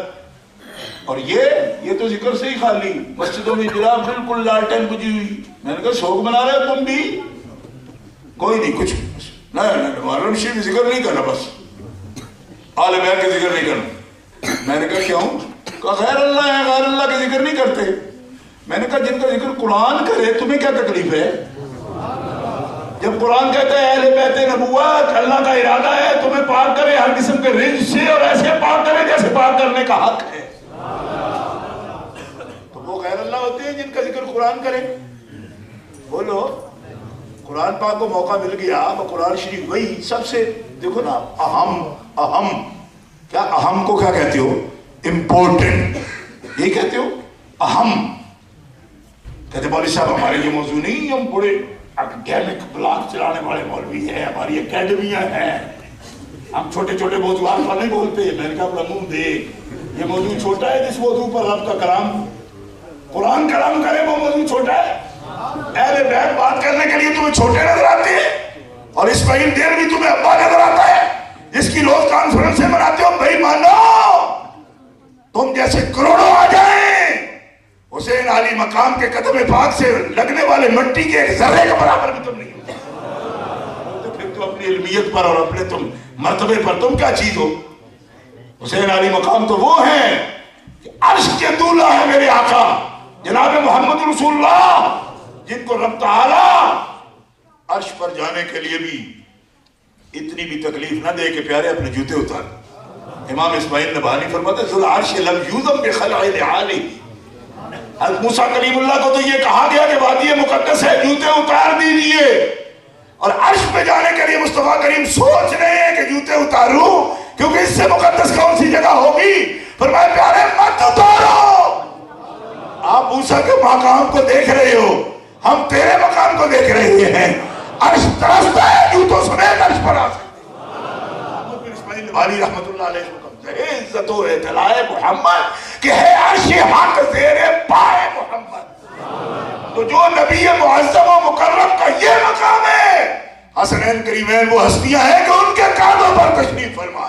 اور یہ تو ذکر سے ہی خالی، مسجدوں میں جناب بالکل لالٹین بجھی ہوئی، میں نے کہا شوق منا رہے ہو تم بھی؟ کوئی نہیں، کچھ نہیں، محرم شریف ذکر نہیں کرنا، بس آل بیت کے ذکر نہیں کرنا۔ میں نے کہا کیوں؟ کہا غیر اللہ ہے، غیر اللہ کے ذکر نہیں کرتے۔ میں نے کہا جن کا ذکر قرآن کرے تمہیں کیا تکلیف ہے؟ جب قرآن کہتا ہے اہل بیت نبوت اللہ کا ارادہ ہے تمہیں پاک کرے ہر قسم کے رجس سے، اور ایسے پاک کرے جیسے پاک کرنے کا حق ہے، تو وہ غیر اللہ ہوتے ہیں جن کا ذکر قرآن کرے؟ بولو، قرآن پاک کو موقع مل گیا، قرآن شریف وہی سب سے دیکھو نا اہم کیا، اہم کو کیا کہتے ہو؟ امپورٹنٹ، یہ کہتے ہو اہم۔ کہتے مولوی صاحب ہمارے یہ موضوع نہیں، ہم بڑے اکیڈمک بلاک چلانے والے مولوی ہیں، ہماری اکیڈمیاں ہیں، ہم چھوٹے چھوٹے موضوعات پر نہیں بولتے۔ میں نے کہا اپنا منہ دیکھ، یہ موضوع چھوٹا ہے جس موضوع پر رب کا کلام قرآن کلام کرے وہ موضوع چھوٹا ہے؟ اہل بیت بات کرنے کے لیے تمہیں چھوٹے نظر آتے ہیں، اور اسماعیل دیر بھی تمہیں ابا نظر آتا ہے، جس کی روز کانفرنس سے مناتے ہو۔ بھائی مانو تم جیسے کروڑوں آ جائیں، حسین علی مقام کے قدم پاک سے لگنے والے مٹی کے ایک ذرے کے برابر بھی تم نہیں ہوتے، تو پھر تو اپنی علمیت پر اور اپنے تم مرتبے پر تم کیا چیز ہو؟ حسین علی مقام تو وہ ہیں کہ عرش کے دولہ ہے میرے آقا جناب محمد رسول اللہ، جن کو رب تعالیٰ عرش پر جانے کے لیے بھی اتنی بھی تکلیف نہ دے کہ پیارے اپنے جوتے اتار۔ امام اسماعیل نبہانی فرماتے ذو العرش لم یوزم بخلع لعالی، حضرت موسیٰ کلیم اللہ کو تو یہ کہا گیا کہ وادی مقدس ہے، جوتے اتار دیجئے، اور عرش پہ جانے کے لیے مصطفیٰ کریم سوچ رہے ہیں کہ جوتے اتاروں کیونکہ اس سے مقدس کون سی جگہ ہوگی؟ فرمایا پیارے مت اتارو، آپ موسیٰ کے مقام کو دیکھ رہے ہو، ہم تیرے مقام کو دیکھ رہے ہیں، عرش ترستا ہے جوتوں سمیت عرش پر آ سکتے۔ محمد بن اسماعیل نبہانی رحمت اللہ علیہ وسلم عزت و اطلاع محمد کہ ہے عرش حق زیر پائے محمد، تو جو نبی معظم و مکرم کا یہ مقام ہے، حسنین کریمین وہ ہستیاں ہیں کہ ان کے کانوں پر تشریف فرما۔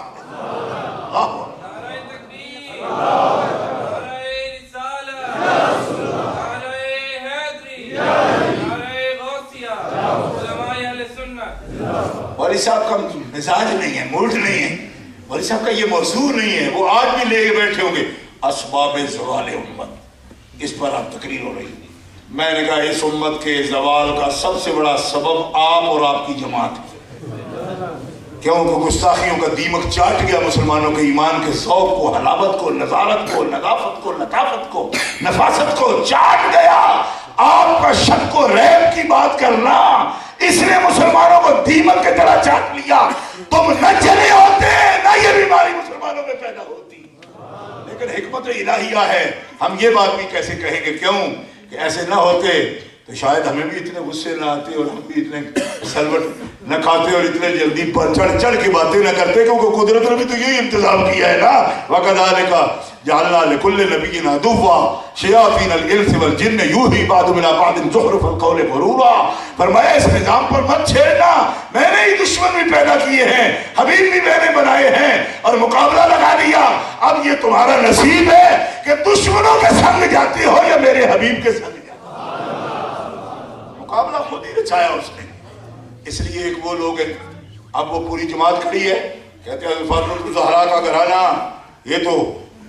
اور مولوی صاحب کا مزاج نہیں ہے، موڈ نہیں ہے، مولوی صاحب کا یہ موضوع نہیں ہے. وہ آج بھی لے کے بیٹھے ہوں گے اسباب زوال امت، اس پر آپ تقریر ہو رہی. میں نے کہا اس امت کے زوال کا سب سے بڑا سبب آپ اور آپ کی جماعت ہے. کیوں کہ گستاخیوں کا دیمک چاٹ گیا مسلمانوں کے ایمان کے ذوق کو، حلاوت کو، نزارت کو، نظافت کو، لطافت کو، نفاست کو چاٹ گیا. آپ کا شک و ریب کی بات کرنا اس نے مسلمانوں کو دیمک کی طرح چاٹ لیا. تم نہ چلے ہوتے نہ یہ بیماری مسلمانوں میں پیدا ہوتی. لیکن حکمت الہیہ ہے. ہم یہ بات بھی کیسے کہیں گے؟ کیوں کہ ایسے نہ ہوتے تو شاید ہمیں بھی اتنے غصے نہ آتے اور ہم بھی اتنے سلوٹ نہ کھاتے اور اتنے جلدی پر چڑھ چڑھ کے باتیں نہ کرتے، کیونکہ قدرت نے بھی تو یہی انتظام کیا ہے نا. وَكَذَلِكَ جَعَلْنَا لِكُلِّ نَبِيٍّ عَدُوًّا شَيَاطِينَ الْإِنسِ وَالْجِنِّ يُوحِي بَعْضُهُمْ إِلَىٰ بَعْضٍ زُخْرُفَ الْقَوْلِ غُرُورًا. فرمایا اس نظام پر مت چھیڑنا، میں نے ہی دشمن بھی پیدا کیے ہیں، حبیب بھی میں نے بنائے ہیں اور مقابلہ لگا دیا. اب یہ تمہارا نصیب ہے کہ دشمنوں کے سنگ جاتے ہو یا میرے حبیب کے سنگ جاتے ہو. مقابلہ خود ہی رچایا اس نے. اس لیے ایک وہ لوگ ہیں، اب وہ پوری جماعت کھڑی ہے، کہتے ہیں فاطمہ الزہرا کا گھرانہ یہ تو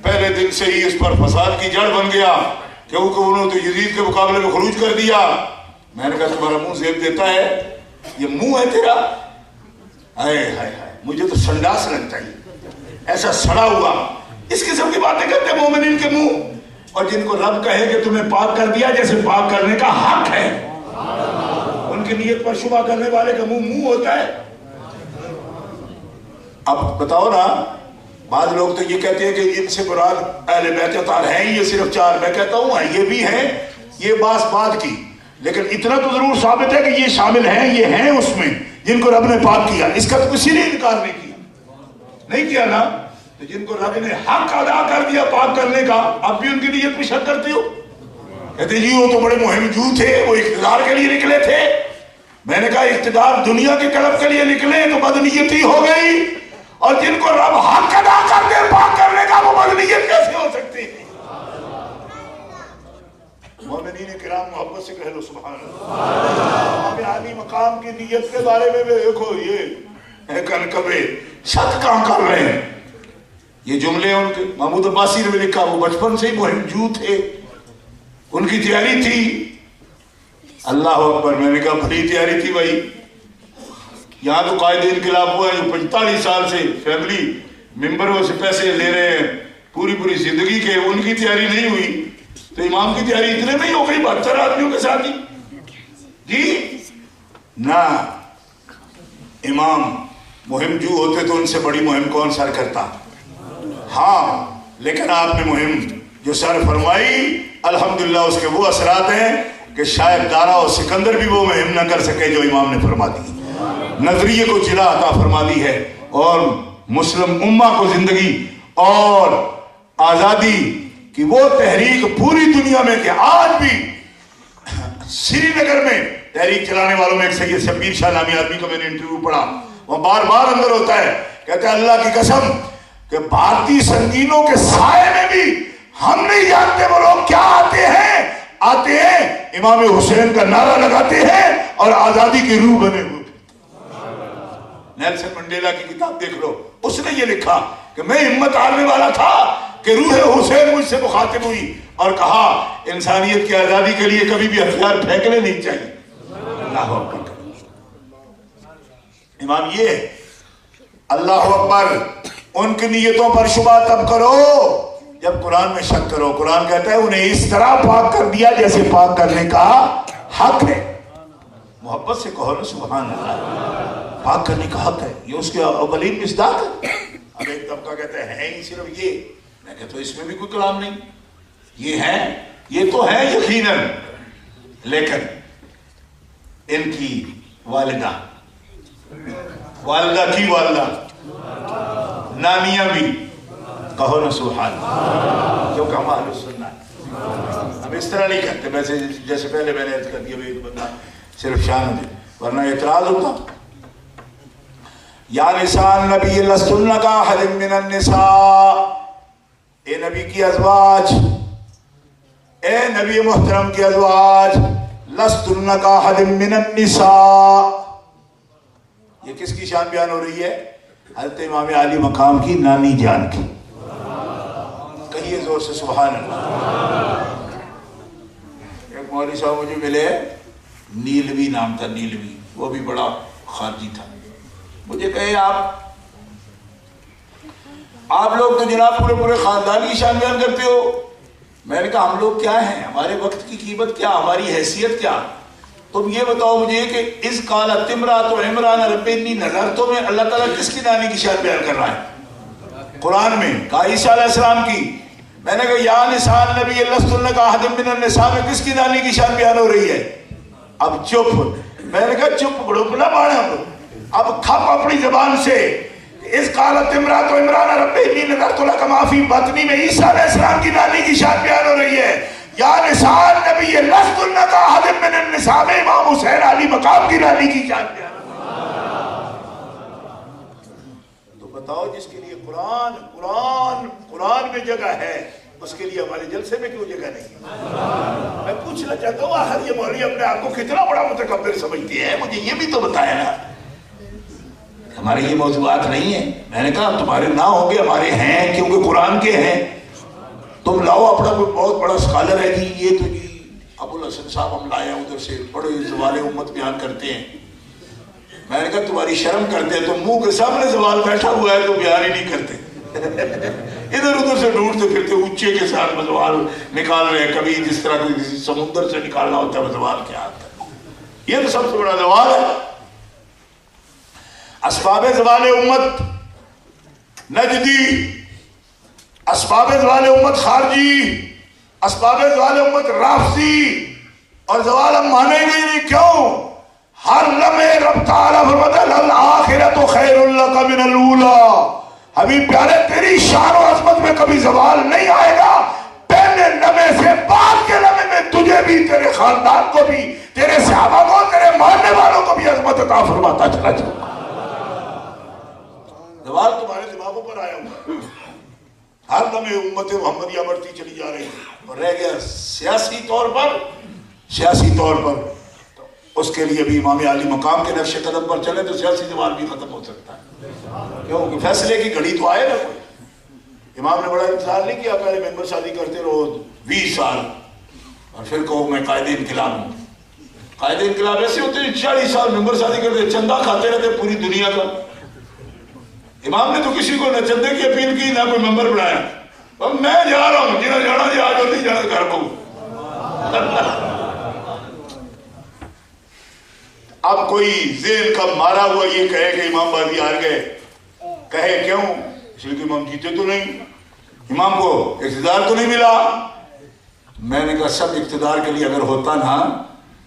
پہلے دن سے ہی اس پر فساد کی جڑ بن گیا، کیونکہ انہوں نے تو یزید کے مقابلے میں خروج کر دیا. میں نے کہا تمہارا منہ زیب دیتا ہے؟ یہ منہ ہے تیرا؟ ہائے ہائے ہائے، مجھے تو سنڈاس لگتا ہے ایسا سڑا ہوا. اس قسم کی باتیں کرتے ہیں مومنین کے منہ، اور جن کو رب کہے کہ تمہیں پاک کر دیا جیسے پاک کرنے کا حق ہے، ان کی نیت پر شبہ کرنے والے کا منہ ہوتا ہے. اب بتاؤ نا، بعض لوگ تو یہ کہتے ہیں کہ ان سے مراد اہل بیت اطہار ہیں یہ صرف 4. میں کہتا ہوں یہ بھی ہیں، یہ بات کی، لیکن اتنا تو ضرور ثابت ہے کہ یہ شامل ہیں، یہ ہیں اس میں جن کو رب نے پاک کیا. اس کا تو کسی نے انکار نہیں کیا نا. تو جن کو رب نے حق ادا کر دیا پاک کرنے کا، اب بھی ان کی نیت میں شک کرتے ہو. کہتے جی وہ تو بڑے مہم جو تھے، وہ اقتدار کے لیے نکلے تھے. میں نے کہا اقتدار دنیا کے طلب کے لیے نکلے تو بدنیتی ہو گئی، اور جن کو رب حق ادا کر دے پاک کرنے کا وہ بدنیت کیسے ہو سکتی ہے؟ مومنین کرام محبت سے کہہ لو سبحان اللہ. ہمیں عالی مقام کی نیت کے بارے میں بھی دیکھو، یہ کنکبے شک کہاں کر رہے ہیں. یہ جملے ان کے محمود عباسی نے بھی لکھا، وہ بچپن سے ہی مہم جو تھے، ان کی تیاری تھی. اللہ اکبر. میں نے کہا بڑی تیاری تھی بھائی. یہاں تو قائد انقلاب ہوا ہے جو 45 سال سے فیملی ممبروں سے پیسے لے رہے ہیں پوری زندگی کے، ان کی تیاری نہیں ہوئی. تو امام کی تیاری اتنے میں ہی ہو گئی 72 آدمیوں کے ساتھ ہی. جی نہ، امام مہم جو ہوتے تو ان سے بڑی مہم کون سر کرتا. ہاں لیکن آپ نے مہم جو سر فرمائی، الحمدللہ اس کے وہ اثرات ہیں کہ شاید دارا و سکندر بھی وہ مہم نہ کر سکے جو امام نے فرما دی. نظریے کو جلا عطا فرما دی ہے، اور مسلم امہ کو زندگی اور آزادی کی وہ تحریک پوری دنیا میں کہ آج بھی سری نگر میں تحریک چلانے والوں میں ایک سید شبیر شاہ نامی آدمی کا میں نے انٹرویو پڑھا، وہ بار بار اندر ہوتا ہے، کہتے ہیں اللہ کی قسم کہ بھارتی سنگینوں کے سائے میں بھی ہم نہیں جانتے وہ لوگ کیا آتے ہیں امام حسین کا نعرہ لگاتے ہیں اور آزادی کی روح بنے ہوئے. نیلسن منڈیلا کی کتاب دیکھ لو، اس نے یہ لکھا کہ میں ہمت ہارنے والا تھا کہ روح حسین مجھ سے مخاطب ہوئی اور کہا انسانیت کی آزادی کے لیے کبھی بھی ہتھیار پھینکنے نہیں چاہیے. اللہ اکبر. امام یہ ہے. اللہ اکبر. ان کی نیتوں پر شبہ تب کرو جب قرآن میں شک کرو. قرآن کہتا ہے انہیں اس طرح پاک کر دیا جیسے پاک کرنے کا حق ہے. محبت سے کہو نا سبحان اللہ. پاک کرنے کا حق ہے، یہ اس کے اولین مصداق ہے. اب ایک طبقہ کہتا ہے ہی صرف یہ، میں کہتا ہوں اس میں بھی کوئی کلام نہیں. یہ ہے، یہ تو ہے یقیناً، لیکن ان کی والدہ کی والدہ نانیاں بھی کہو نا سبحان اللہ. کیونکہ ہم اہل سنت ہیں، ہم اس طرح نہیں کہتے ویسے جیسے پہلے میں نے عرض کر دیا ایک بندہ صرف شان دے، ورنہ اعتراض ہوتا. یا نساء النبی لستن کاحد من النساء، اے نبی کی ازواج، اے نبی محترم کی ازواج، لستن کاحد من النساء، یہ کس کی شان بیان ہو رہی ہے؟ حضرت امام علی مقام کی نانی جان کی. کہیے زور سے سبحان اللہ. ایک مولوی صاحب مجھے ملے، نیلوی نام تھا، نیلوی، وہ بھی بڑا خارجی تھا. مجھے کہے آپ لوگ تو جناب پورے خاندان کی شان بیان کرتے ہو. میں نے کہا ہم لوگ کیا ہیں، ہمارے وقت کی قیمت کیا، ہماری حیثیت کیا؟ تم یہ بتاؤ مجھے کہ اس قالت امرأۃ عمران رب انی نذرت میں اللہ تعالیٰ کس کی نانی کی شان بیان کر رہا ہے؟ قرآن میں. کہا عیسیٰ علیہ السلام کی. میں نے کہا یا نساء النبی لستن کاحد من النساء میں کس کی نانی کی شان بیان ہو رہی ہے؟ اب چپ. میں نے کہا چپ گڑپ نہ مانا، اب کھپ اپنی زبان سے. اس قالت امرأۃ عمران رب انی نذرت لک ما فی بطنی میں عیسیٰ علیہ السلام کی نانی کی شان بیان ہو رہی ہے. یا نساء النبی لستن کاحد من النساء میں امام حسین علی مقام کی نانی کی شان بیان. تو بتاؤ جس کے لیے قرآن میں جگہ ہے اس کے لیے ہمارے جلسے میں کیوں جگہ نہیں؟ میں پوچھنا چاہتا ہوں آخر یہ مولوی اپنے آپ کو کتنا بڑا متکبر سمجھتی ہے؟ مجھے یہ بھی تو بتایا نا. ہمارے یہ موضوعات نہیں ہیں. میں نے کہا تمہارے نہ ہوں گے، ہمارے ہیں، کیونکہ قرآن کے ہیں. تم لاؤ اپنا کوئی بہت بڑا اسکالر ہے جی، یہ تو جی ابو الحسن صاحب ہم لائے ہیں ادھر سے، بڑے زوال امت بیان کرتے ہیں. میں نے کہا تمہاری شرم کرتے ہیں، تم منہ کے سامنے زوال بیٹھا ہوا ہے تو بیان ہی نہیں کرتے. ادھر ادھر سے ڈھونڈتے پھرتے اونچے کے ساتھ زوال نکال رہے ہیں. کبھی جس طرح کسی سمندر سے نکالنا ہوتا ہے زوال کیا آتا ہے. یہ تو سب سے بڑا زوال ہے. اسباب زوال امت نجدی، اسباب زوال امت خارجی، اسباب زوال امت رافضی، اور زوال ہم مانیں گے نہیں. کیوں؟ ہر لمحے رب تعالیٰ فرماتا ہے الآخرۃ خیر لک من الاولی. حبیب پیارے تیری شان و عظمت میں کبھی زوال نہیں آئے گا. پہلے لمحے سے بعد کے لمحے میں تجھے بھی، تیرے خاندان کو بھی، تیرے صحابہ کو، تیرے ماننے والوں کو بھی عظمت عطا فرماتا چلا جائے. زوال تمہارے دماغوں پر آیا ہوا، ہر لمحے امت محمدیہ بڑھتی چلی جا رہی ہے. اور رہ گیا سیاسی طور پر اس کے لیے بھی امام علی مقام کے نقش قدم پر چلے تو سیاسی زوال بھی ختم ہو سکتا ہے. کیونکہ فیصلے کی گھڑی تو آئے نا کوئی. امام نے بڑا انتظار نہیں کیا، پہلے ممبر شادی کرتے رہو 20 سال اور پھر کہو میں قائد انقلاب ہوں. قائد انقلاب ایسے ہوتے ہیں 40 سال ممبر شادی کرتے، چندہ کھاتے رہتے پوری دنیا کا. امام نے تو کسی کو نہ چندے کی اپیل کی نہ کوئی ممبر بنایا. اب میں جا رہا ہوں، جنہیں جانا جی آج نہیں جانا گھر کو. اب کوئی ذہن کا مارا ہوا یہ کہے کہ امام بازی ہار گئے، کہے کیوں؟ اس لیے کہ امام جیتے تو نہیں، امام کو اقتدار تو نہیں ملا. میں نے کہا سب اقتدار کے لیے اگر ہوتا نا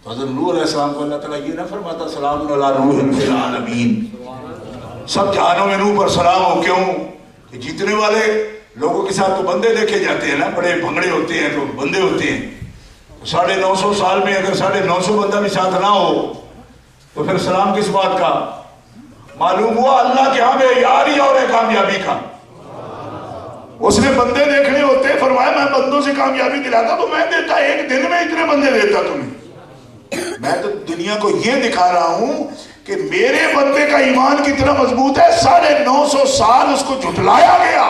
تو حضرت نوح علیہ السلام کو اللہ تعالیٰ یہ نہ فرماتا سلام علی نوح فی العالمین، سب جہانوں میں نوح پر سلام ہو. کیوں؟ کہ جیتنے والے لوگوں کے ساتھ تو بندے دیکھے جاتے ہیں نا، بڑے بھنگڑے ہوتے ہیں تو بندے ہوتے ہیں. 950 سال میں اگر 950 بندہ بھی ساتھ نہ ہو تو پھر سلام کس بات کا؟ معلوم ہوا اللہ کے ہاں میں یاری اور کامیابی کا. اس نے بندے دیکھنے ہوتے، فرمایا میں بندوں سے کامیابی دلاتا تو میں دیتا ایک دن میں اتنے بندے دیتا تمہیں. میں تو دنیا کو یہ دکھا رہا ہوں کہ میرے بندے کا ایمان کتنا مضبوط ہے. 950 سال اس کو جھٹلایا گیا،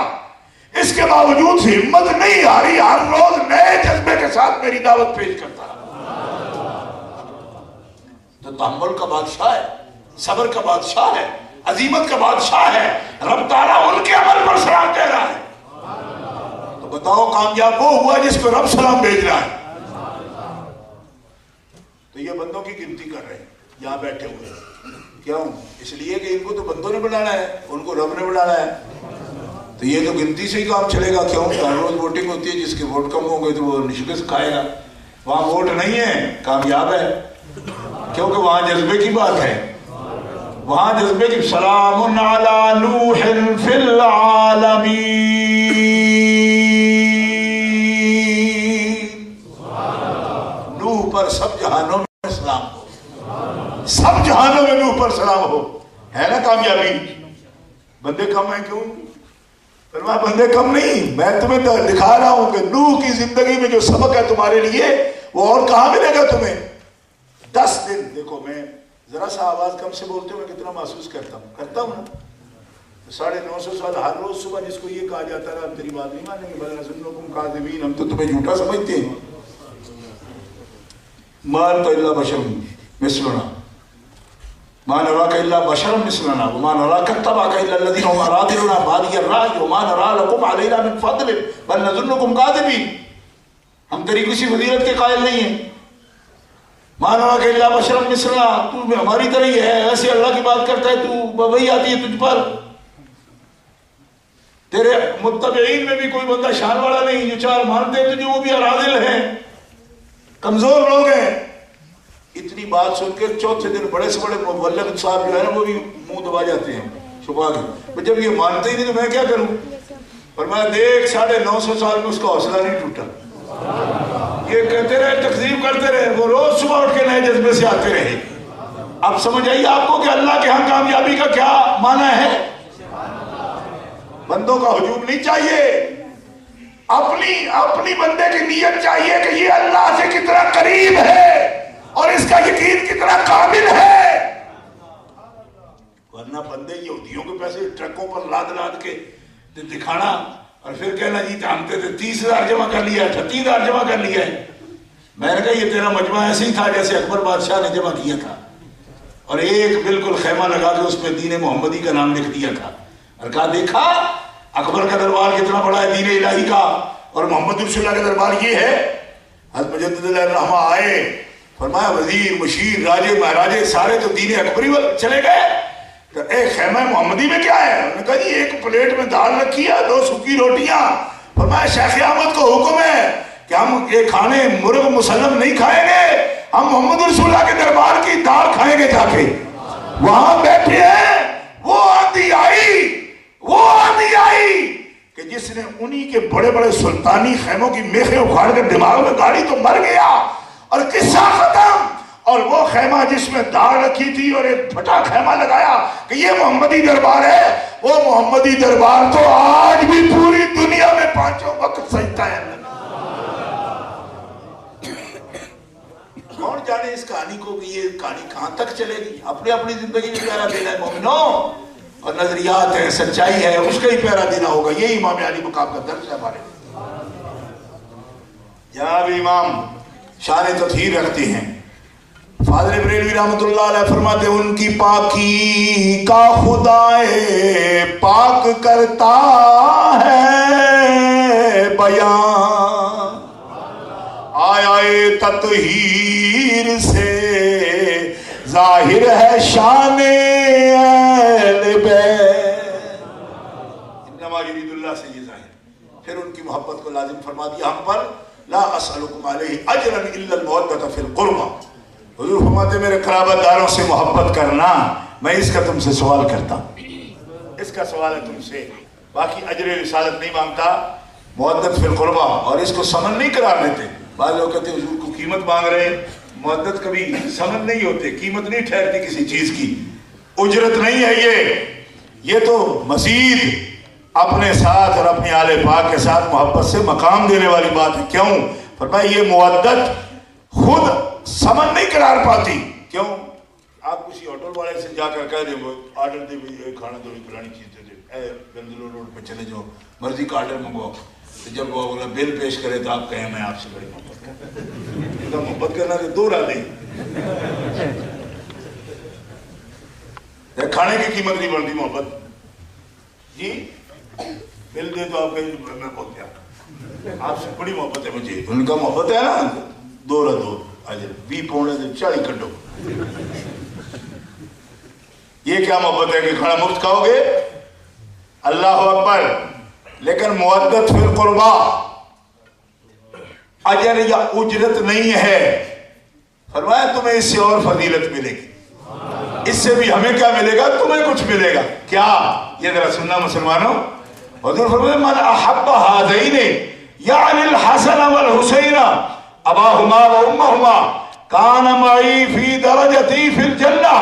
اس کے باوجود ہمت نہیں آ رہی، ہر روز نئے جذبے کے ساتھ میری دعوت پیش کرتا رہا. تو تحمل کا بادشاہ ہے، صبر کا بادشاہ ہے، عظیمت کا بادشاہ ہے. رب تعالیٰ ان کے عمل پر سلام کہہ رہا ہے. تو بتاؤ کامیاب وہ ہوا جس کو رب سلام بھیج رہا ہے. تو یہ بندوں کی گنتی کر رہے ہیں یہاں بیٹھے ہوئے. کیوں؟ اس لیے کہ ان کو تو بندوں نے بنانا ہے، ان کو رب نے بنانا ہے. تو یہ تو گنتی سے ہی کام چلے گا. کیوں؟ ہر روز ووٹنگ ہوتی ہے، جس کے ووٹ کم ہوں گے تو وہ شکست کھائے گا. وہاں ووٹ نہیں ہے، کامیاب ہے، کیونکہ وہاں جذبے کی بات ہے. وہاں جذبے کی سلام علی نوح فی العالمین، نوح پر سب جہانوں میں سلام ہو، سب جہانوں میں نوح پر سلام ہو. ہے نا کامیابی؟ بندے کم ہیں کیوں؟ فرمایا بندے کم نہیں، میں تمہیں دکھا رہا ہوں کہ نوح کی زندگی میں جو سبق ہے تمہارے لیے وہ اور کہاں ملے گا تمہیں. 10 دن دیکھو، میں ذرا سا آواز کم سے بولتے ہو میں کتنا محسوس کرتا ہوں نا. 950 سال ہر روز صبح جس کو یہ کہا جاتا ہے آپ تیری بات نہیں مانیں گے, بل نظنکم کاذبین, ہم تو تمہیں جھوٹا سمجھتے ہیں. ما انت الا بشر مثلنا ما نراك الا بشرا مثلنا وما نراك اتبعك الا الذين هم اراذلنا بادي الراي وما نرى لكم علينا من فضل بل نظنكم كاذبين. ہم تیری کسی فضیلت کے قائل نہیں ہیں. ما نراك الا بشرا مثلنا, تو ہماری طرح ہی ہے, ایسے اللہ کی بات کرتا ہے, تو وہی آتی ہے تجھ پر. تیرے متبعین میں بھی کوئی بندہ شان والا نہیں, جو چار مانتے ہیں تجھے وہ بھی اراذل ہیں, کمزور لوگ ہیں. اتنی بات سن کے چوتھے دن بڑے سے بڑے مبلغ صاحب جو ہے نا وہ بھی منہ دبا جاتے ہیں چھپا کے, جب یہ مانتے ہی نہیں تو میں کیا کروں. فرمایا دیکھ 950 سال میں اس کا حوصلہ نہیں ٹوٹا, یہ کہتے رہے تکذیب کرتے رہے, وہ روز صبح اٹھ کے نئے جذبے سے آتے رہے. اب سمجھ آئیے آپ کو کہ اللہ کے ہاں کامیابی کا کیا معنی ہے. بندوں کا ہجوم نہیں چاہیے, اپنی بندے کی نیت چاہیے کہ یہ اللہ سے کتنا قریب ہے اور اس کا یقین کتنا کامل ہے. ورنہ بندے یہودیوں کے پیسے ٹرکوں پر لاد کے دکھانا اور پھر کہنا جی جانتے تھے 30,000 جمع کر لیا, 38,000 جمع کر لیا ہے. میں نے کہا یہ تیرا مجمع ایسے ہی تھا جیسے اکبر بادشاہ نے جمع کیا تھا, اور ایک بالکل خیمہ لگا کے اس پہ دین محمدی کا نام لکھ دیا تھا, اور کہا دیکھا اکبر کا دربار کتنا بڑا ہے دین الہی کا, اور محمد رسول اللہ کا دربار یہ ہے. حضرت مجدد علیہ الرحمہ آئے, فرمایا وزیر مشیر راجے مہاراجے سارے تو دین اکبری چلے گئے, تو ایک خیمہ محمدی میں کیا ہے. انہوں نے کہا جی ایک پلیٹ میں دال رکھی ہے, 2 سوکھی روٹیاں. فرمایا شیخ احمد کو حکم ہے کہ ہم یہ کھانے مرغ مسلم نہیں کھائیں گے, ہم محمد رسول اللہ کے دربار کی دال کھائیں گے. جا کے وہاں بیٹھے ہیں, وہ آندھی آئی کہ جس نے انہی کے بڑے بڑے سلطانی خیموں کی میخیں اکھاڑ کر دماغ میں گاڑی تو مر گیا, اور قصہ ختم. اور وہ خیمہ جس میں دال رکھی تھی اور ایک پھٹا خیمہ لگایا کہ یہ محمدی دربار ہے, وہ محمدی دربار تو آج بھی پوری دنیا میں 5 وقت سجدہ ہے. کون جانے اس کہانی کو کہ یہ کہانی کہاں تک چلے گی. اپنی زندگی میں پیارا دینا ہے مومنوں, اور نظریات ہے, سچائی ہے, اس کا ہی پیارا دینا ہوگا. یہی امام علی مقام کا درس ہے ہمارے. جناب امام شان تطہیر رکھتے ہیں, فاضل بریلوی رحمۃ اللہ علیہ فرماتے ہیں ان کی پاکی کا خدائے پاک کرتا ہے بیان, آیا تطہیر سے ظاہر ہے شان اہل بیت. انما یرید اللہ سے یہ ظاہر. پھر ان کی محبت کو لازم فرما دیا ہم پر, لا اسألکم علیہ اجرا الا المودۃ فی القربى. حضور فرماتے میرے قرابت داروں سے محبت کرنا, میں اس کا تم سے سوال کرتا ہوں, اس کا سوال ہے تم سے, باقی اجر رسالت نہیں مانگتا. مودت فی القربہ, اور اس کو سمن نہیں قرار دیتے. بعض لوگ کہتے ہیں حضور کو قیمت مانگ رہے ہیں. مودت کبھی سمن نہیں ہوتے, قیمت نہیں ٹھہرتی کسی چیز کی, اجرت نہیں ہے یہ تو مزید اپنے ساتھ اور اپنی آل پاک کے ساتھ محبت سے مقام دینے والی بات ہے. کیوں؟ فرمایا یہ مودت خود سمن نہیں قرار پاتی. کیوں؟ آپ کسی ہوٹل والے سے جا کر کہہ دیں وہ آرڈر دے بھائی کھانا دو پرانی چیز دے دے, اے گندلو روڈ پہ چلے جاؤ مرضی کا آرڈر منگواؤ, تو جب وہ اگلا بل پیش کرے تو آپ کہیں میں آپ سے بڑی محبت کرتا ہوں. محبت کرنا تو دور آ گئی. کھانے کی قیمت نہیں بڑھتی محبت. جی بل دے تو آپ کہیں میں بہت پیار, آپ سے بڑی محبت ہے مجھے. ان کا محبت ہے نا 2 20 پاؤنڈ 40 کٹو. یہ کیا محبت ہے کہ کھانا مفت کھاؤ گے؟ اللہ اکبر. لیکن مودت فی القربہ اجر یا اجرت نہیں ہے. فرمایا تمہیں اس سے اور فضیلت ملے گی, اس سے بھی ہمیں کیا ملے گا, تمہیں کچھ ملے گا. کیا؟ یہ ذرا سننا مسلمانوں. حضور فرمایا من احب هذین یعنی الحسن والحسین اباہما و امہما کان معی فی درجتی فی الجنہ.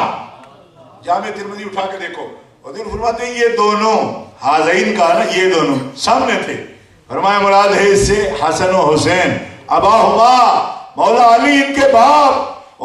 جامع ترمذی اٹھا کے دیکھو, حضور فرماتے ہیں یہ دونوں حاضرین کا نا, یہ دونوں سامنے تھے. فرمایا مراد ہے اس سے حسن و حسین, اباہما مولا علی ان کے باپ,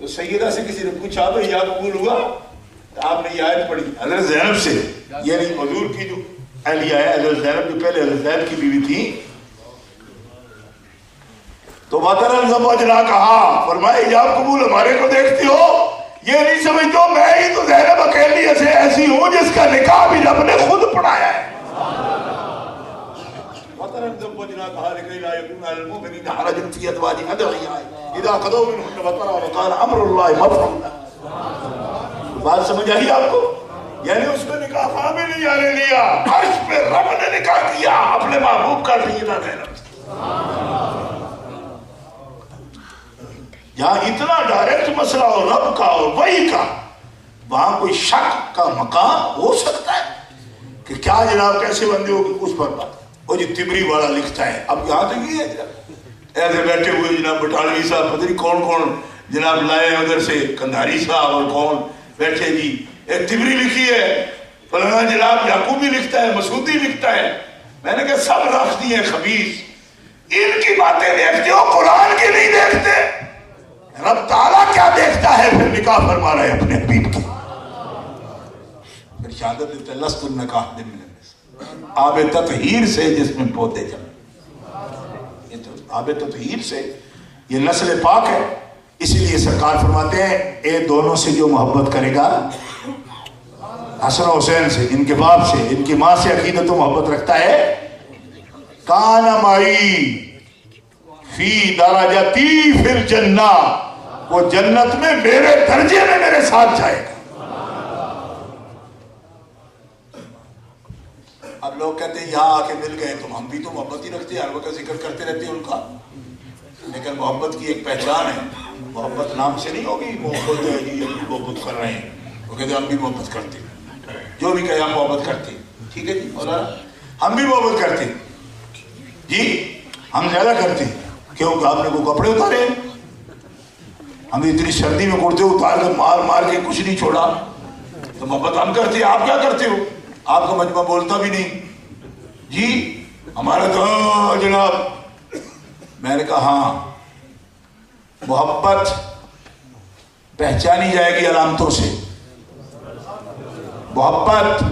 تو سیدہ سے کسی نے پوچھا بھائی یا قبول ہوا؟ تو آپ نے یہ آیت پڑھی حضرت زینب سے، یعنی حضور کی جو اہلیہ ہے حضرت زینب، جو پہلے حضرت زینب کی بیوی تھی، تو وَتَرَى الزَّوْجَ کہا، فرمایا حجاب قبول ہمارے کو دیکھتی ہو، یہ نہیں سمجھتے ہو میں ہی تو زینب اکیلی ایسی ہوں جس کا نکاح بھی رب نے خود پڑھایا ہے۔ وَتَرَى الزَّوْجَ کہا لِكَيْ لَا يَكُونَ عَلَى الْمُؤْمِنِينَ حَرَجٌ فِي أَزْوَاجِ أَدْعِيَائِهِمْ إِذَا قَضَوْا مِنْهُنَّ وَطَرًا وَكَانَ أَمْرُ اللَّهِ مَفْعُولًا۔ بات سمجھ آئی آپ کو؟ یعنی اس میں نکاح خواہ بھی نہیں آنے لیا، عرش پہ رب نے نکاح کیا اپنے محبوب کا سیدہ زینب سے۔ جہاں اتنا ڈائریکٹ مسئلہ ہو رب کا اور وحی کا، وہاں کوئی شک کا مقام ہو سکتا ہے کہ کیا جناب کیسے بندے ہوگی اس پر بات۔ وہ جو تبری والا لکھتا ہے، اب یہاں تک یہ ہے ایسے بیٹھے ہوئے جناب بٹالوی صاحب پتہ نہیں کون کون جناب لائے ہیں ادھر سے، کندھاری صاحب اور کون بیٹھے جی، ایک تبری لکھی ہے، فلانا جناب یعقوبی لکھتا ہے، مسعودی لکھتا ہے۔ میں نے کہا سب رفض دیے خبیث، ان کی باتیں دیکھتے ہو قرآن کی نہیں دیکھتے۔ رب تعالیٰ کیا دیکھتا ہے؟ پھر نکاح فرما رہے اپنے حبیب کی، پھر شہادت دیتے لست النکاح من النساء، آب تطہیر سے جس میں پودے جمع، یہ تو آب تطہیر سے، یہ نسل پاک ہے۔ اسی لیے سرکار فرماتے ہیں اے دونوں سے جو محبت کرے گا، حسن و حسین سے، ان کے باپ سے، ان کی ماں سے عقیدت و محبت رکھتا ہے، کان معی فی درجتی فی الجنہ، وہ جنت میں میرے درجے میں میرے ساتھ جائے گا۔ اب لوگ کہتے ہیں یہاں آ کے مل گئے تو ہم بھی تو محبت ہی رکھتے ہیں، ہر وقت ذکر کرتے رہتے ہیں ان کا، لیکن محبت کی ایک پہچان ہے، محبت نام سے نہیں ہوگی محبت ہے جی محبت کر رہے ہیں، وہ کہتے ہیں ہم بھی محبت کرتے ہیں، جو بھی کہے ہم محبت کرتے ہیں، ٹھیک ہے جی مولانا ہم بھی محبت کرتے ہیں جی، ہم زیادہ کرتے ہیں، کیوں کہ آپ نے کوئی کپڑے اتارے، ہم اتنی سردی میں کرتے اتار کے مار مار کے کچھ نہیں چھوڑا، تو محبت ہم کرتے ہیں، آپ کیا کرتے ہو؟ آپ کا مجمع بولتا بھی نہیں جی، ہمارا تو جناب۔ میں نے کہا ہاں محبت پہچانی جائے گی علامتوں سے، محبت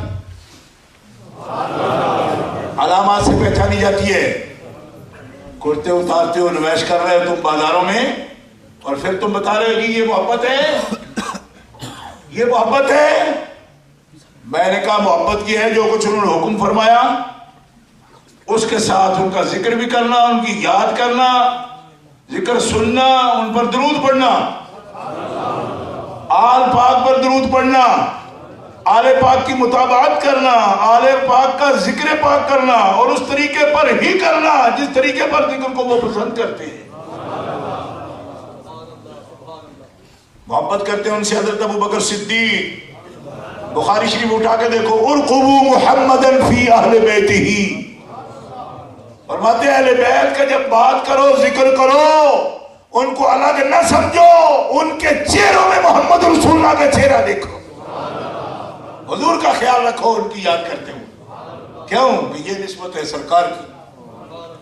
علامات سے پہچانی جاتی ہے۔ کرتے اتارتے ہو، نمائش کر رہے ہو تم بازاروں میں، اور پھر تم بتا رہے ہو جی یہ محبت ہے، یہ محبت ہے۔ میں نے کہا محبت یہ ہے جو کچھ انہوں نے حکم فرمایا اس کے ساتھ ان کا ذکر بھی کرنا، ان کی یاد کرنا، ذکر سننا، ان پر درود پڑھنا، آل پاک پر درود پڑھنا، آل پاک کی مطابقت کرنا، آل پاک کا ذکر پاک کرنا، اور اس طریقے پر ہی کرنا جس طریقے پر ذکر کو وہ پسند کرتے ہیں۔ محبت کرتے ہیں ان سے حضرت ابو بکر صدیق، بخاری شریف اٹھا کے دیکھو، ارقبوا محمدا فی اہل بیتہ، فرماتے ہیں اہل بیت کا جب بات کرو ذکر کرو ان کو الگ نہ سمجھو، ان کے چہروں میں محمد رسول اللہ کا چہرہ دیکھو، حضور کا خیال رکھو ان کی یاد کرتے ہو، کیوں کہ یہ نسبت ہے سرکار کی۔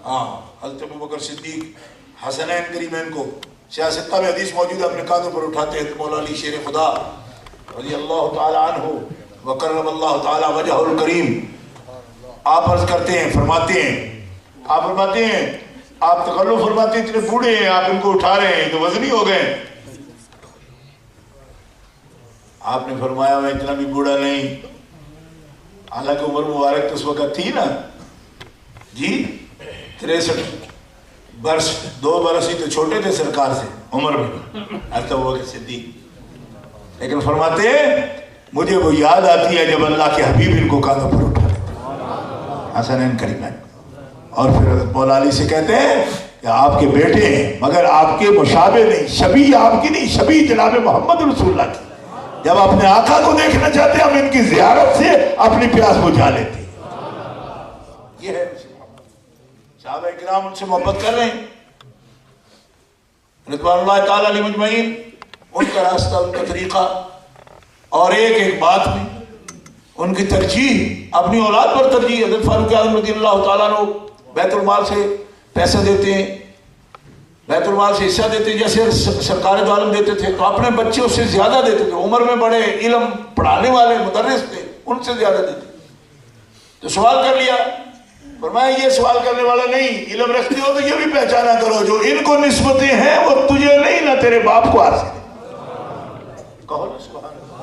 ہاں حضرت ابو بکر صدیق حسنین کریمین کو سیاستہ میں حدیث موجود ہے، اپنے کاندھوں پر اٹھاتے ہیں، مولا علی شیر خدا رضی اللہ تعالی عنہ وکرم اللہ تعالی وجہ الکریم، آپ عرض کرتے ہیں فرماتے ہیں، آپ فرماتے ہیں آپ تکلف فرماتے ہیں اتنے بوڑھے ہیں آپ ان کو اٹھا رہے ہیں تو وزنی ہو گئے، آپ نے فرمایا میں اتنا بھی بوڑھا نہیں، حالانکہ عمر مبارک تو اس وقت تھی نا جی 63 برس، 2 برس ہی تو چھوٹے تھے سرکار سے عمر میں حضرت ابوبکر صدیق، لیکن فرماتے ہیں مجھے وہ یاد آتی ہے جب اللہ کے حبیب ان کو کاندھوں پر اٹھا لیتے حسنین کریمین، اور پھر حضرت مولا علی سے کہتے ہیں کہ آپ کے بیٹے ہیں مگر آپ کے مشابہ نہیں، شبیہ آپ کی نہیں، شبیہ جناب محمد رسول اللہ کی، جب اپنے آقا کو دیکھنا چاہتے ہیں ہم ان کی زیارت سے اپنی پیاس بجھا لیتے ہیں۔ یہ ہے صحابہ کرام ان سے محبت کر رہے ہیں رضوان اللہ تعالیٰ علیہ مجمعین، ان کا راستہ ان کا طریقہ، اور ایک ایک بات میں ان کی ترجیح اپنی اولاد پر ترجیح۔ حضرت فاروق اعظم رضی اللہ تعالیٰ عنہ بیت المال سے پیسے دیتے ہیں بیت المال سے حصہ دیتے جیسے سرکار دو عالم دیتے تھے، تو اپنے بچے اس سے زیادہ دیتے تھے، عمر میں بڑے، علم پڑھانے والے مدرس تھے، ان سے زیادہ دیتے. تو سوال کر لیا، فرمایا یہ سوال کرنے والا نہیں، علم رکھتے ہو تو یہ بھی پہچانا کرو جو ان کو نسبتیں ہیں وہ تجھے نہیں، نہ تیرے باپ کو حاصل ہے. کہو نا سبحان اللہ.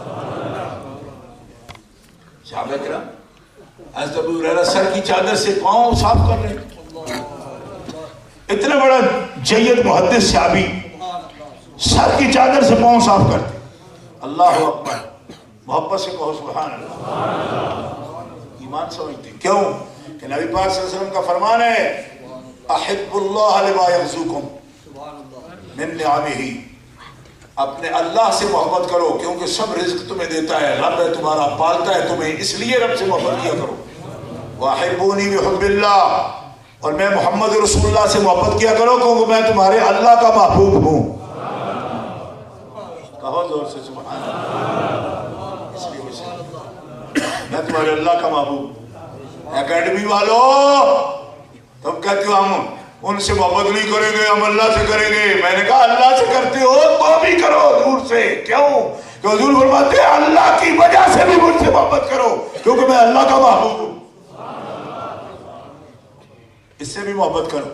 صحابہ کرام حضرت ابو ہریرہ سر کی چادر سے پاؤں صاف کر رہے ہیں. اتنا بڑا جید محدث صحابی سر کی چادر سے پاؤں صاف کرتے. اللہ اکبر. محبت سے کہو سبحان اللہ. ایمان سمجھتے کیوں کہ نبی پاک صلی اللہ علیہ وسلم کا فرمان ہے احب اللہ لما یغزوکم من نعمہ، اپنے اللہ سے محبت کرو کیونکہ سب رزق تمہیں دیتا ہے، رب ہے تمہارا، پالتا ہے تمہیں، اس لیے رب سے محبت کیا کرو. وَأَحِبُّونِي بِحُبِّ اللَّهِ، اور میں محمد رسول اللہ سے محبت کیا کرو کیونکہ میں تمہارے اللہ کا محبوب ہوں. کہو زور سے سبحان اللہ. اس لیے میں تمہارے اللہ کا محبوب. اکیڈمی والو تم کہتے ہو ہم ان سے محبت نہیں کریں گے، ہم اللہ سے کریں گے. میں نے کہا اللہ سے کرتے ہو تو بھی کرو حضور سے. کیوں کہ حضور فرماتے ہیں اللہ کی وجہ سے بھی مجھ سے محبت کرو کیونکہ میں اللہ کا محبوب ہوں. اس سے بھی محبت کرو،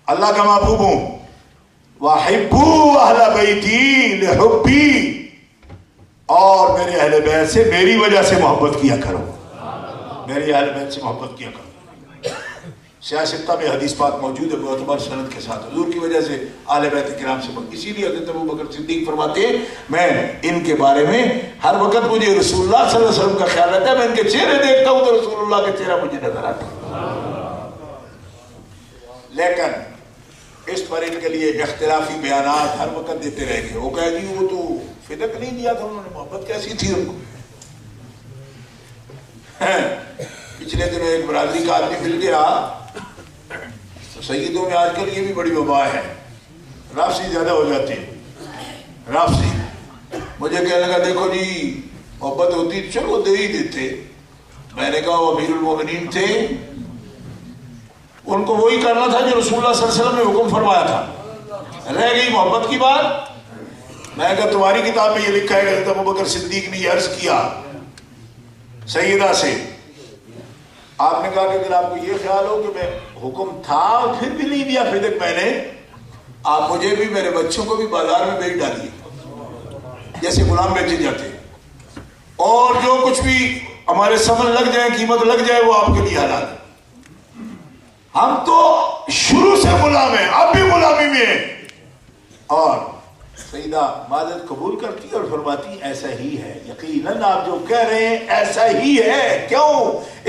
اللہ کا محبوب ہوں. وَأَحِبُّوا أَهْلَ بَيْتِي لِحُبِّي، اور میرے اہل بیت سے میری وجہ سے محبت کیا کرو، میری اہل بیت سے محبت کیا کرو. سیاستہ میں حدیث پاک موجود ہے معتبر سند کے ساتھ، حضور کی وجہ سے اہل بیت کرام سے محبت. اسی لیے حضرت ابوبکر صدیق فرماتے ہیں میں ان کے بارے میں ہر وقت مجھے رسول اللہ صلی اللہ علیہ وسلم کا خیال رہتا ہے، میں ان کے چہرے دیکھتا ہوں تو رسول اللہ کا چہرہ مجھے نظر آتا ہے. لیکن اس پر ان کے لیے اختلافی بیانات ہر وقت دیتے رہ گئے. وہ کہے جی وہ تو فدق نہیں دیا تھا انہوں نے، محبت کیسی تھی ان کو. پچھلے دنوں ایک برادری کا آدمی مل گیا، سیدوں میں آج کل یہ بھی بڑی وبا ہے، رافضی زیادہ ہو جاتی ہے. رافضی مجھے کہنے لگا دیکھو جی محبت ہوتی چلو دے ہی دیتے. میں نے کہا وہ امیر المومنین تھے، ان کو وہی کرنا تھا جو رسول اللہ صلی اللہ علیہ وسلم نے حکم فرمایا تھا. رہ گئی محبت کی بات. میں نے کہا تمہاری کتاب میں یہ لکھا ہے کہ حضرت ابوبکر صدیق نے یہ عرض کیا سیدہ سے. آپ نے کہا کہ اگر آپ کو یہ خیال ہو کہ میں حکم تھا پھر بھی نہیں دیا فدق میں نے، آپ مجھے بھی میرے بچوں کو بھی بازار میں بیچ ڈالیے جیسے غلام بیچے جاتے، اور جو کچھ بھی ہمارے ثمن لگ جائے، قیمت لگ جائے، وہ آپ کے لیے حلال ہے. ہم تو شروع سے غلام ہیں، اب بھی غلامی میں ہیں. اور سیدہ معذرت قبول کرتی اور فرماتی ایسا ہی ہے، یقیناً آپ جو کہہ رہے ہیں ایسا ہی ہے. کیوں؟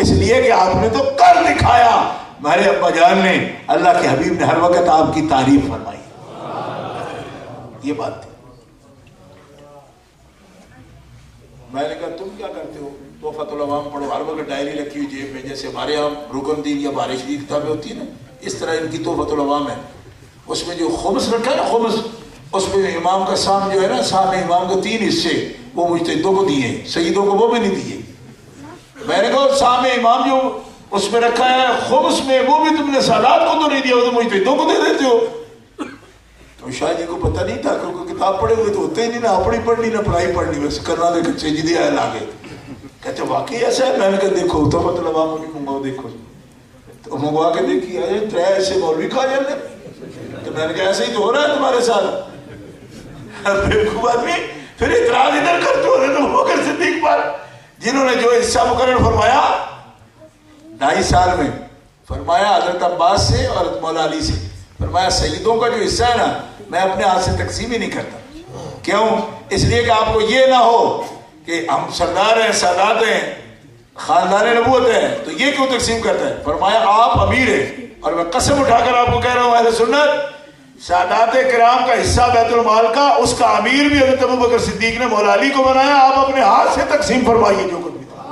اس لیے کہ آپ نے تو کر دکھایا. ہمارے ابا جان نے، اللہ کے حبیب نے ہر وقت آپ کی تعریف فرمائی. یہ بات تھی. میں نے کہا تم کیا کرتے ہو؟ تحفۃ العوام پڑھو، ہر وقت ڈائری رکھی ہوئی جیب میں، جیسے ہمارے یہاں رکن دین یا بارش کی کتابیں ہوتی ہیں نا، اس طرح ان کی تحفۃ العوام ہے. اس میں جو خمس رکھا ہے نا، خمس، اس میں امام کا سام جو ہے نا، سام امام کو 3 حصے وہ مجتہدوں کو دیے، سیدوں کو وہ بھی نہیں دیے. میں نے کہا سام امام جو اس میں رکھا ہے خمس میں، وہ بھی تم نے سادات کو تو نہیں دیا، وہ تو مجتہدوں کو دے دیتے ہو. تو شاہ جی کو پتہ نہیں تھا کیونکہ کتاب پڑھے ہوئے تو ہوتے ہی نہیں، نہ اپنی پڑھنی نہ پڑھائی پڑھنی، بس کرنا دے کچھ جدی آئے لاگے. کہتے واقعی ایسا ہے؟ میں نے کہا دیکھو تحفۃ العوام بھی منگواؤ، دیکھو. تو منگوا کے دیکھی آئے 3 ایسے مولوی کھا جاتے. تو میں نے کہا ایسے ہی تو ہو رہا ہے تمہارے ساتھ. بیوقوف آدمی پھر اعتراض ادھر کرتے ہو رہے. تو ابوبکر صدیق پر جنہوں نے جو حصہ مقرر فرمایا 2.5 سال میں، فرمایا حضرت عباس سے اور مولا علی سے، فرمایا سیدوں کا جو حصہ ہے نا میں اپنے ہاتھ سے تقسیم ہی نہیں کرتا. کیوں؟ اس لیے کہ آپ کو یہ نہ ہو کہ ہم سردار ہیں، سادات ہیں، خاندان نبوت ہے تو یہ کیوں تقسیم کرتا ہے. فرمایا آپ امیر ہیں، اور میں قسم اٹھا کر آپ کو کہہ رہا ہوں اہل سنت، سادات کرام کا حصہ بیت المال کا، اس کا امیر بھی حضرت ابوبکر صدیق نے مولا علی کو بنایا. آپ اپنے ہاتھ سے تقسیم فرمائیے جو کچھ بھی تھا.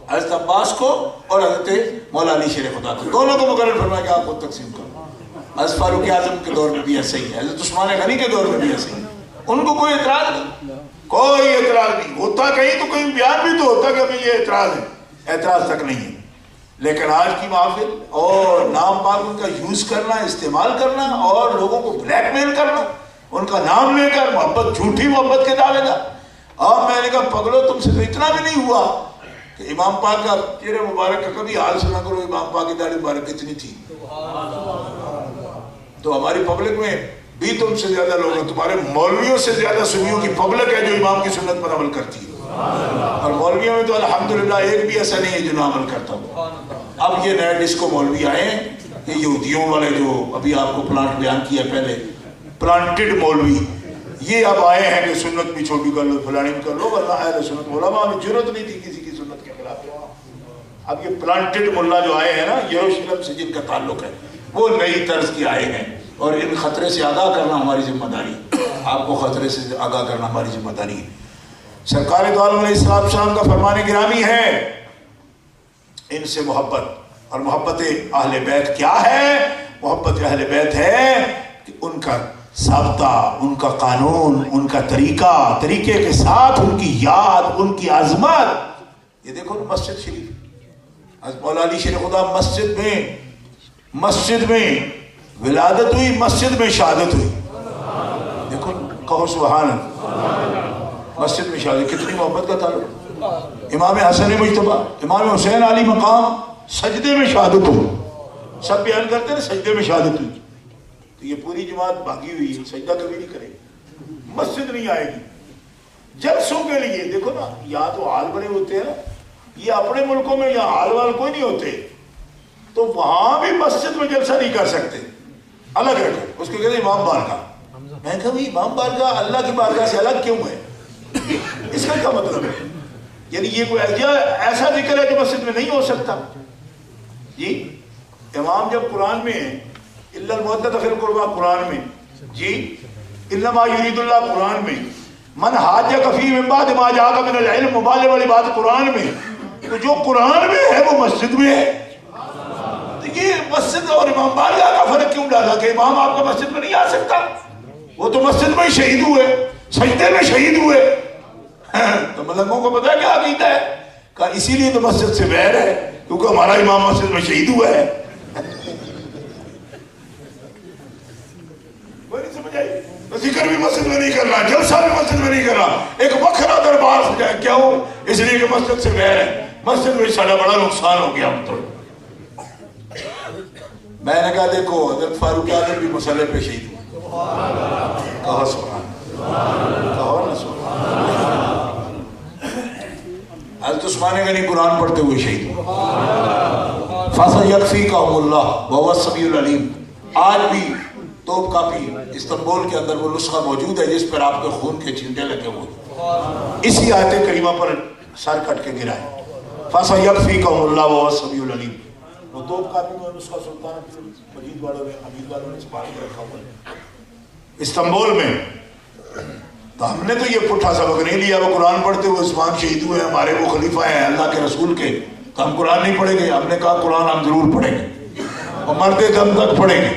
حضرت عباس کو اور حضرت مولا علی شیر خدا کو، دونوں کو مقرر فرمایا کہ آپ خود تقسیم کرو. حضرت فاروق اعظم کے دور میں بھی ایسا ہی ہے، حضرت عثمان غنی کے دور میں بھی ایسا ہی ہے. ان کو کوئی اعتراض نہیں، کوئی اعتراض نہیں ہوتا. کہیں تو کوئی بیان بھی تو ہوتا کہ ہمیں یہ اعتراض ہے، اعتراض تک نہیں ہے. لیکن آج کی محفل اور نام پاک ان کا یوز کرنا، استعمال کرنا اور لوگوں کو بلیک میل کرنا، ان کا نام لے کر محبت، جھوٹی محبت کے دعوے کا. اور میں نے کہا پگلو تم سے تو اتنا بھی نہیں ہوا کہ امام پاک کا چہرے مبارک کا کبھی حال سنا کرو امام پاک کی داڑھی مبارک کتنی تھی. تو ہماری پبلک میں بھی تم سے زیادہ لوگ ہیں، تمہارے مولویوں سے زیادہ سنیوں کی پبلک ہے جو امام کی سنت پر عمل کرتی ہے. اور مولویوں میں تو الحمدللہ ایک بھی ایسا نہیں ہے جو نہ عمل کرتا ہوں. اب یہ نئے ڈسکو مولوی آئے ہیں، یہ یہودیوں والے جو ابھی آپ کو پلانٹ بیان کیا پہلے، پلانٹڈ مولوی، یہ اب آئے ہیں کہ سنت بھی چھوٹی کر لو، فلانی بھی کر لو، ورنہ اہل سنت علماء میں ضرورت نہیں تھی کسی کی سنت کے خلاف. اب یہ پلانٹڈ ملا جو آئے ہیں نا یروشلم سے جن کا تعلق ہے، وہ نئی طرز کے آئے ہیں. اور ان خطرے سے آگاہ کرنا ہماری ذمہ داری، آپ کو خطرے سے آگاہ کرنا ہماری ذمہ داری ہے. سرکار دو عالم علیہ السلام کا فرمان گرامی ہے ان سے محبت. اور محبت اہل بیت کیا ہے؟ محبت اہل بیت ہے کہ ان کا ضابطہ، ان کا قانون، ان کا طریقے کے ساتھ ان کی یاد، ان کی عظمت. یہ دیکھو مسجد شریف، مولا علی شیر خدا مسجد میں ولادت ہوئی، مسجد میں شہادت ہوئی. دیکھو کہو سبحان اللہ. مسجد میں شہادت، کتنی محبت کا تعلق. امام حسن مجتبی، امام حسین علی مقام، سجدے میں شہادت ہو. سب بیان کرتے ہیں سجدے میں شہادت ہوئی. تو یہ پوری جماعت بھاگی ہوئی ہے، سجدہ کبھی نہیں کرے گی، مسجد نہیں آئے گی. جلسوں کے لیے دیکھو نا، یہاں تو حال بنے ہوتے ہیں نا، یہ اپنے ملکوں میں یہاں حال وال کوئی نہیں ہوتے، تو وہاں بھی مسجد میں جلسہ نہیں کر سکتے، الگ رکھے. اس کو کہتے ہیں امام بارگاہ. میں کہا بھائی امام بارگاہ اللہ کی بارگاہ سے الگ کیوں ہے؟ اس کا کیا مطلب ہے؟ یعنی یہ کوئی ایسا ذکر ہے جو مسجد میں نہیں ہو سکتا. جی امام جب قرآن میں ہے، الا المودۃ فی القربى قرآن میں، جی انما یرید اللہ قرآن میں، من حاجک فیہ من بعد ما جاءک من العلم مبالغ والی بات قرآن میں، تو جو قرآن میں ہے وہ مسجد میں ہے. یہ مسجد اور امام بارگاہ کا فرق کیوں ڈالا کہ امام آپ کا مسجد میں نہیں آ سکتا؟ وہ تو مسجد میں شہید ہوئے، سجدے میں شہید ہوئے. تو ملنگوں کو پتا ہے کیا عقیدہ ہے؟ کہا اسی لیے تو مسجد سے بہر ہے کیونکہ ہمارا امام مسجد میں شہید ہوا ہے. وہ نہیں سمجھ آئی؟ ذکر بھی مسجد میں نہیں کرنا، جلسہ بھی مسجد میں نہیں کرنا، ایک وکھرا دربار سے جائے. کیا ہو؟ اس لیے کہ مسجد سے بہر ہے. مسجد میں سارا بڑا نقصان ہو گیا. ہم تو میں نے کہا دیکھو حضرت فاروق اعظم بھی مسئلے پہ شہید ہوئے. کہو سبحان اللہ، کہو نا سبحان اللہ. حضرت عثمان غنی قرآن پڑھتے ہوئے شہید ہوئے. فَسَيَكْفِيكَهُمُ اللَّهُ وَهُوَ السَّمِيعُ الْعَلِيمُ. آج بھی توپ کاپی استنبول کے اندر وہ نسخہ موجود ہے جس پر آپ کے خون کے چھینٹے لگے ہوئے، اسی آیت کریمہ پر سر کٹ کے گرا ہے. فَسَيَكْفِيكَهُمُ اللَّهُ وَهُوَ السَّمِيعُ الْعَلِيمُ. وہ توپ کاپی میں نسخہ سلطان مجید والوں نے، حمید والوں نے سنبھال کے رکھا ہوا ہے استنبول میں. تو ہم نے تو یہ پٹھا سبق نہیں لیا. وہ قرآن پڑھتے ہوئے عثمان شہید ہوئے، ہمارے وہ خلیفہ ہیں اللہ کے رسول کے، تو ہم قرآن نہیں پڑھیں گے. ہم نے کہا قرآن ہم ضرور پڑھیں گے اور مرتے دم تک پڑھیں گے.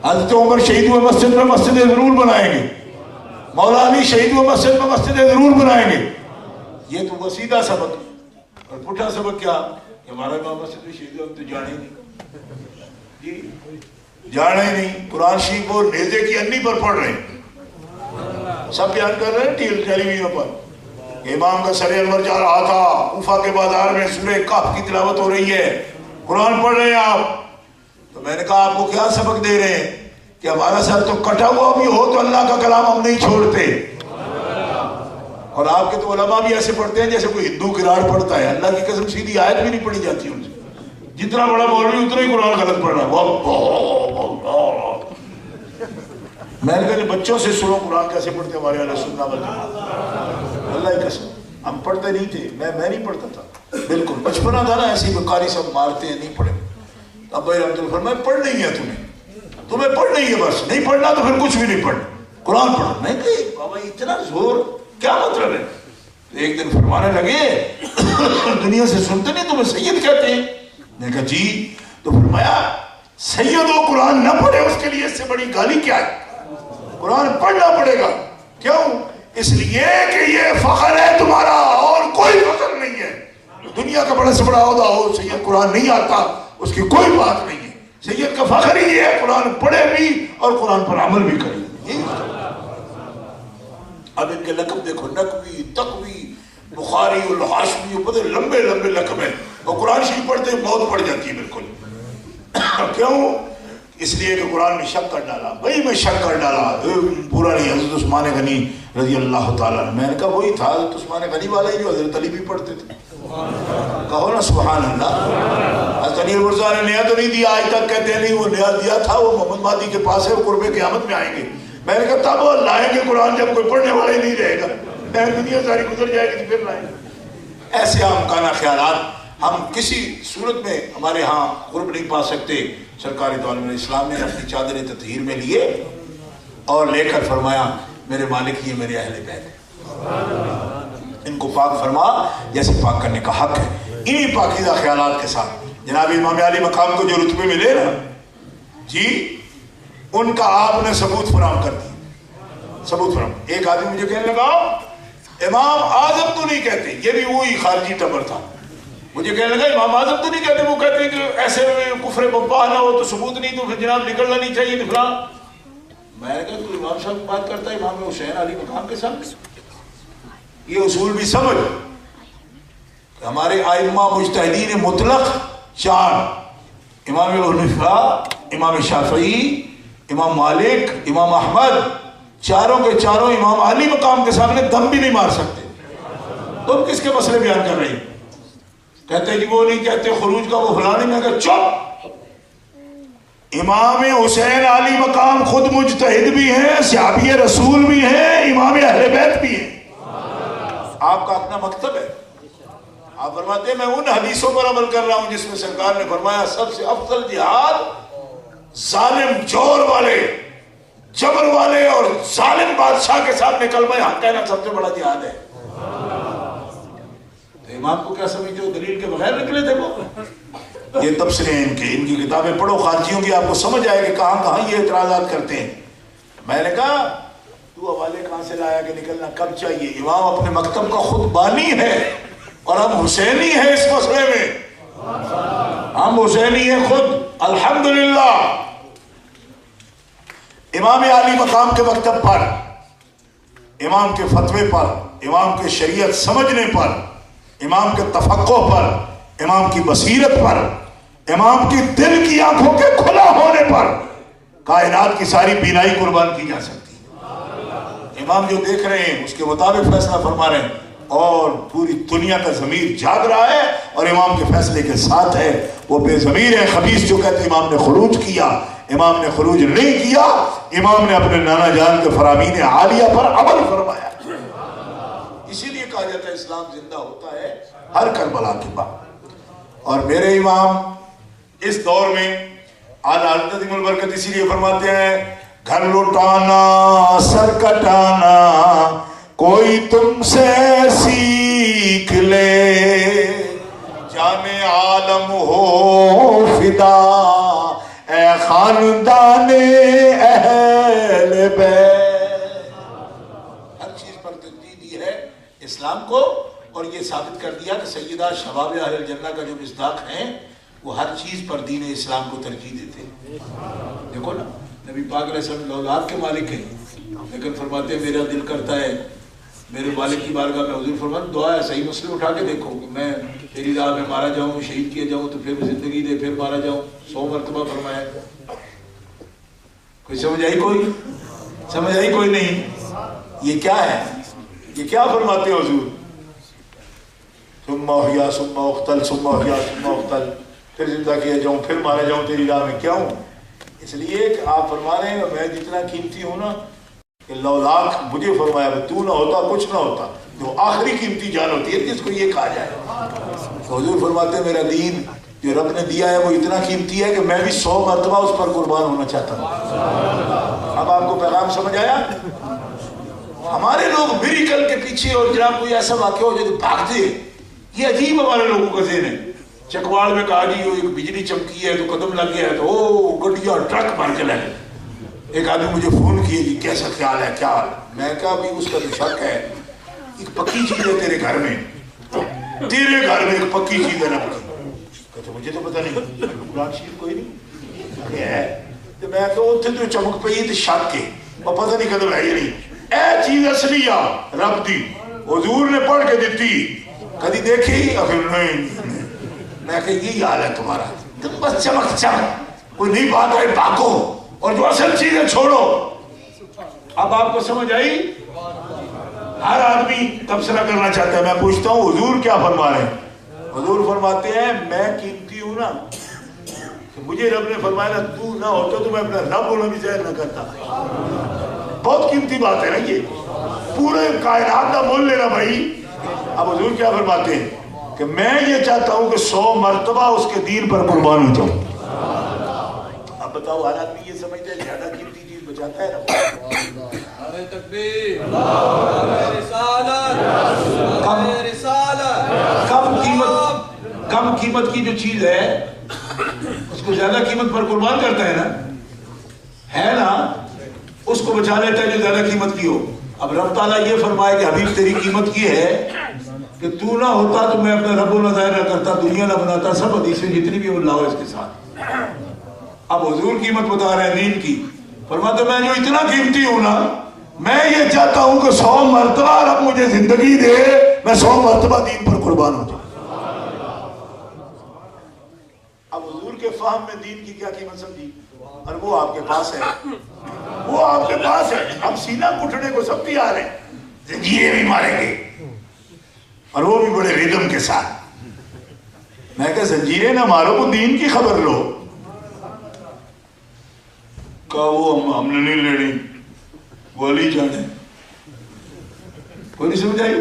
حضرت عمر شہید ہوئے مسجد میں مسجدیں ضرور بنائیں گے. مولا علی شہید ہوئے مسجد میں مسجدیں ضرور بنائیں گے. یہ تو وہ سیدھا سبق. اور پٹھا سبق کیا کہ ہمارا امام مسجد میں شہید ہوئے، ہم تو جانے ہی نہیں. جی جانا ہی نہیں. قرآن شریف وہ نیزے کی انی پر پڑھ رہے ہیں، سب بیان کر رہے ہیں ٹیلی ویژن پر. امام کا سر انور جا رہا تھا، کوفہ کے بازار میں سورہ کہف کی تلاوت ہو رہی ہے، قرآن پڑھ رہے ہیں آپ. تو میں نے کہا آپ کو کیا سبق دے رہے ہیں کہ ہمارا سر تو کٹا ہوا بھی ہو تو اللہ کا کلام ہم نہیں چھوڑتے. اور آپ کے تو علماء بھی ایسے پڑھتے ہیں جیسے کوئی ہندو قرآن پڑھتا ہے. اللہ کی قسم سیدھی آیت بھی نہیں پڑھی جاتی ان سے. جتنا بڑا مولوی اتنا ہی قرآن غلط پڑھ رہا ہے. میں نے کہا بچوں سے سنو قرآن کیسے پڑھتے ہمارے اہل سنت والجماعت. اللہ کی قسم ہم پڑھتے نہیں تھے، میں نہیں پڑھتا تھا بالکل. بچپنا تھا نا ایسے ہی، قاری سب مارتے ہیں نہیں پڑھے. اب بھائی رحمت اللہ فرمائے پڑھ نہیں ہے تمہیں پڑھ نہیں ہے، بس نہیں پڑھنا تو پھر کچھ بھی نہیں پڑھنا، قرآن پڑھو. میں کہ بابا اتنا زور کیا مطلب ہے؟ ایک دن فرمانے لگے دنیا سے سنتے نہیں تمہیں سید کہتے ہیں. میں کہا جی. تو فرمایا سید و قرآن نہ پڑھے اس کے لیے اس سے بڑی گالی کیا ہے؟ قرآن پڑھنا پڑے گا. کیوں؟ اس لیے کہ یہ فخر ہے تمہارا اور کوئی فخر نہیں ہے. دنیا کا بڑا سے بڑا عہدہ ہو، سید قرآن نہیں آتا، اس کی کوئی بات نہیں ہے. سید کا فخر ہی یہ ہے قرآن پڑھے بھی اور قرآن پر عمل بھی کرے. اب ان کے لقب دیکھو، نقوی، تقوی، بخاری الحاشمی، بڑے لمبے لمبے لقب ہیں، اور قرآن شریف پڑھتے ہیں موت پڑ جاتی ہے بالکل. کیوں؟ اس لیے کہ قرآن میں شک کر ڈالا، وہی میں شک کر ڈالا. پورا نہیں. حضرت عثمان غنی رضی اللہ تعالیٰ، میں نے کہا وہی تھا حضرت عثمان غنی والا ہی جو حضرت علی بھی پڑھتے تھے. کہو نا سبحان اللہ. حضرت علی مرزا نے نیا تو نہیں دیا، آج تک کہتے ہیں نہیں وہ نیا دیا تھا، وہ محمد مہدی کے پاس ہے، وہ قرب قیامت میں آئیں گے. میں نے کہا تب وہ لائیں گے قرآن جب کوئی پڑھنے والا ہی نہیں رہے گا، دنیا ساری گزر جائے گی تو پھر لائیں گے. ایسے عام کانا خیالات ہم کسی صورت میں ہمارے ہاں قرب نہیں پا سکتے. سرکار دو عالم اسلام نے اپنی چادر تطہیر میں لیے اور لے کر فرمایا میرے مالک یہ میرے اہل بیت ہیں، ان کو پاک فرما جیسے پاک کرنے کا حق ہے. انہی پاکیزہ خیالات کے ساتھ جناب امام علی مقام کو جو رتبے ملے نا جی، ان کا آپ نے ثبوت فراہم کر دیا. ثبوت فراہم. ایک آدمی مجھے کہنے لگا امام اعظم تو نہیں کہتے، یہ بھی وہی خارجی ٹبر تھا. مجھے کہنے لگا امام اعظم تو نہیں کہتے، وہ کہتے ہیں کہ ایسے کفر بپا نہ ہو تو ثبوت نہیں تو پھر جناب نکلنا نہیں چاہیے تو فلاں. میں نے کہا تو امام صاحب بات کرتا ہے امام حسین علی مقام کے سامنے. یہ اصول بھی سمجھ کہ ہمارے ائمہ مجتہدین مطلق چار، امام ابو حنیفہ، امام شافعی، امام مالک، امام احمد، چاروں کے چاروں امام علی مقام کے سامنے دم بھی نہیں مار سکتے. تم کس کے مسئلے بیان کر رہی؟ کہتے جی وہ نہیں کہتے خروج کا وہ فلاں نہیں. میں کہا چپ. امام حسین علی مقام خود مجتہد بھی ہیں، صحابی رسول بھی ہیں، امام اہل بیت بھی ہیں. آپ کا اپنا مکتب ہے. آپ فرماتے ہیں میں ان حدیثوں پر عمل کر رہا ہوں جس میں سرکار نے فرمایا سب سے افضل جہاد ظالم جور والے، جبر والے اور ظالم بادشاہ کے سامنے کلمہ حق کہنا سب سے بڑا جہاد ہے. تو امام کو کیا سمجھتے ہو دلیل کے بغیر نکلے تھے وہ؟ یہ تبصرے ہیں ان کے، ان کی کتابیں پڑھو خارجیوں کی، آپ کو سمجھ آئے کہ کہاں کہاں یہ اعتراضات کرتے ہیں. میں نے کہا تو حوالے کہاں سے لایا کہ نکلنا کب چاہیے؟ امام اپنے مکتب کا خود بانی ہے اور ہم حسینی ہیں اس مسئلے میں. ہم حسینی ہیں خود الحمدللہ. امام علی مقام کے مکتب پر، امام کے فتوے پر، امام کے شریعت سمجھنے پر، امام کے تفقہ پر، امام کی بصیرت پر، امام کی دل کی آنکھوں کے کھلا ہونے پر کائنات کی ساری بینائی قربان کی جا سکتی ہے. امام جو دیکھ رہے ہیں اس کے مطابق فیصلہ فرما رہے ہیں اور پوری دنیا کا ضمیر جاگ رہا ہے اور امام کے فیصلے کے ساتھ ہے. وہ بے ضمیر ہے خبیث جو کہتے ہیں امام نے خروج کیا. امام نے خروج نہیں کیا، امام نے اپنے نانا جان کے فرامین عالیہ پر عمل فرمایا. اسی لیے کہا جاتا ہے اسلام زندہ ہوتا ہے ہر کربلا کے بعد. اور میرے امام اس دور میں اعلیٰ حضرت عظیم البرکت اسی لیے فرماتے ہیں گھر لٹانا سر کٹانا کوئی تم سے سیکھ لے، جان عالم ہو فدا اے خاندان اہل بیت. ہر چیز پر ترجیح دی ہے اسلام کو، اور یہ ثابت کر دیا کہ سیدہ شباب اہل الجنہ کا جو مصداق ہیں وہ ہر چیز پر دین اسلام کو ترجیح دیتے ہیں. دیکھو نا نبی پاک علیہ السلام اولاد کے مالک ہیں لیکن فرماتے ہیں میرا دل کرتا ہے میرے مالک کی بارگاہ میں حضور فرماتے دعا ہے صحیح مسئلے اٹھا کے دیکھو کہ میں تیری راہ میں مارا جاؤں، شہید کیا جاؤں تو پھر زندگی دے پھر مارا جاؤں. 100 مرتبہ فرمایا. کوئی سمجھ آئی؟ کوئی سمجھ آئی؟ کوئی نہیں. یہ کیا ہے؟ یہ کیا فرماتے ہیں حضور؟ ثم احیا ثم اقتل ثم احیا ثم اقتل، پھر زندہ کیا جاؤں پھر مارا جاؤں تیری راہ میں. کیوں؟ اس لیے کہ آپ فرما رہے ہیں میں جتنا قیمتی ہوں نا کہ 9 لاکھ مجھے فرمایا تو نہ ہوتا کچھ نہ ہوتا، جو آخری قیمتی جان ہوتی ہے جس کو یہ کہا جائے. حضور فرماتے ہیں میرا دین جو رب نے دیا ہے وہ اتنا قیمتی ہے کہ میں بھی 100 مرتبہ اس پر قربان ہونا چاہتا ہوں. اب آپ کو پیغام سمجھ آیا؟ ہمارے لوگ میریکل کے پیچھے اور جناب کوئی ایسا واقعہ ہو جائے تو بھاگتے ہیں. یہ عجیب ہمارے لوگوں کا ذہن ہے. چکواڑ میں کہا جی ایک بجلی چمکی ہے تو قدم لگ گیا ہے تو او گڈیا ٹرک بھر کے لگے. ایک آدمی مجھے فون کیے جی کیسا خیال ہے کیا حال؟ میں کہا بھی اس کا تو شک ہے، ایک پکی چیز ہے تیرے گھر میں تیرے گھر میں ایک پکی چیز ہے رب کی. کہتے مجھے تو پتہ نہیں, قرآن شریف کوئی نہیں ہے. تو میں کہ اتنے تو چمک پئی تے شک کے اور پتہ نہیں کدھر ہے نہیں. اے چیز اصلی آ رب دی حضور نے پڑھ کے دیتی, کدی دیکھی؟ اگر نہیں. میں کہ یہی حال ہے تمہارا, تم بس چمک چمک کوئی نئی بات ہے پاکو اور جو اصل چیز ہے چھوڑو. اب آپ کو سمجھ آئی؟ ہر آدمی تبصرہ کرنا چاہتا ہے. میں پوچھتا ہوں حضور کیا فرما رہے ہیں؟ حضور فرماتے ہیں میں قیمتی ہوں نا, مجھے رب نے فرمایا تو نہ ہوتا تو میں اپنا رب ہونا بھی ظاہر نہ کرتا. بہت قیمتی بات ہے نا یہ, پورے کائنات کا مول لینا بھائی. اب حضور کیا فرماتے ہیں کہ میں یہ چاہتا ہوں کہ 100 مرتبہ اس کے دین پر قربان ہو جاؤں. اب بتاؤ ہر آدمی یہ سمجھتا ہے زیادہ قیمتی چیز بچاتا ہے نا. کم قیمت کی جو چیز ہے اس کو زیادہ قیمت پر قربان کرتا ہے نا, اس کو بچا لیتا ہے جو زیادہ قیمت کی ہو. اب رب تعالیٰ یہ فرمائے کہ حبیب تیری قیمت کی ہے کہ تو نہ ہوتا تو میں اپنا رب و ظاہر نہ کرتا, دنیا نہ بناتا. سب حدیثیں جتنی بھی اللہ ہو اس کے ساتھ. اب حضور قیمت بتا رہے ہیں دین کی. فرماتے میں جو اتنا قیمتی ہوں نا, میں یہ چاہتا ہوں کہ 100 مرتبہ رب مجھے زندگی دے, میں 100 مرتبہ دین پر قربان ہو جاؤں. اب حضور کے فہم میں دین کی کیا قیمت سمجھی, اور وہ آپ کے پاس ہے, وہ آپ کے پاس ہے. ہم سینہ کٹنے کو سب تیار ہیں, زنجیریں بھی ماریں گے اور وہ بھی بڑے ردم کے ساتھ. میں کہ زنجیریں نہ مارو, وہ دین کی خبر لو. کہا وہ ہم نے نہیں لڑی, وہ علی جانے. کوئی نہیں سمجھ آئی؟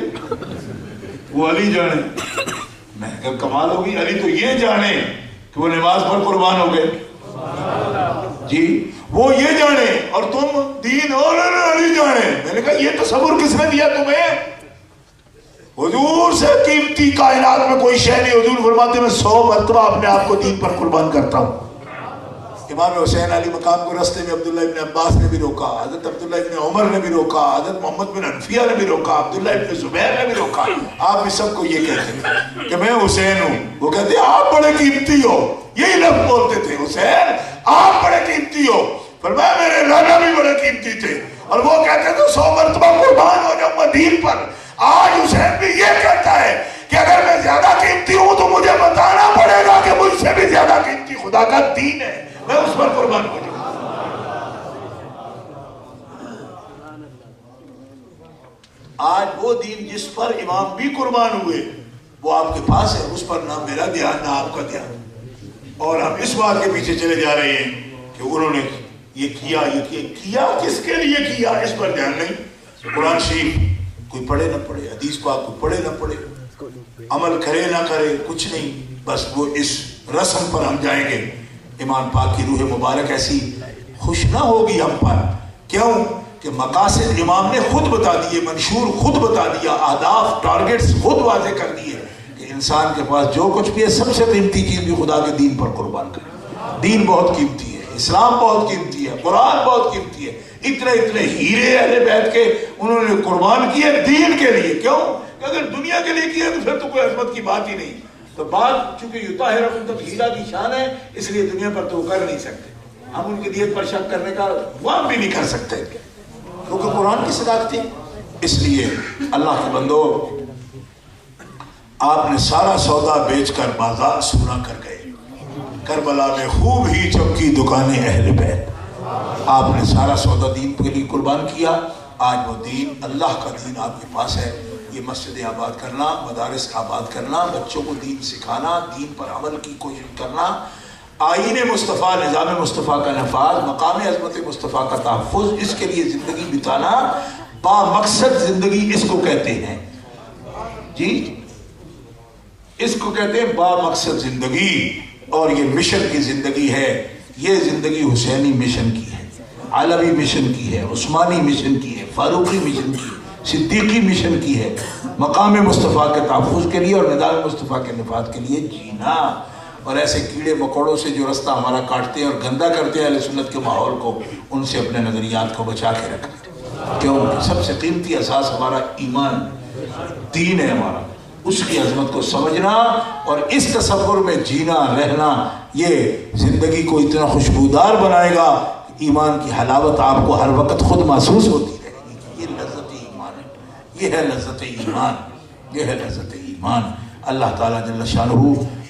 وہ علی جانے. میں کہ کمال ہوگی, علی تو یہ جانے کہ وہ نماز پر قربان ہو گئے جی, وہ یہ جانے اور تم دین اور علی جانے. میں نے کہا یہ تصور کس نے دیا تمہیں؟ حضور سے قیمتی کائنات میں کوئی شے نہیں. حضور فرماتے میں 100 مرتبہ اپنے آپ کو دین پر قربان کرتا ہوں. امام حسین علی مقام کو رستے میں عبداللہ ابن عباس نے بھی روکا, حضرت عبداللہ ابن عمر نے بھی روکا, حضرت محمد بن حنفیہ نے بھی روکا, عبداللہ ابن زبیر نے بھی روکا. آپ بھی سب کو یہ کہتے ہیں کہ میں حسین ہوں. وہ کہتے ہیں آپ بڑے قیمتی ہو, یہی لفظ بولتے تھے, حسین آپ بڑے قیمتی ہو. فرمایا میرے نانا بھی بڑے قیمتی تھے, اور وہ کہتے تھے 100 مرتبہ قربان ہو جاؤں گا دین پر. آج حسین بھی یہ کہتا ہے کہ اگر میں زیادہ قیمتی ہوں تو مجھے بتانا پڑے گا کہ مجھ سے بھی زیادہ قیمتی خدا کا دین ہے, میں اس پر قربان ہو جاؤں. آج وہ دین جس پر امام بھی قربان ہوئے وہ آپ کے پاس ہے, اس پر نہ میرا دھیان نہ آپ کا دھیان. اور ہم اس بات کے پیچھے چلے جا رہے ہیں کہ انہوں نے یہ کیا, یہ کیا کس کے لیے کیا, اس پر دھیان نہیں. قرآن شریف کوئی پڑھے نہ پڑھے, حدیث پاک کوئی پڑھے نہ پڑھے, عمل کرے نہ کرے, کچھ نہیں, بس وہ اس رسم پر ہم جائیں گے. ایمان پاک کی روح مبارک ایسی خوش نہ ہوگی ہم پر. کیوں کہ مقاصد امام نے خود بتا دیے, منشور خود بتا دیا, اہداف ٹارگٹس خود واضح کر دیے کہ انسان کے پاس جو کچھ بھی ہے سب سے قیمتی چیز بھی خدا کے دین پر قربان کرے. دین بہت قیمتی ہے, اسلام بہت قیمتی ہے, قرآن بہت قیمتی ہے. اتنے ہیرے اہل بیت کے انہوں نے قربان کیے دین کے لیے. کیوں کہ اگر دنیا کے لیے کیا تو پھر تو کوئی عظمت کی بات ہی نہیں. تو بات چونکہ یطہرکم تطہیرا کی شان ہے, اس لیے دنیا پر تو کر نہیں سکتے. ہم ان کی دیت پر شک کرنے کا وہاں بھی نہیں کر سکتے کیونکہ قرآن کی صداقت تھی. اس لیے اللہ کے بندو, آپ نے سارا سودا بیچ کر بازار سونا کر گئے. کربلا میں خوب ہی چمکی دکانیں اہل بیت. آپ نے سارا سودا دین کے لیے قربان کیا. آج وہ دین, اللہ کا دین آپ کے پاس ہے. یہ مسجدیں آباد کرنا, مدارس آباد کرنا, بچوں کو دین سکھانا, دین پر عمل کی کوشش کرنا, آئین مصطفیٰ, نظام مصطفیٰ کا نفاذ, مقام عظمت مصطفیٰ کا تحفظ, اس کے لیے زندگی بتانا. با مقصد زندگی اس کو کہتے ہیں جی, اس کو کہتے ہیں با مقصد زندگی. اور یہ مشن کی زندگی ہے. یہ زندگی حسینی مشن کی ہے, علوی مشن کی ہے, عثمانی مشن کی ہے, فاروقی مشن کی ہے, صدیقی مشن کی ہے. مقام مصطفیٰ کے تحفظ کے لیے اور نظام مصطفیٰ کے نفاذ کے لیے جینا. اور ایسے کیڑے مکوڑوں سے جو رستہ ہمارا کاٹتے ہیں اور گندا کرتے ہیں اہل سنت کے ماحول کو, ان سے اپنے نظریات کو بچا کے رکھنا. کیوں؟ سب سے قیمتی اساس ہمارا ایمان, دین ہے ہمارا. اس کی عظمت کو سمجھنا اور اس تصور میں جینا رہنا، یہ زندگی کو اتنا خوشبودار بنائے گا کہ ایمان کی حلاوت آپ کو ہر وقت خود محسوس ہوتی رہے گی۔ یہ لذت ایمان ہے، یہ ہے لذت ایمان، یہ ہے لذت ایمان۔ اللہ تعالیٰ جل شانہ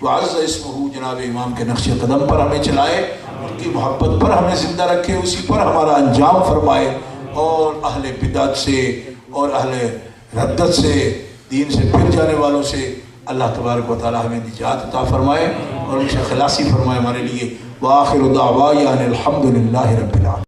وعز اسمہ جناب امام کے نقش قدم پر ہمیں چلائے، ان کی محبت پر ہمیں زندہ رکھے، اسی پر ہمارا انجام فرمائے، اور اہل بدعت سے اور اہل ردت سے، دین سے پھر جانے والوں سے اللہ تبارک و تعالیٰ ہمیں نجات عطا فرمائے اور ان سے خلاصی فرمائے ہمارے لیے۔ وآخر دعوانا الحمد للہ رب العالمین۔